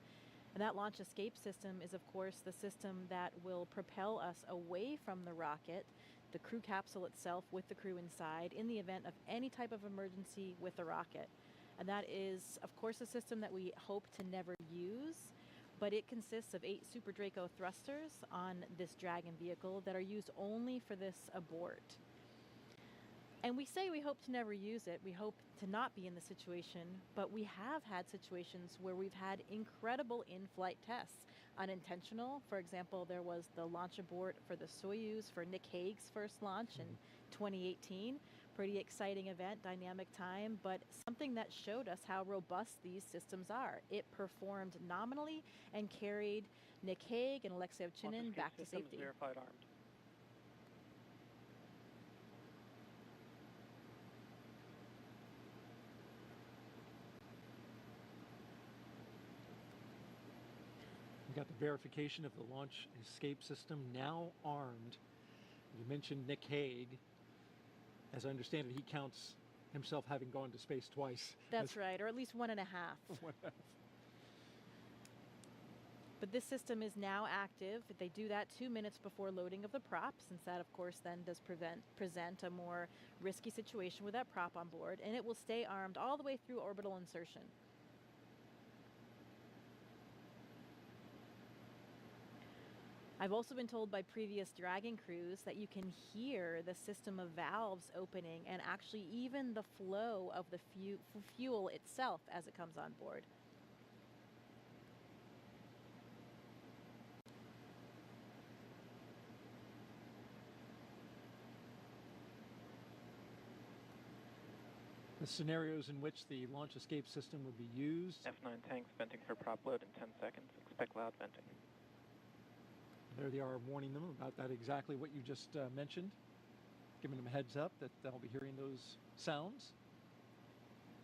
And that launch escape system is, of course, the system that will propel us away from the rocket, the crew capsule itself with the crew inside, in the event of any type of emergency with the rocket. And that is, of course, a system that we hope to never use, but it consists of 8 Super Draco thrusters on this Dragon vehicle that are used only for this abort. And we say we hope to never use it. We hope to not be in the situation, but we have had situations where we've had incredible in-flight tests. Unintentional, for example, there was the launch abort for the Soyuz for Nick Hague's first launch in 2018. Pretty exciting event, dynamic time, but something that showed us how robust these systems are. It performed nominally and carried Nick Hague and Alexei Ovchinin back to safety. Verified armed. we got the verification of the launch escape system now armed. You mentioned Nick Hague. As I understand it, he counts himself having gone to space twice. That's right, or at least 1.5. But this system is now active. They do that 2 minutes before loading of the prop, since that, of course, then does present a more risky situation with that prop on board, and it will stay armed all the way through orbital insertion. I've also been told by previous Dragon crews that you can hear the system of valves opening and actually even the flow of the fuel itself as it comes on board. The scenarios in which the launch escape system would be used. F9 tanks venting for prop load in 10 seconds. Expect loud venting. There they are warning them about that, exactly what you just mentioned, giving them a heads up that they'll be hearing those sounds.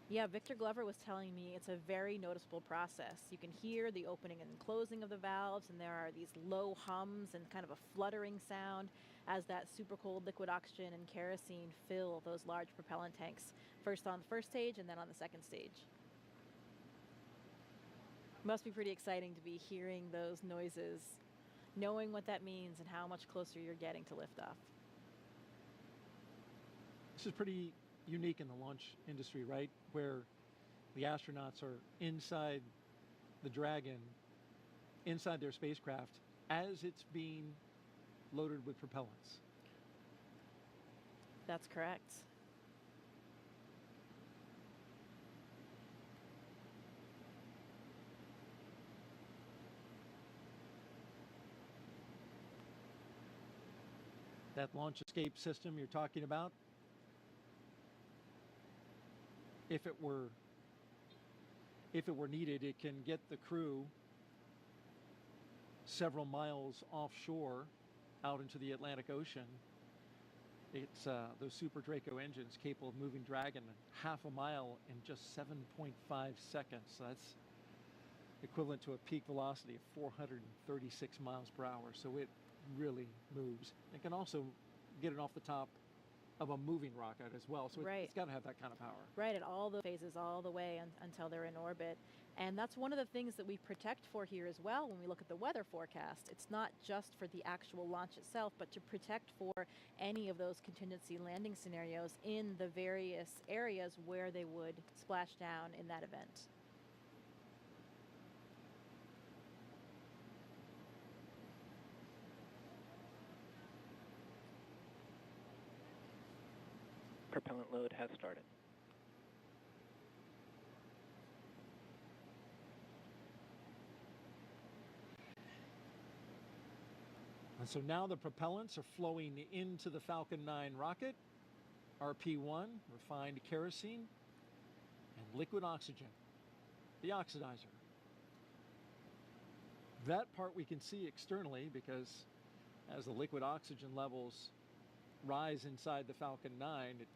Yeah, Victor Glover was telling me it's a very noticeable process. You can hear the opening and closing of the valves, and there are these low hums and kind of a fluttering sound as that super cold liquid oxygen and kerosene fill those large propellant tanks, first on the first stage and then on the second stage. Must be pretty exciting to be hearing those noises, knowing what that means and how much closer you're getting to liftoff. This is pretty unique in the launch industry, right? Where the astronauts are inside the Dragon, inside their spacecraft, as it's being loaded with propellants. That's correct. That launch escape system you're talking about, if it were needed, it can get the crew several miles offshore out into the Atlantic Ocean. It's those Super Draco engines capable of moving Dragon half a mile in just 7.5 seconds. So that's equivalent to a peak velocity of 436 miles per hour. So it really moves. It can also get it off the top of a moving rocket as well. So right. It's got to have that kind of power. Right, at all the phases, all the way until they're in orbit. And that's one of the things that we protect for here as well when we look at the weather forecast. It's not just for the actual launch itself, but to protect for any of those contingency landing scenarios in the various areas where they would splash down in that event. Propellant load has started. And so now the propellants are flowing into the Falcon 9 rocket, RP-1, refined kerosene, and liquid oxygen, the oxidizer. That part we can see externally because as the liquid oxygen levels rise inside the Falcon 9, it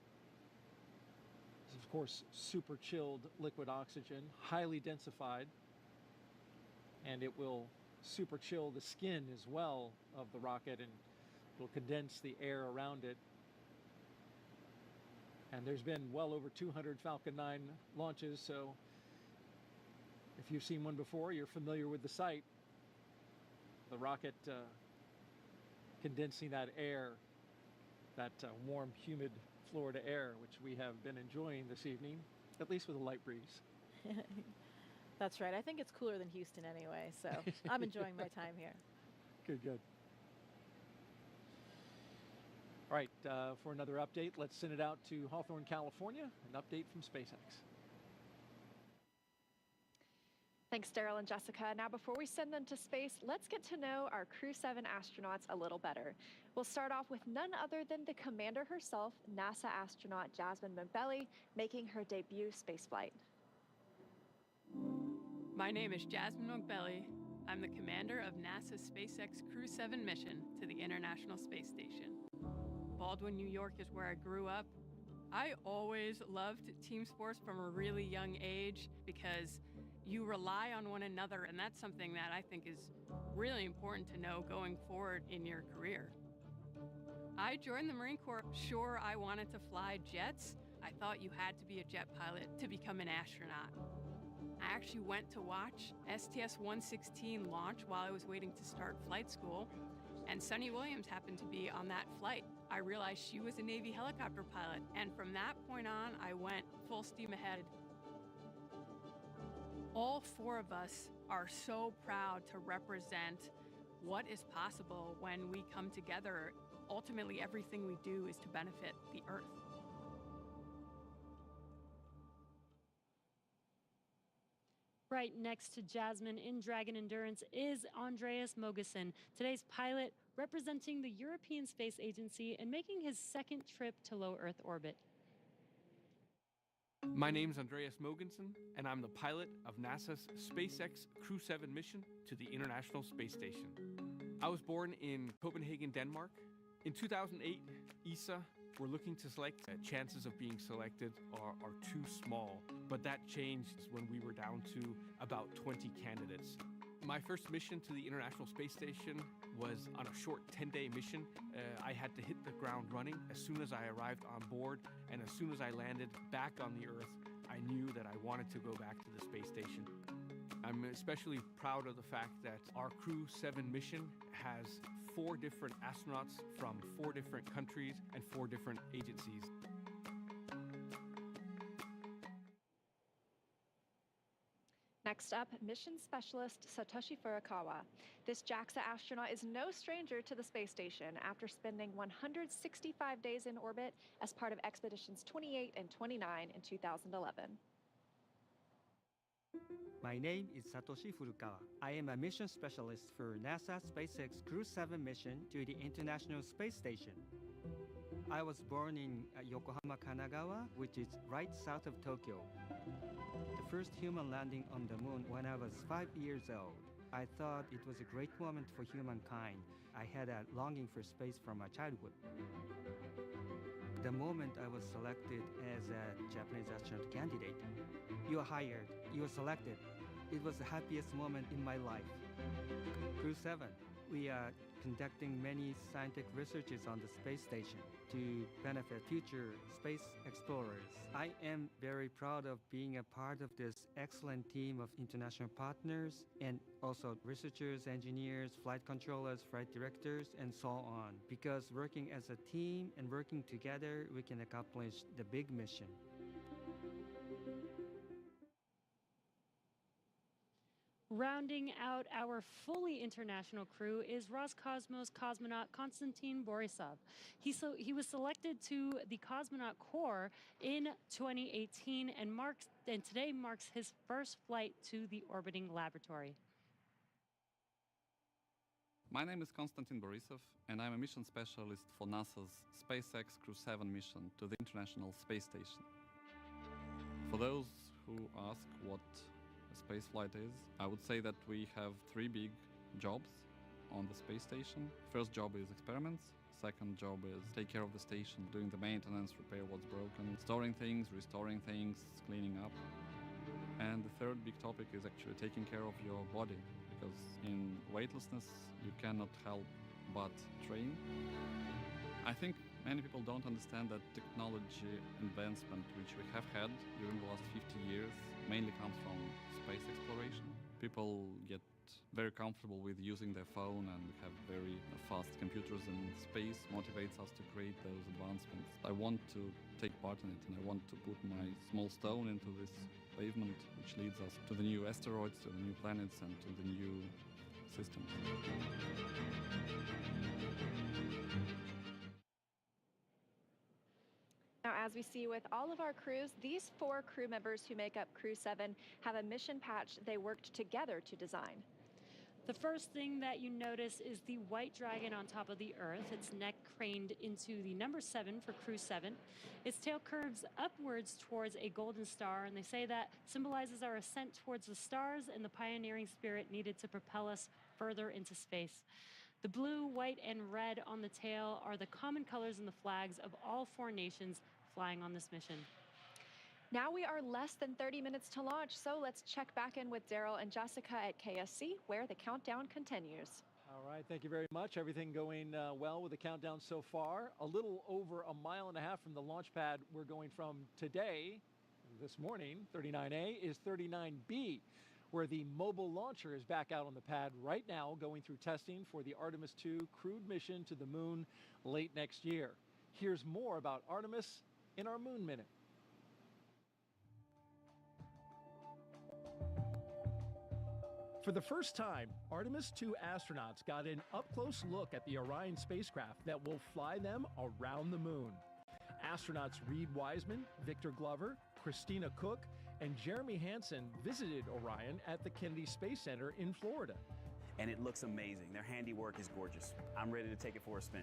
is of course super chilled liquid oxygen, highly densified, and it will super chill the skin as well of the rocket, and it'll condense the air around it. And there's been well over 200 Falcon 9 launches, so if you've seen one before, you're familiar with the sight. The rocket condensing that air, that warm, humid Florida air, which we have been enjoying this evening, at least with a light breeze. That's right. I think it's cooler than Houston anyway, so I'm enjoying my time here. Good, good. All right, for another update, let's send it out to Hawthorne, California, an update from SpaceX. Thanks, Daryl and Jessica. Now, before we send them to space, let's get to know our Crew-7 astronauts a little better. We'll start off with none other than the commander herself, NASA astronaut Jasmin Moghbeli, making her debut spaceflight. My name is Jasmin Moghbeli. I'm the commander of NASA's SpaceX Crew-7 mission to the International Space Station. Baldwin, New York is where I grew up. I always loved team sports from a really young age because you rely on one another, and that's something that I think is really important to know going forward in your career. I joined the Marine Corps. Sure, I wanted to fly jets. I thought you had to be a jet pilot to become an astronaut. I actually went to watch STS-116 launch while I was waiting to start flight school, and Sunny Williams happened to be on that flight. I realized she was a Navy helicopter pilot, and from that point on, I went full steam ahead. All four of us are so proud to represent what is possible when we come together. Ultimately, everything we do is to benefit the Earth. Right next to Jasmin in Dragon Endurance is Andreas Mogensen, today's pilot representing the European Space Agency and making his second trip to low Earth orbit. My name's Andreas Mogensen, and I'm the pilot of NASA's SpaceX Crew-7 mission to the International Space Station. I was born in Copenhagen, Denmark. In 2008, ESA were looking to select. Chances of being selected are too small, but that changed when we were down to about 20 candidates. My first mission to the International Space Station was on a short 10-day mission. I had to hit the ground running as soon as I arrived on board, and as soon as I landed back on the Earth, I knew that I wanted to go back to the space station. I'm especially proud of the fact that our Crew-7 mission has 4 different astronauts from 4 different countries and 4 different agencies. Next up, mission specialist Satoshi Furukawa. This JAXA astronaut is no stranger to the space station after spending 165 days in orbit as part of expeditions 28 and 29 in 2011. My name is Satoshi Furukawa. I am a mission specialist for NASA SpaceX Crew-7 mission to the International Space Station. I was born in Yokohama, Kanagawa, which is right south of Tokyo. The first human landing on the moon when I was 5 years old. I thought it was a great moment for humankind. I had a longing for space from my childhood. The moment I was selected as a Japanese astronaut candidate, you are hired, you are selected. It was the happiest moment in my life. Crew-7, we are conducting many scientific researches on the space station to benefit future space explorers. I am very proud of being a part of this excellent team of international partners and also researchers, engineers, flight controllers, flight directors, and so on. Because working as a team and working together, we can accomplish the big mission. Rounding out our fully international crew is Roscosmos cosmonaut Konstantin Borisov. He was selected to the Cosmonaut Corps in 2018 and today marks his first flight to the orbiting laboratory. My name is Konstantin Borisov, and I'm a mission specialist for NASA's SpaceX Crew-7 mission to the International Space Station. For those who ask what spaceflight is, I would say that we have 3 big jobs on the space station. First job is experiments. Second job is take care of the station, doing the maintenance, repair what's broken, storing things, restoring things, cleaning up. And the third big topic is actually taking care of your body, because in weightlessness you cannot help but train. I think many people don't understand that technology advancement which we have had during the last 50 years mainly comes from space exploration. People get very comfortable with using their phone and have very fast computers, and space motivates us to create those advancements. I want to take part in it, and I want to put my small stone into this pavement which leads us to the new asteroids, to the new planets, and to the new systems. Now, as we see with all of our crews, these 4 crew members who make up Crew-7 have a mission patch they worked together to design. The first thing that you notice is the white dragon on top of the Earth, its neck craned into the number 7 for Crew-7. Its tail curves upwards towards a golden star, and they say that symbolizes our ascent towards the stars and the pioneering spirit needed to propel us further into space. The blue, white, and red on the tail are the common colors in the flags of all 4 nations flying on this mission. Now we are less than 30 minutes to launch, so let's check back in with Daryl and Jessica at KSC, where the countdown continues. All right, thank you very much. Everything going well with the countdown so far. A little over a mile and a half from the launch pad we're going from today, this morning, 39A, is 39B, where the mobile launcher is back out on the pad right now, going through testing for the Artemis II crewed mission to the moon late next year. Here's more about Artemis in our Moon Minute. For the first time, Artemis II astronauts got an up-close look at the Orion spacecraft that will fly them around the moon. Astronauts Reed Wiseman, Victor Glover, Christina Cook, and Jeremy Hansen visited Orion at the Kennedy Space Center in Florida. And it looks amazing. Their handiwork is gorgeous. I'm ready to take it for a spin.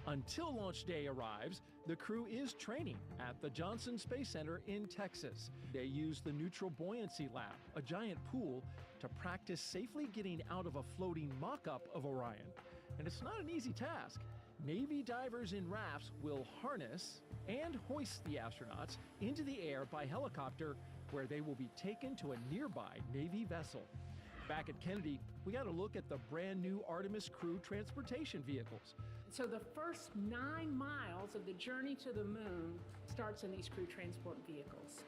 Until launch day arrives, the crew is training at the Johnson Space Center in Texas. They use the Neutral Buoyancy Lab, a giant pool, to practice safely getting out of a floating mock-up of Orion. And it's not an easy task. Navy divers in rafts will harness and hoist the astronauts into the air by helicopter, where they will be taken to a nearby Navy vessel. Back at Kennedy, we got a look at the brand new Artemis crew transportation vehicles. So the first 9 miles of the journey to the moon starts in these crew transport vehicles.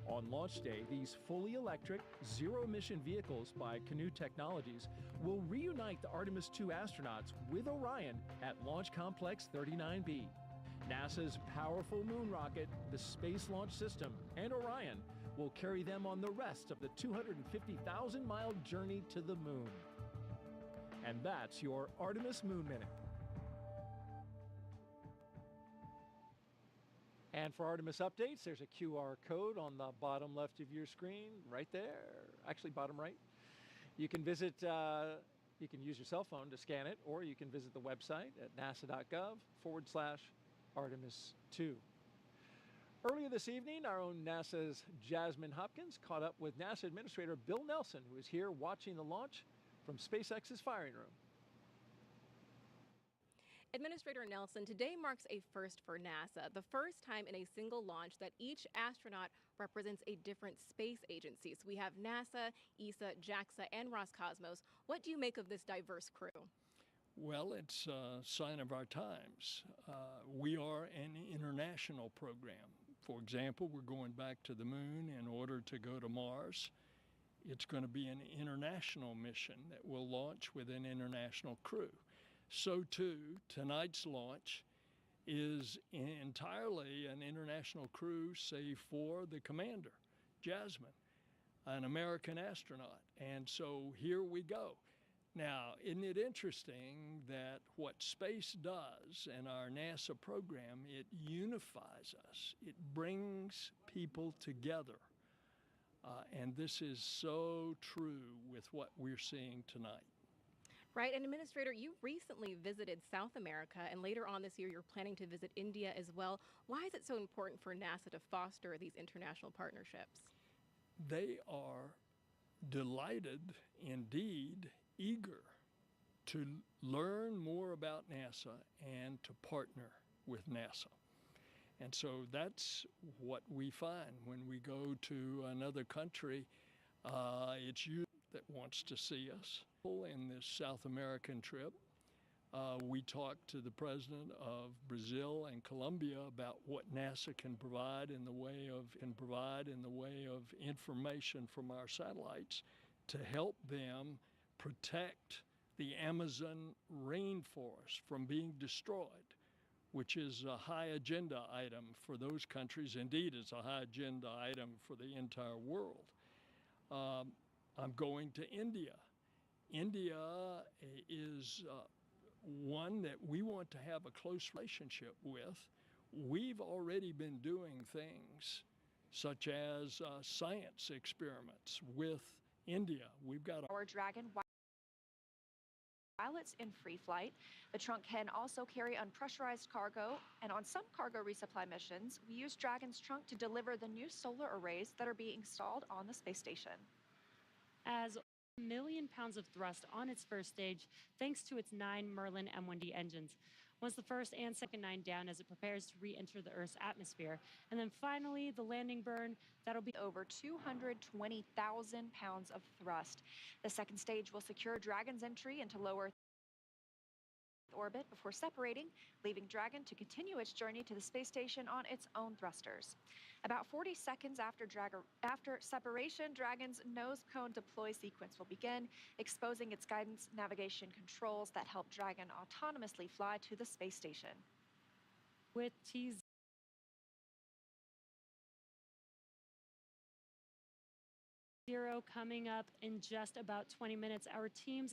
On launch day, these fully electric, zero-emission vehicles by Canoe Technologies will reunite the Artemis II astronauts with Orion at Launch Complex 39B. NASA's powerful moon rocket, the Space Launch System, and Orion will carry them on the rest of the 250,000-mile journey to the moon. And that's your Artemis Moon Minute. And for Artemis updates, there's a QR code on the bottom left of your screen, right there, actually bottom right. You can visit, you can use your cell phone to scan it, or you can visit the website at nasa.gov/Artemis2. Earlier this evening, our own NASA's Jasmin Hopkins caught up with NASA Administrator Bill Nelson, who is here watching the launch from SpaceX's firing room. Administrator Nelson, today marks a first for NASA, the first time in a single launch that each astronaut represents a different space agency. So we have NASA, ESA, JAXA, and Roscosmos. What do you make of this diverse crew? Well, it's a sign of our times. We are an international program. For example, we're going back to the moon in order to go to Mars. It's going to be an international mission that will launch with an international crew. So too, tonight's launch is entirely an international crew, save for the commander, Jasmin, an American astronaut. And so here we go. Now, isn't it interesting that what space does in our NASA program, it unifies us. It brings people together. And this is so true with what we're seeing tonight. Right, and Administrator, you recently visited South America, and later on this year you're planning to visit India as well. Why is it so important for NASA to foster these international partnerships? They are delighted, indeed, eager to learn more about NASA and to partner with NASA. And so that's what we find when we go to another country. It's you that wants to see us. In this South American trip, we talked to the president of Brazil and Colombia about what NASA can provide in the way of information from our satellites to help them protect the Amazon rainforest from being destroyed, which is a high agenda item for those countries. Indeed, it's a high agenda item for the entire world. I'm going to India. India is one that we want to have a close relationship with. We've already been doing things such as science experiments with India. We've got our Dragon. While it's in free flight, the trunk can also carry unpressurized cargo, and on some cargo resupply missions, we use Dragon's trunk to deliver the new solar arrays that are being installed on the space station. As 1 million pounds of thrust on its first stage, thanks to its 9 Merlin M1D engines. Once the first and second 9 down as it prepares to re-enter the Earth's atmosphere. And then finally, the landing burn, that'll be over 220,000 pounds of thrust. The second stage will secure Dragon's entry into low Earth orbit before separating, leaving Dragon to continue its journey to the space station on its own thrusters. About 40 seconds after separation, Dragon's nose cone deploy sequence will begin, exposing its guidance navigation controls that help Dragon autonomously fly to the space station. With T0 coming up in just about 20 minutes, our teams at